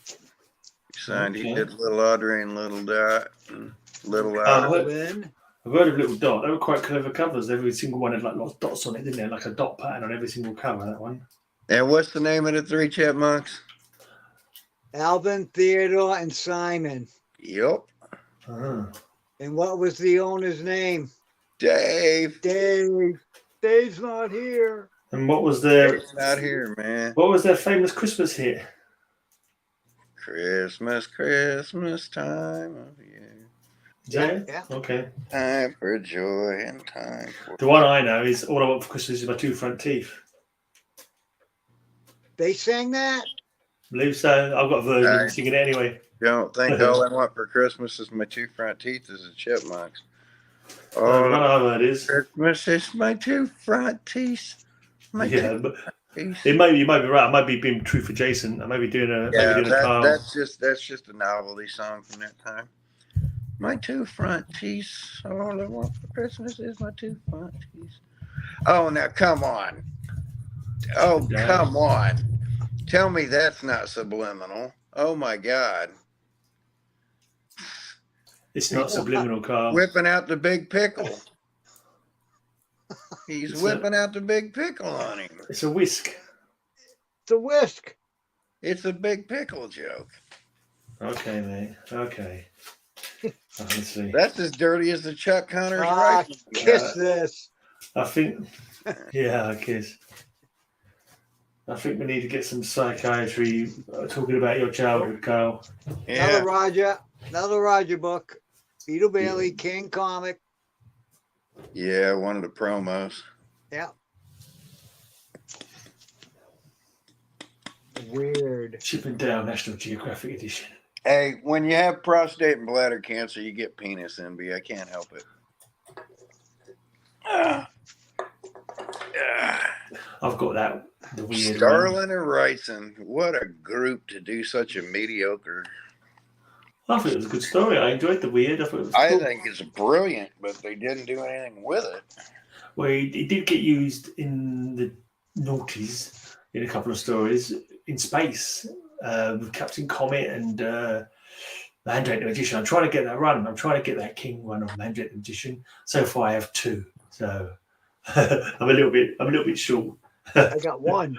He signed. He did Little Audrey and Little Dot and Little Audrey. I've heard of Little Dot. They were quite clever covers. Every single one had like lots of dots on it, didn't they? Like a dot pattern on every single cover. That one. And what's the name of the three chipmunks? Alvin, Theodore, and Simon. Yep. And what was the owner's name? Dave. Dave's not here. And what was their? Dave's not here, man. What was their famous Christmas hit? Christmas, Christmas time of year. Yeah. Okay. Time for joy and time for. The one I know is All I Want for Christmas Is My Two Front Teeth. They sang that? I believe so. I've got a version of singing it anyway. Don't think all I want for Christmas is my two front teeth is the chipmunks. Oh, no, it is. Christmas is my two front teeth. But you might be right. I might be being true for Jason. I might be doing a that's just a novelty song from that time. My two front teeth. All I want for Christmas is my two front teeth. Oh, now come on. Oh, come on. Tell me that's not subliminal. Oh, my God. It's not subliminal, Carl. Whipping out the big pickle. He's whipping out the big pickle on him. It's a whisk. It's a whisk. It's a big pickle joke. Okay, mate. Okay. Honestly. That's as dirty as the Chuck Connors rifle. Kiss this. I think, kiss. I think we need to get some psychiatry talking about your childhood, Carl. Yeah. Another Roger book. Beetle Bailey, King Comic. Yeah, one of the promos. Yeah. Weird. Chipping Down National Geographic Edition. Hey, when you have prostate and bladder cancer, you get penis envy. I can't help it. I've got that. The weird Starlin and Wrightson. What a group to do such a mediocre. I thought it was a good story. I enjoyed the weird. I thought it was I cool. think it's brilliant, but they didn't do anything with it. Well, it did get used in the noughties in a couple of stories in space with Captain Comet and Mandrake the Magician. I'm trying to get that run. I'm trying to get that King run of Mandrake the Magician. So far, I have 2. So I'm a little bit short. I got 1.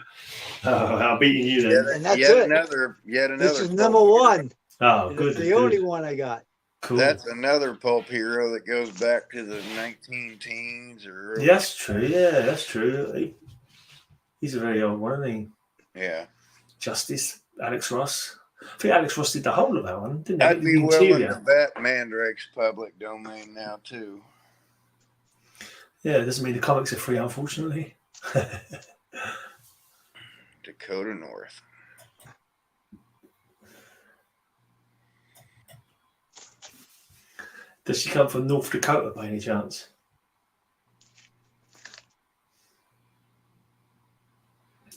I'm beating you then. And that's yet it. another. This is number 1. Oh, And good. it's the good. only one I got. Cool. That's another pulp hero that goes back to the 19 teens or early. Yeah, that's true. Yeah, that's true. He's a very old one, isn't he? Yeah. Justice, Alex Ross. I think Alex Ross did the whole of that one, didn't he? I'd be The willing interior. to bet Mandrake's public domain now, too. Yeah, it doesn't mean the comics are free, unfortunately. Dakota North. Does she come from North Dakota by any chance?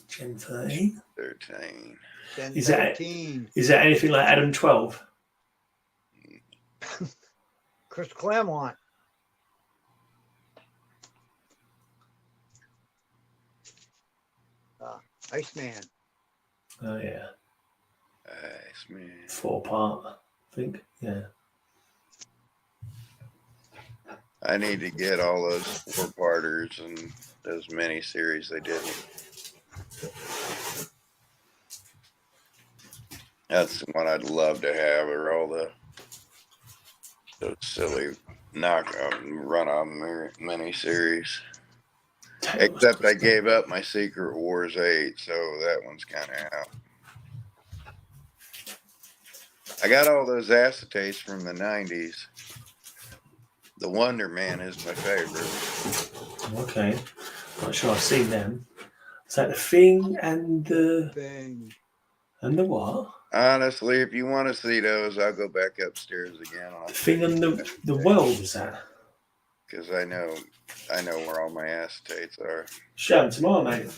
Gen 13? 13. Gen Is that- 13. Is that anything like Adam 12? Chris Claremont. Iceman. Oh, yeah. AxMinister. 4-part, I think. Yeah. I need to get all those 4-parters and those miniseries they did. That's the one I'd love to have, or all those silly knockoff run-off miniseries. Except I gave up my Secret Wars 8, so that one's kind of out. I got all those acetates from the 90s. The Wonder Man is my favorite. Okay. Not sure I've seen them. Is that the Thing and the... Bang. And the what? Honestly, if you want to see those, I'll go back upstairs again. The Thing and the World, is that? Because I know where all my acetates are. Show them tomorrow, mate.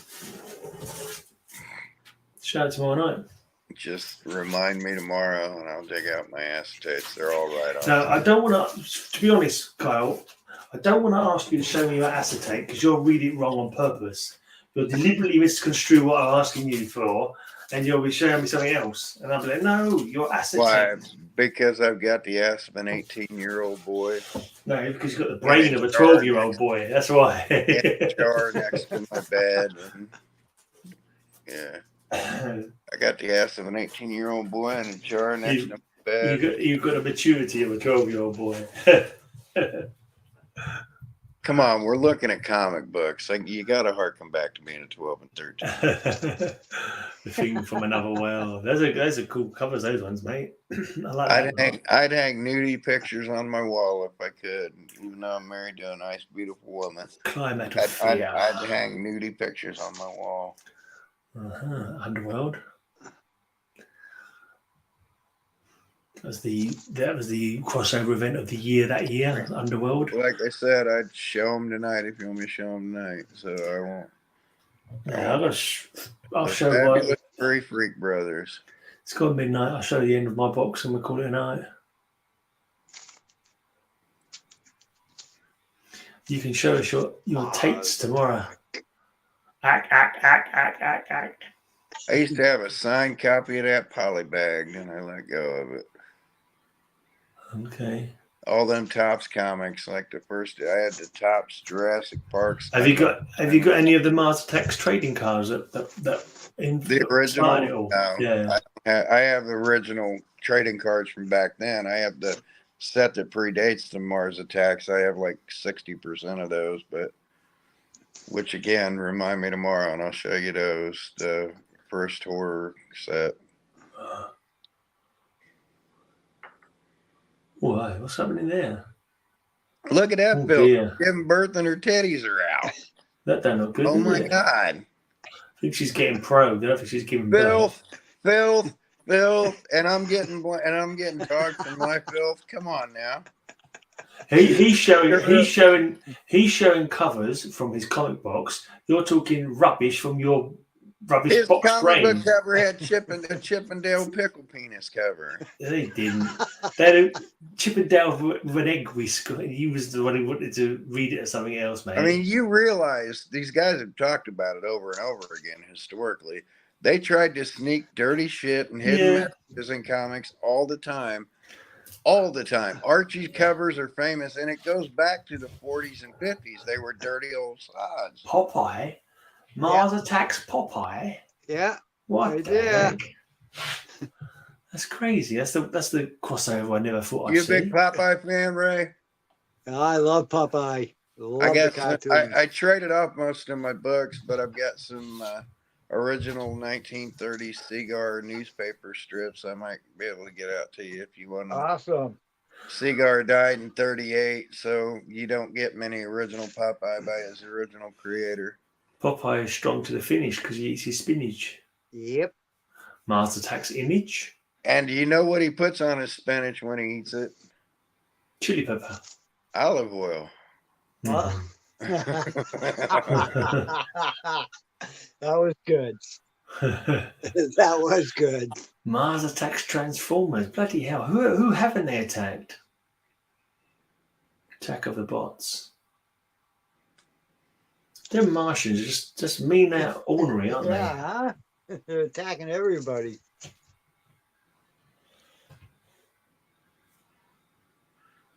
Show it tomorrow night. Just remind me tomorrow, and I'll dig out my acetates. They're all right on. Now, I don't want to be honest, Kyle, I don't want to ask you to show me your acetate because you'll read it wrong on purpose. You'll deliberately misconstrue what I'm asking you for, and you'll be showing me something else. And I'll be like, no, your acetate. Why? Because I've got the ass of an 18-year-old boy. No, because you've got the brain of a 12-year-old boy. That's why. Jar next to my bed. And, yeah. I got the ass of an 18-year-old boy and a jar next to my bed. You've got a maturity of a 12-year-old boy. Come on, we're looking at comic books. Like, you got to harken back to being a 12 and 13. The Thing from Another World. Those are cool covers, those ones, mate. I like that. I'd hang nudie pictures on my wall if I could, even though I'm married to a nice, beautiful woman. Climate I'd of Fear. hang nudie pictures on my wall. Underworld. That was the crossover event of the year that year. Underworld. Like I said, I'd show them tonight if you want me to show them tonight. So I won't. Yeah, I'll show Fabulous what. Furry Freak Brothers. It's gone midnight. I'll show you the end of my box and we'll call it a night. You can show us your tates tomorrow. Act. I used to have a signed copy of that polybag, and I let go of it. Okay. All them Topps comics, like the first, I had the Topps Jurassic Parks. Have you got any of the Mars Attacks trading cards that in the original? No. Yeah. I have the original trading cards from back then. I have the set that predates the Mars Attacks. I have like 60% of those, but which again, remind me tomorrow, and I'll show you those. The first horror set. Why? What's happening there? Look at that, Oh, Bill. dear. Giving birth and her titties are out. That don't look good. Oh does my it? God. I think she's getting probed. I don't think she's giving birth. Filth, and I'm getting talked from my filth. Come on now. He's showing covers from his comic box. You're talking rubbish from your rubbish His box comic book range. cover had a Chippendale pickle penis cover. They didn't. They Chippendale with an egg whisk. He was the one who wanted to read it or something else, mate. I mean, you realize these guys have talked about it over and over again historically. They tried to sneak dirty shit and hidden messages in comics all the time. All the time. Archie's covers are famous, and it goes back to the 40s and 50s. They were dirty old sods. Popeye? Mars Attacks Popeye? Yeah. What Right the there. heck? That's crazy. That's the crossover I never thought I'd You a see. big Popeye fan, Ray? I love Popeye. I Love got the some, cartoons. I traded off most of my books, but I've got some original 1930s Seagar newspaper strips I might be able to get out to you if you want them. Awesome. Seagar died in 1938, so you don't get many original Popeye by his original creator. Popeye is strong to the finish because he eats his spinach. Yep. Mars Attacks image. And do you know what he puts on his spinach when he eats it? Chili pepper. Olive oil. Mhm. That was good. That was good. Mars Attacks Transformers. Bloody hell. Who haven't they attacked? Attack of the Bots. Them Martians are just mean out ornery, aren't Yeah, huh? They're attacking everybody.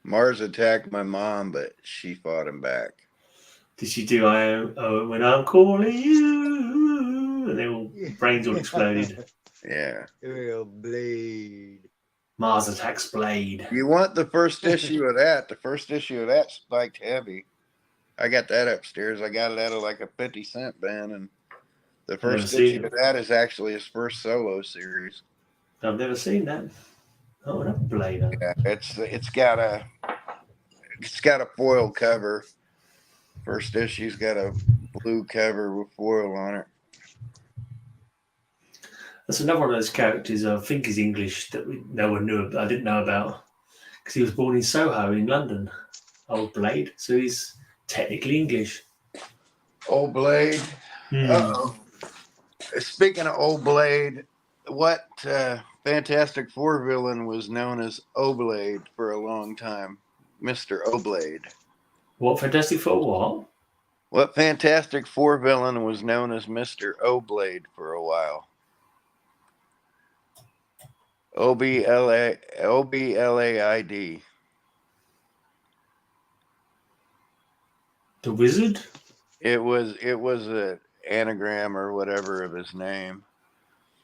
Mars attacked my mom, but she fought him back. Did she do when I'm calling you? And they all brains all exploded. Yeah. Real Blade. Mars Attacks Blade. You want the first issue of that? The first issue of that spiked heavy. I got that upstairs. I got it out of like a 50-cent bin, and the first issue of that is actually his first solo series. I've never seen that. Oh, that Blade. Yeah, it's got a foil cover. First issue's got a blue cover with foil on it. That's another one of those characters I think is English that no one knew. I didn't know about because he was born in Soho in London. Old Blade, so he's technically English. Old Blade. Uh-oh. Speaking of Old Blade, what Fantastic Four villain was known as Oblade for a long time? Mr. Oblade. What Fantastic Four? What? What Fantastic Four villain was known as Mr. Oblade for a while? Oblaid. The Wizard? It was an anagram or whatever of his name.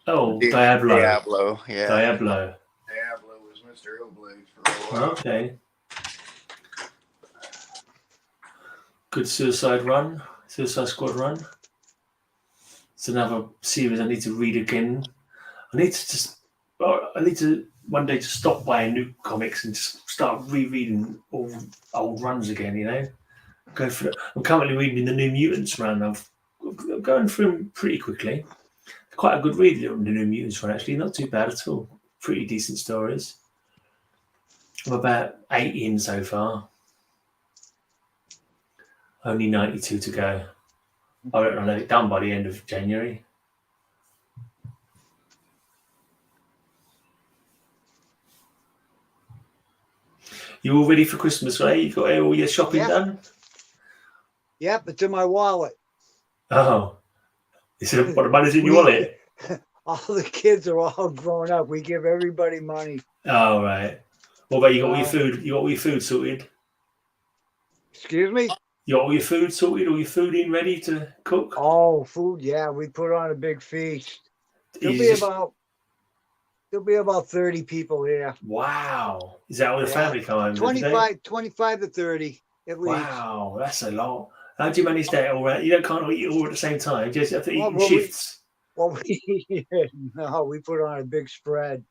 Oh, Diablo. Diablo, yeah. Diablo was Mr. Oblade for a while. Okay. Good Suicide Squad run. It's another series I need to read again. I need to one day just stop buying new comics and just start rereading all old runs again, you know? I'm currently reading the New Mutants run. I'm going through them pretty quickly. Quite a good read, the New Mutants run, actually. Not too bad at all. Pretty decent stories. I'm about 8 in so far. Only 92 to go. I reckon I'll have it done by the end of January. You all ready for Christmas, right? You got all your shopping done? Yep, it's in my wallet. Oh. What the money's in your wallet? All the kids are all grown up. We give everybody money. Oh, right. What about you got all your food? You got all your food sorted? Excuse me? You got all your food sorted? All your food in ready to cook? Oh, food, yeah. We put on a big feast. There'll be about 30 people here. Wow. Is that all the family come over? 25 to 30 at least. Wow, that's a lot. How do you manage that all right? You can't eat all at the same time. You just have to eat in shifts. No, we put on a big spread.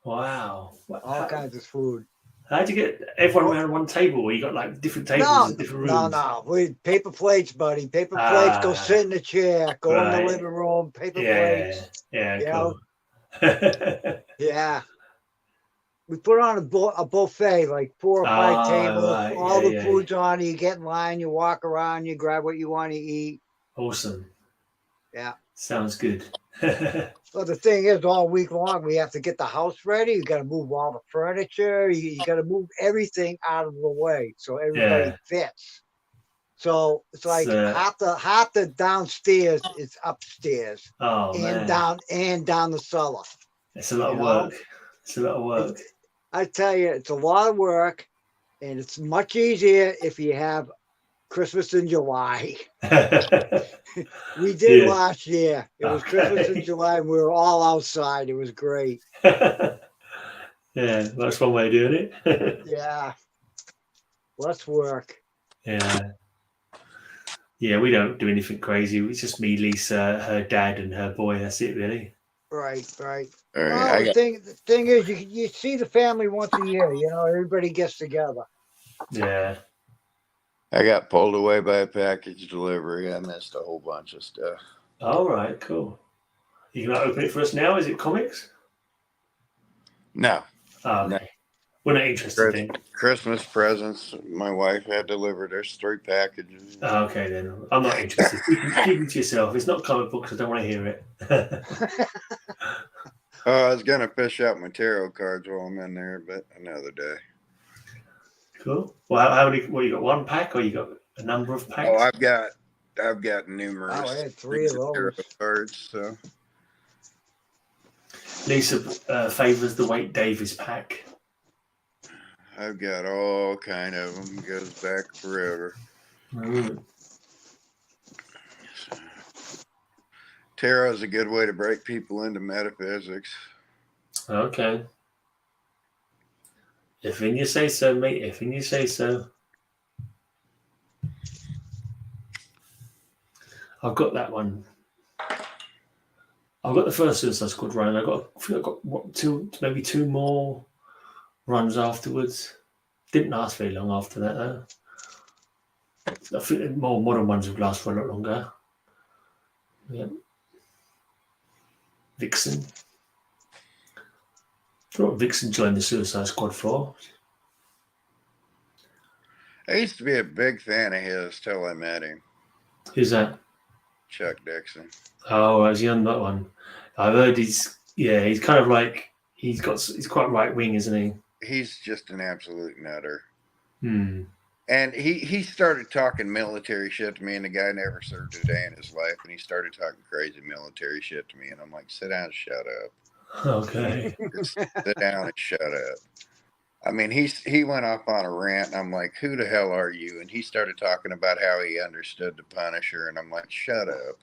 Wow. All kinds of food. How do you get everyone around one table? Or you got like different tables in different rooms? No. We paper plates, buddy. Paper plates. Go sit in the chair. Go in the living room. Paper plates. Yeah, cool. Yeah. We put on a buffet, like 4 or 5 tables. Right. All the food's on. You get in line. You walk around. You grab what you want to eat. Awesome. Yeah. Sounds good. Well, the thing is, all week long, we have to get the house ready. You got to move all the furniture. You got to move everything out of the way so everybody fits. So it's like half the downstairs is upstairs. Oh, and man. down the cellar. It's a lot of work. It's a lot of work. I tell you, it's a lot of work, and it's much easier if you have Christmas in July. We did last year. It was Christmas in July, and we were all outside. It was great. Yeah, that's one way of doing it. Yeah. Let's work. Yeah. Yeah, we don't do anything crazy. It's just me, Lisa, her dad, and her boy. That's it, really. Right. All right, Well, the thing is, you see the family once a year. Everybody gets together. Yeah. I got pulled away by a package delivery. I missed a whole bunch of stuff. All right, cool. You can open it for us now. Is it comics? No. Oh, okay. No. We're not interested then. Christmas presents. My wife had delivered. There's 3 packages. Oh, okay, then. I'm not interested. Keep it to yourself. It's not comic books. I don't want to hear it. I was going to fish out my tarot cards while I'm in there, but another day. Cool. Well, how many? Well, you got 1 pack, or you got a number of packs? Oh, I've got numerous. I had 3 of those tarot cards. So Lisa favors the Wade Davis pack. I've got all kind of them. It goes back forever. Tarot is a good way to break people into metaphysics. Okay. If you say so, mate. If you say so. I've got that one. I've got the first Suicide Squad run. I think I got maybe 2 more runs afterwards. Didn't last very long after that though. I think the more modern ones would last for a lot longer. Yeah. Vixen. I thought Vixen joined the Suicide Squad for. I used to be a big fan of his till I met him. Who's that? Chuck Dixon. Oh, I was on that one. I've heard he's kind of like he's quite right wing, isn't he? He's just an absolute nutter. And he started talking military shit to me, and the guy never served a day in his life, and he started talking crazy military shit to me, and I'm like, sit down and shut up. Okay. Just sit down and shut up. I mean, he went off on a rant, and I'm like, who the hell are you? And he started talking about how he understood the Punisher, and I'm like, shut up.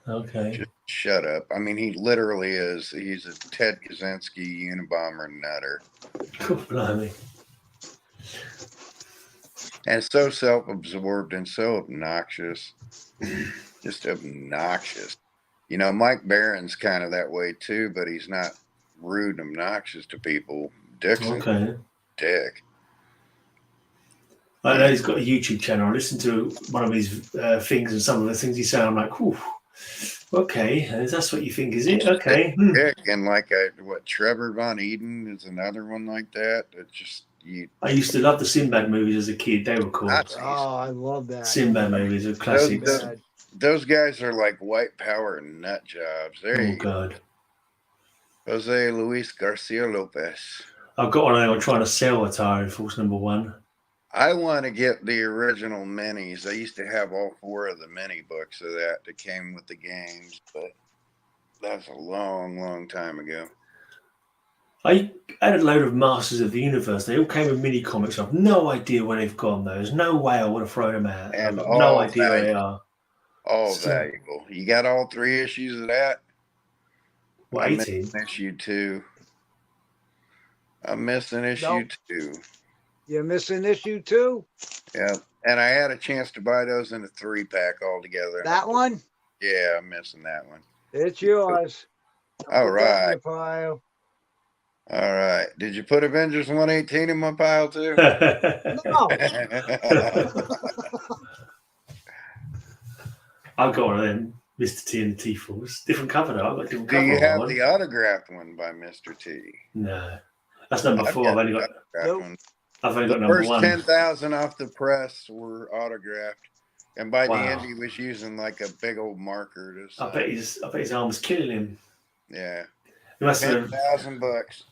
Okay. Just shut up. I mean, he literally is. He's a Ted Kaczynski Unabomber nutter. Cool, blimey. And so self-absorbed and so obnoxious. Just obnoxious. Mike Barron's kind of that way too, but he's not rude and obnoxious to people. Dixon, okay. Dick. I know he's got a YouTube channel. I listened to one of his things, and some of the things he said, I'm like, whew, okay, that's what you think, is it? Okay. Dick, and Trevor Von Eden is another one like that. It's just I used to love the Sinbad movies as a kid. They were cool. Nazis. Oh, I love that. Sinbad movies are classics. Those guys are like white power nut jobs. God. Jose Luis Garcia Lopez. I've got one I'm trying to sell a Tire Force #1. I want to get the original minis. I used to have all 4 of the mini books of that came with the games, but that's a long, long time ago. I had a load of Masters of the Universe. They all came with mini comics. I have no idea where they've gone, though. There's no way I would have thrown them out. And I've got no idea where they are. All valuable. You got all 3 issues of that? What, 18? Issue 2. I'm missing issue 2. You're missing issue 2? Yeah. And I had a chance to buy those in a 3-pack altogether. That one? Yeah, I'm missing that one. It's yours. All right. Pile. All right. Did you put Avengers 118 in my pile too? No. I've got one of them, Mr. T and the T-Force. Different cover though. I've got different cover. Do you have the autographed one by Mr. T? No. That's number 4. I've only got number 1. The first 10,000 off the press were autographed. And by the end, he was using like a big old marker. I bet his arm was killing him. Yeah. $10,000.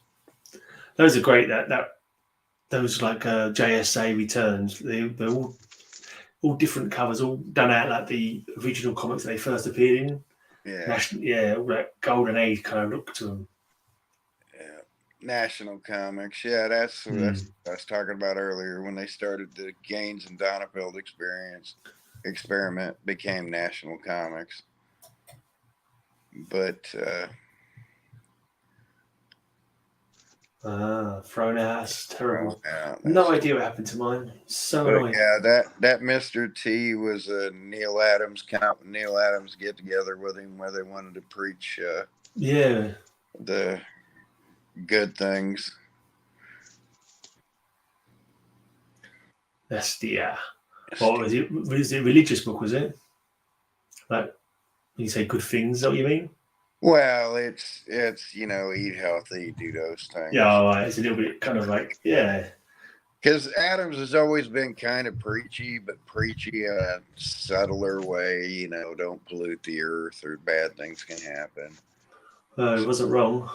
Those are great. Those like JSA returns. They're all different covers, all done out like the original comics that they first appeared in. Yeah. All that golden age kind of look to them. Yeah. National Comics. Yeah, that's what I was talking about earlier when they started the Gaines and Donenfeld experiment became National Comics. But Thrown out. That's terrible. Out. No idea what happened to mine. So but annoying. yeah, that Mr. T was a Neil Adams get together with him where they wanted to preach the good things. That's the what was it? Was it a religious book? Was it like when you say good things? Is that what you mean? Well, it's eat healthy, do those things. Yeah, right. It's a little bit kind of like Because Adams has always been kind of preachy, but preachy in a subtler way. Don't pollute the earth or bad things can happen. It wasn't wrong.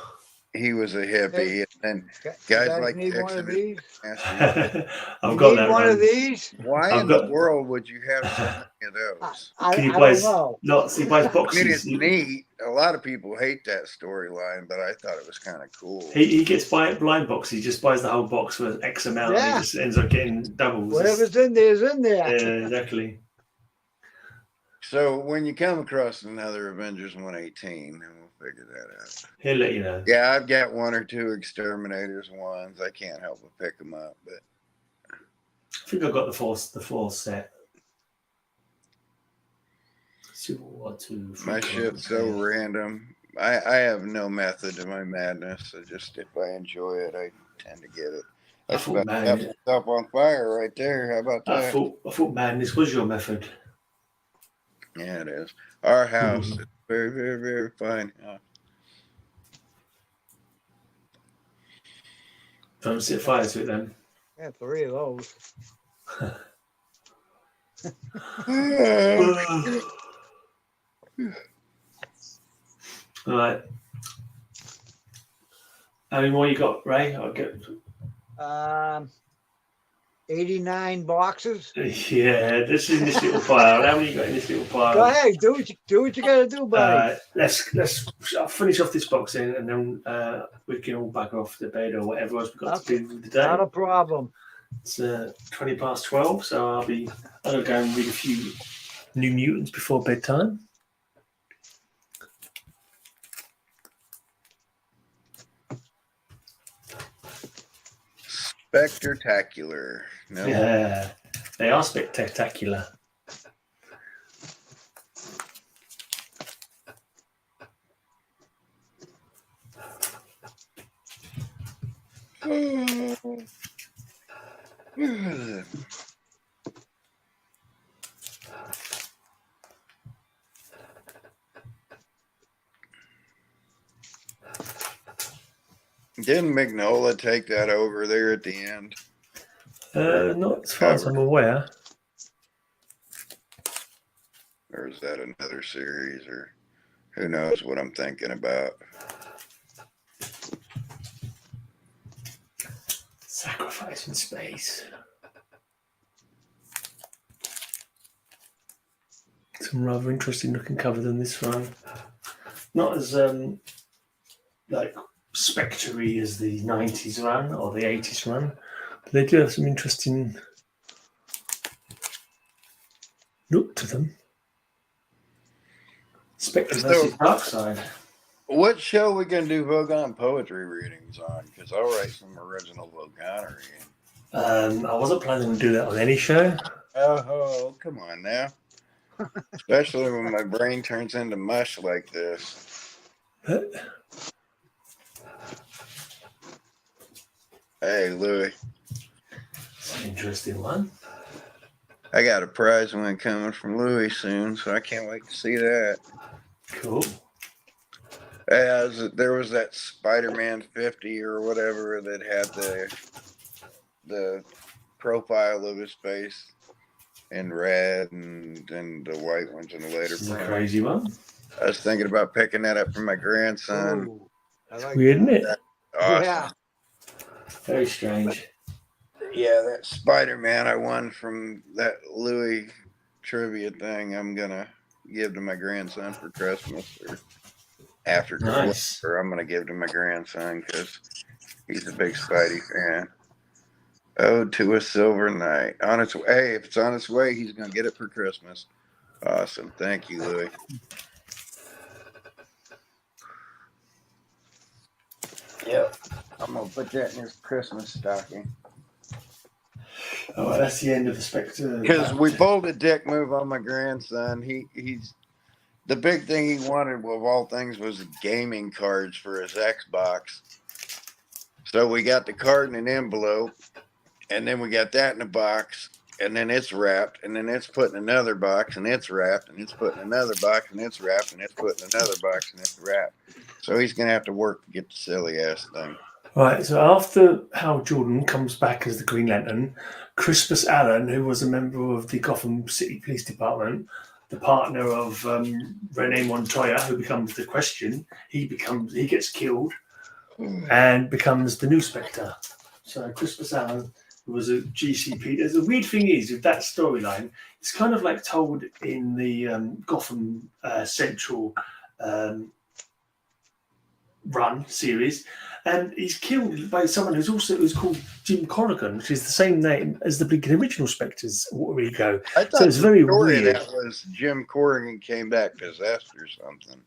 He was a hippie, and guys like need one of these. I've got that one of these. Why in the world would you have so many of those? I don't know. Lots. He buys boxes. I mean, it's neat. A lot of people hate that storyline, but I thought it was kind of cool. He gets blind boxes. He just buys the whole box for X amount. And he just ends up getting doubles. Whatever's in there is in there. Yeah, exactly. So when you come across another Avengers 118, then we'll figure that out. He'll let you know. Yeah, I've got one or two Exterminators ones. I can't help but pick them up, but I think I got the full set. Civil War 2. My shit's so random. I have no method to my madness. So just if I enjoy it, I tend to get it. I thought myself on fire right there. How about that? I thought madness was your method. Yeah, it is. Our house is very, very, very fine. Don't set fire to it then. Yeah, 3 of those. All right. How many more you got, Ray? I'll get 89 boxes. Yeah, this is in this little pile. How many you got in this little pile? Go ahead, do what you gotta do, buddy. I'll finish off this box in, and then we can all back off to bed or whatever else we've got to do with the day. Not a problem. It's 20 past 12, so I'll go and read a few New Mutants before bedtime. Spectacular. No. Yeah, they are spectacular. Didn't Mignola take that over there at the end? Not as far as I'm aware. Or is that another series? Or who knows what I'm thinking about? Sacrifice in space. Some rather interesting looking cover than this one. Not as like spectre-y as the 90s run or the 80s run, but they do have some interesting look to them. Spectre versus Darkseid. What show are we going to do Vogon poetry readings on? Because I'll write some original Vogonery. I wasn't planning to do that on any show. Oh, come on now. Especially when my brain turns into mush like this. Hey, Louis. It's an interesting one. I got a prize win coming from Louis soon, so I can't wait to see that. Cool. There was that Spider-Man 50 or whatever that had the profile of his face in red and the white ones in the later. This is a crazy one. I was thinking about picking that up for my grandson. Ooh, like weird, isn't it? Awesome. Yeah. Very strange. Yeah, that Spider-Man I won from that Louis trivia thing, I'm going to give to my grandson for Christmas or after Christmas. Or I'm going to give to my grandson because he's a big Spidey fan. Ode to a Silver Knight. On its way. Hey, if it's on its way, he's going to get it for Christmas. Awesome. Thank you, Louis. Yep. I'm gonna put that in his Christmas stocking. Oh, well, that's the end of the Spectre. Because we pulled a dick move on my grandson. He's the big thing he wanted, of all things, was gaming cards for his Xbox. So we got the card in an envelope, and then we got that in a box, and then it's wrapped, and then it's put in another box, and it's wrapped, and it's put in another box, and it's wrapped, and it's put in another box, and it's wrapped. So he's gonna have to work to get the silly ass thing. Right, so after Hal Jordan comes back as the Green Lantern, Crispus Allen, who was a member of the Gotham City Police Department, the partner of Renee Montoya, who becomes the Question, he gets killed and becomes the new Spectre. So Crispus Allen, who was a GCP. The weird thing is with that storyline, it's kind of like told in the Gotham Central run series. And he's killed by someone who's called Jim Corrigan, which is the same name as the original Spectres Alter Ego. I thought so it's very story weird. That was Jim Corrigan came back possessed or something.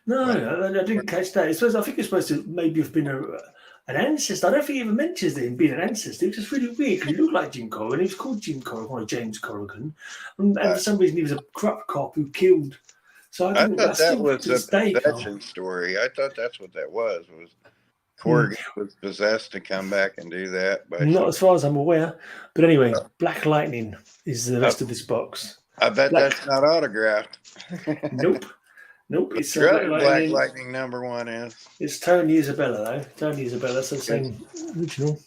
No, I didn't catch that. I think it's supposed to maybe have been an ancestor. I don't think he even mentions him being an ancestor. It's just really weird because he looked like Jim Corrigan. He was called Jim Corrigan or James Corrigan. And for some reason he was a corrupt cop who killed. So I thought that was a possession story. I thought that's what that was Corrigan was possessed to come back and do that. Not as far as I'm aware. But anyway, Black Lightning is the rest of this box. I bet that's not autographed. Nope. It's Black Lightning #1 is. It's Tony Isabella, though. Tony Isabella, so the same original.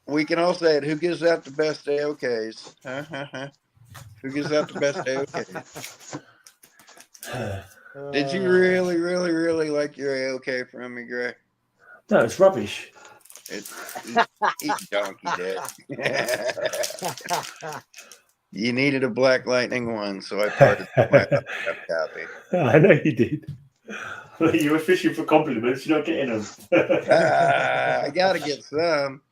We can all say it. Who gives out the best AOKs? Who gives out the best AOKs? Did you really, really, really like your AOK from me, Gray? No, it's rubbish. Eat donkey dead. You needed a Black Lightning one, so I parted my copy. I know you did. You were fishing for compliments. You're not getting them. I got to get some.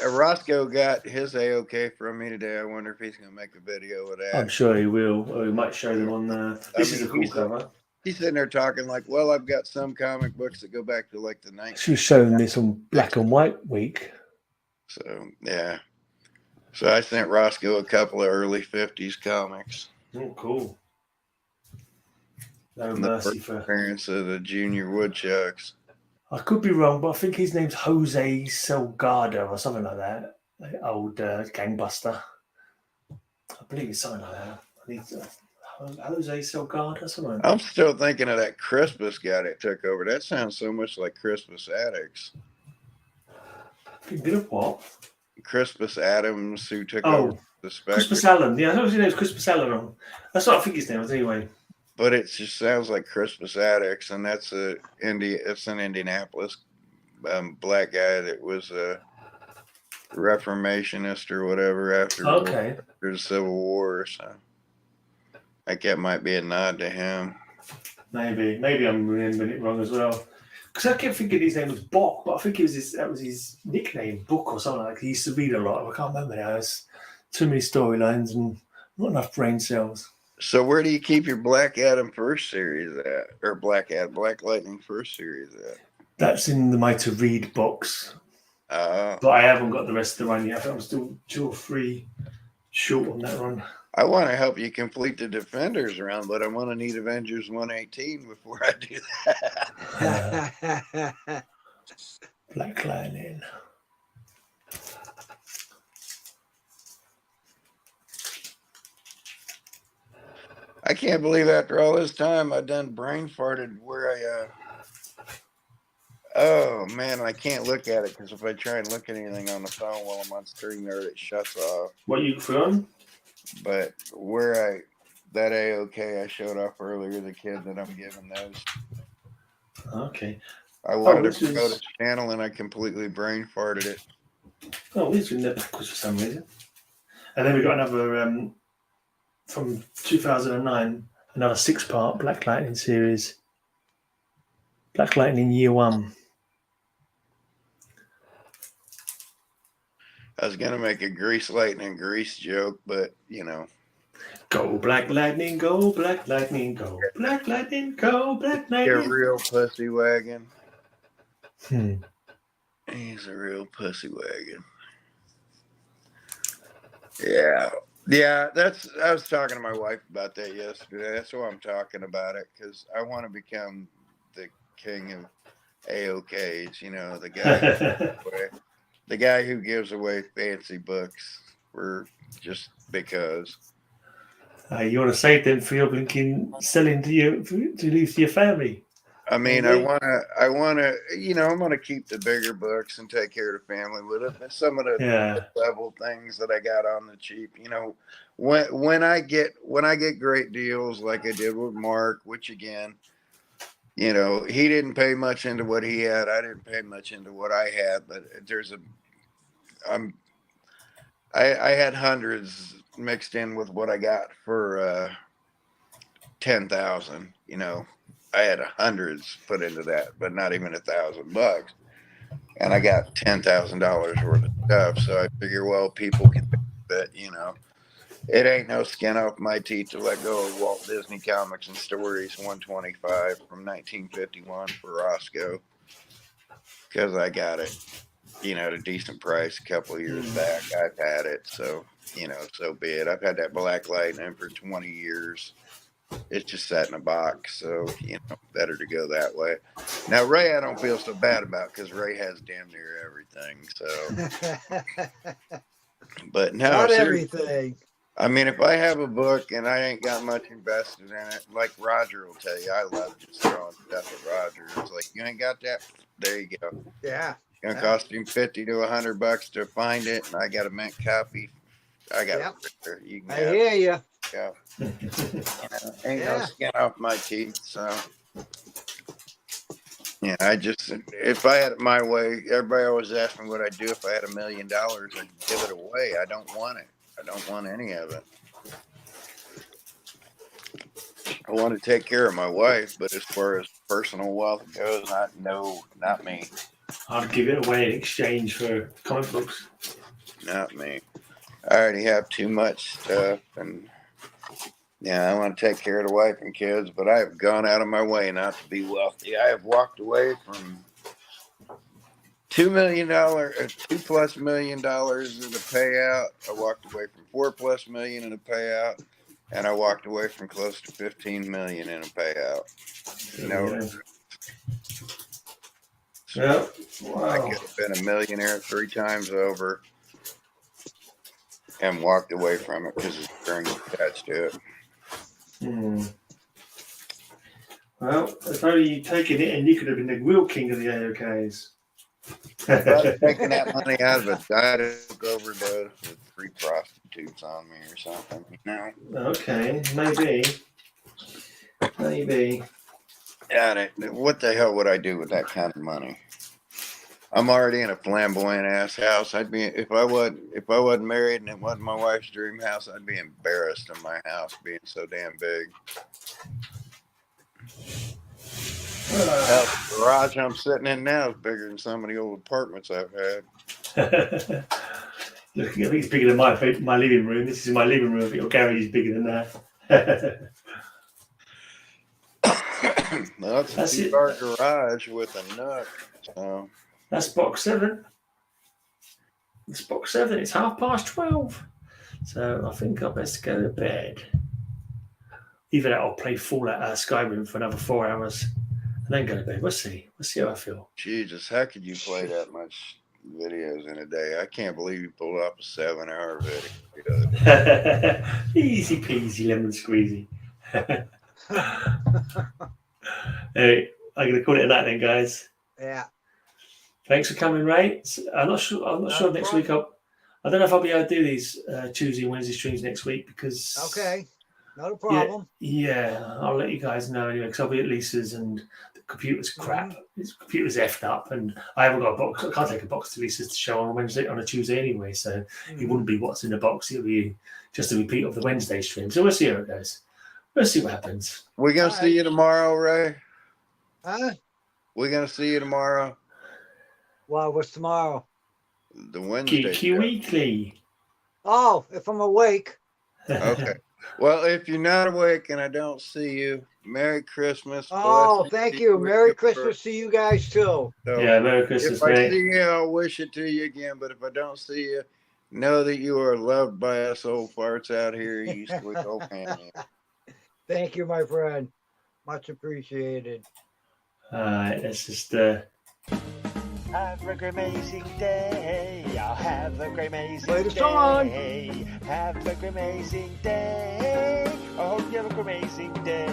Roscoe got his AOK from me today. I wonder if he's going to make a video of that. I'm sure he will. Or he might show them on the... This is a cool cover. He's sitting there talking like, well, I've got some comic books that go back to like the 90s. She was showing this on Black and White Week. So, yeah. So I sent Roscoe a couple of early 50s comics. Oh, cool. No mercy for parents of the Junior Woodchucks. I could be wrong, but I think his name's Jose Salgado or something like that. Old gangbuster. I believe it's something like that. I need to, Jose Salgado, something. I'm still thinking of that Crispus guy that took over. That sounds so much like Crispus Attucks. A bit of what? Crispus Adams, who took over the Spectre. Crispus Allen. Yeah, I know his name was Crispus Allen. That's what I think his name was anyway. But it just sounds like Crispus Attucks, and it's an Indianapolis black guy that was a Reformationist or whatever after the Civil War. So I think that might be a nod to him. Maybe I'm remembering it wrong as well. Because I kept thinking his name was Bock, but I think that was his nickname, Book or something like that. He used to read a lot. I can't remember now. There's too many storylines and not enough brain cells. So where do you keep your Black Adam first series at? Or Black Lightning first series at? That's in the My To Read box. But I haven't got the rest of the run yet. I think I'm still 2 or 3 short on that run. I want to help you complete the Defenders round, but I want to need Avengers 118 before I do that. Black Lightning. I can't believe after all this time I've done brain farted where oh man, I can't look at it because if I try and look at anything on the phone while I'm on StreamYard, it shuts off. What you from? But where that AOK I showed off earlier, the kid that I'm giving those. Okay. I wanted to go to channel and I completely brain farted it. Oh, it's in there backwards for some reason. And then we got another from 2009, another 6-part Black Lightning series. Black Lightning Year 1. I was gonna make a Grease Lightning Grease joke, but you know. Go Black Lightning, go Black Lightning, go Black Lightning, go Black Lightning. You're a real pussy wagon. He's a real pussy wagon. Yeah. Yeah, I was talking to my wife about that yesterday. That's why I'm talking about it, because I want to become the king of AOKs, the guy who gives away fancy books for just because. You want to save them for your blinking selling to leave to your family. I mean, I want to, I'm going to keep the bigger books and take care of the family with it. But some of the level things that I got on the cheap, when I get great deals like I did with Mark, which again, he didn't pay much into what he had. I didn't pay much into what I had, but I had hundreds mixed in with what I got for 10,000, I had hundreds put into that, but not even $1,000. And I got $10,000 worth of stuff. So I figure, well, people can bet, it ain't no skin off my teeth to let go of Walt Disney Comics and Stories 125 from 1951 for Roscoe. Because I got it, at a decent price a couple of years back. I've had it. So, so be it. I've had that Black Lightning for 20 years. It's just sat in a box, so better to go that way. Now Ray, I don't feel so bad about, because Ray has damn near everything. So, but no, not everything. I mean, if I have a book and I ain't got much invested in it, like Roger will tell you, I love just throwing stuff at Roger. It's like, you ain't got that. There you go. Yeah, it's gonna cost him $50 to $100 to find it, and I got a mint copy. I got it. You can hear you. Yeah. Ain't no skin off my teeth. So yeah, if I had it my way, everybody always asks me what I'd do if I had $1 million. I'd give it away. I don't want it. I don't want any of it. I want to take care of my wife, but as far as personal wealth goes, not me. I'd give it away in exchange for comic books. Not me. I already have too much stuff, and I want to take care of the wife and kids, but I have gone out of my way not to be wealthy. I have walked away from $2+ million in a payout. I walked away from $4+ million in a payout, and I walked away from close to $15 million in a payout. Wow. I could have been a millionaire 3 times over and walked away from it because it's strings attached to it. Well, if only you'd taken it, and you could have been the real king of the AOKs. If I was taking that money out of a diabetic overdose with 3 prostitutes on me or something, Okay, maybe. Yeah, what the hell would I do with that kind of money? I'm already in a flamboyant ass house. I'd be if I wasn't married and it wasn't my wife's dream house, I'd be embarrassed in my house being so damn big. The garage I'm sitting in now is bigger than some of the old apartments I've had. Look, I think it's bigger than my living room. This is my living room, but your garage is bigger than that. Well, it's a 2-car garage with a nook. So. That's box 7. It's box 7. It's 12:30. So I think I best go to bed. Either that, I'll play Fallout Skyrim for another 4 hours and then go to bed. We'll see how I feel. Jesus, how could you play that much videos in a day? I can't believe you pulled up a 7-hour video. Easy peasy, lemon squeezy. Hey, I'm going to call it a night then, guys. Yeah. Thanks for coming, Ray. I'm not sure next week. I don't know if I'll be able to do these Tuesday and Wednesday streams next week because. Okay, not a problem. Yeah, I'll let you guys know anyway because I'll be at Lisa's and the computer's crap. His computer's effed up and I haven't got a box. I can't take a box to Lisa's to show on a Tuesday anyway. So it wouldn't be what's in the box. It'll be just a repeat of the Wednesday stream. So we'll see how it goes. We'll see what happens. We're gonna see you tomorrow, Ray. Huh? We're gonna see you tomorrow. Well, what's tomorrow? The Wednesday. Geeky Weekly. Oh, if I'm awake. Okay. Well, if you're not awake and I don't see you, Merry Christmas. Oh, blessings thank to you. and Merry your Christmas to you guys too. So, Yeah, Merry Christmas, if I mate. see you, I'll wish it to you again. But if I don't see you, know that you are loved by us old farts out here east with old Panhandle. Thank you, my friend. Much appreciated. Let's just. Have a great amazing day. I'll have a great amazing Play the day. song. Have a great amazing day. I hope you have a great amazing day.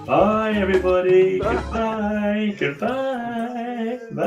Bye, everybody. Goodbye. Goodbye. Bye.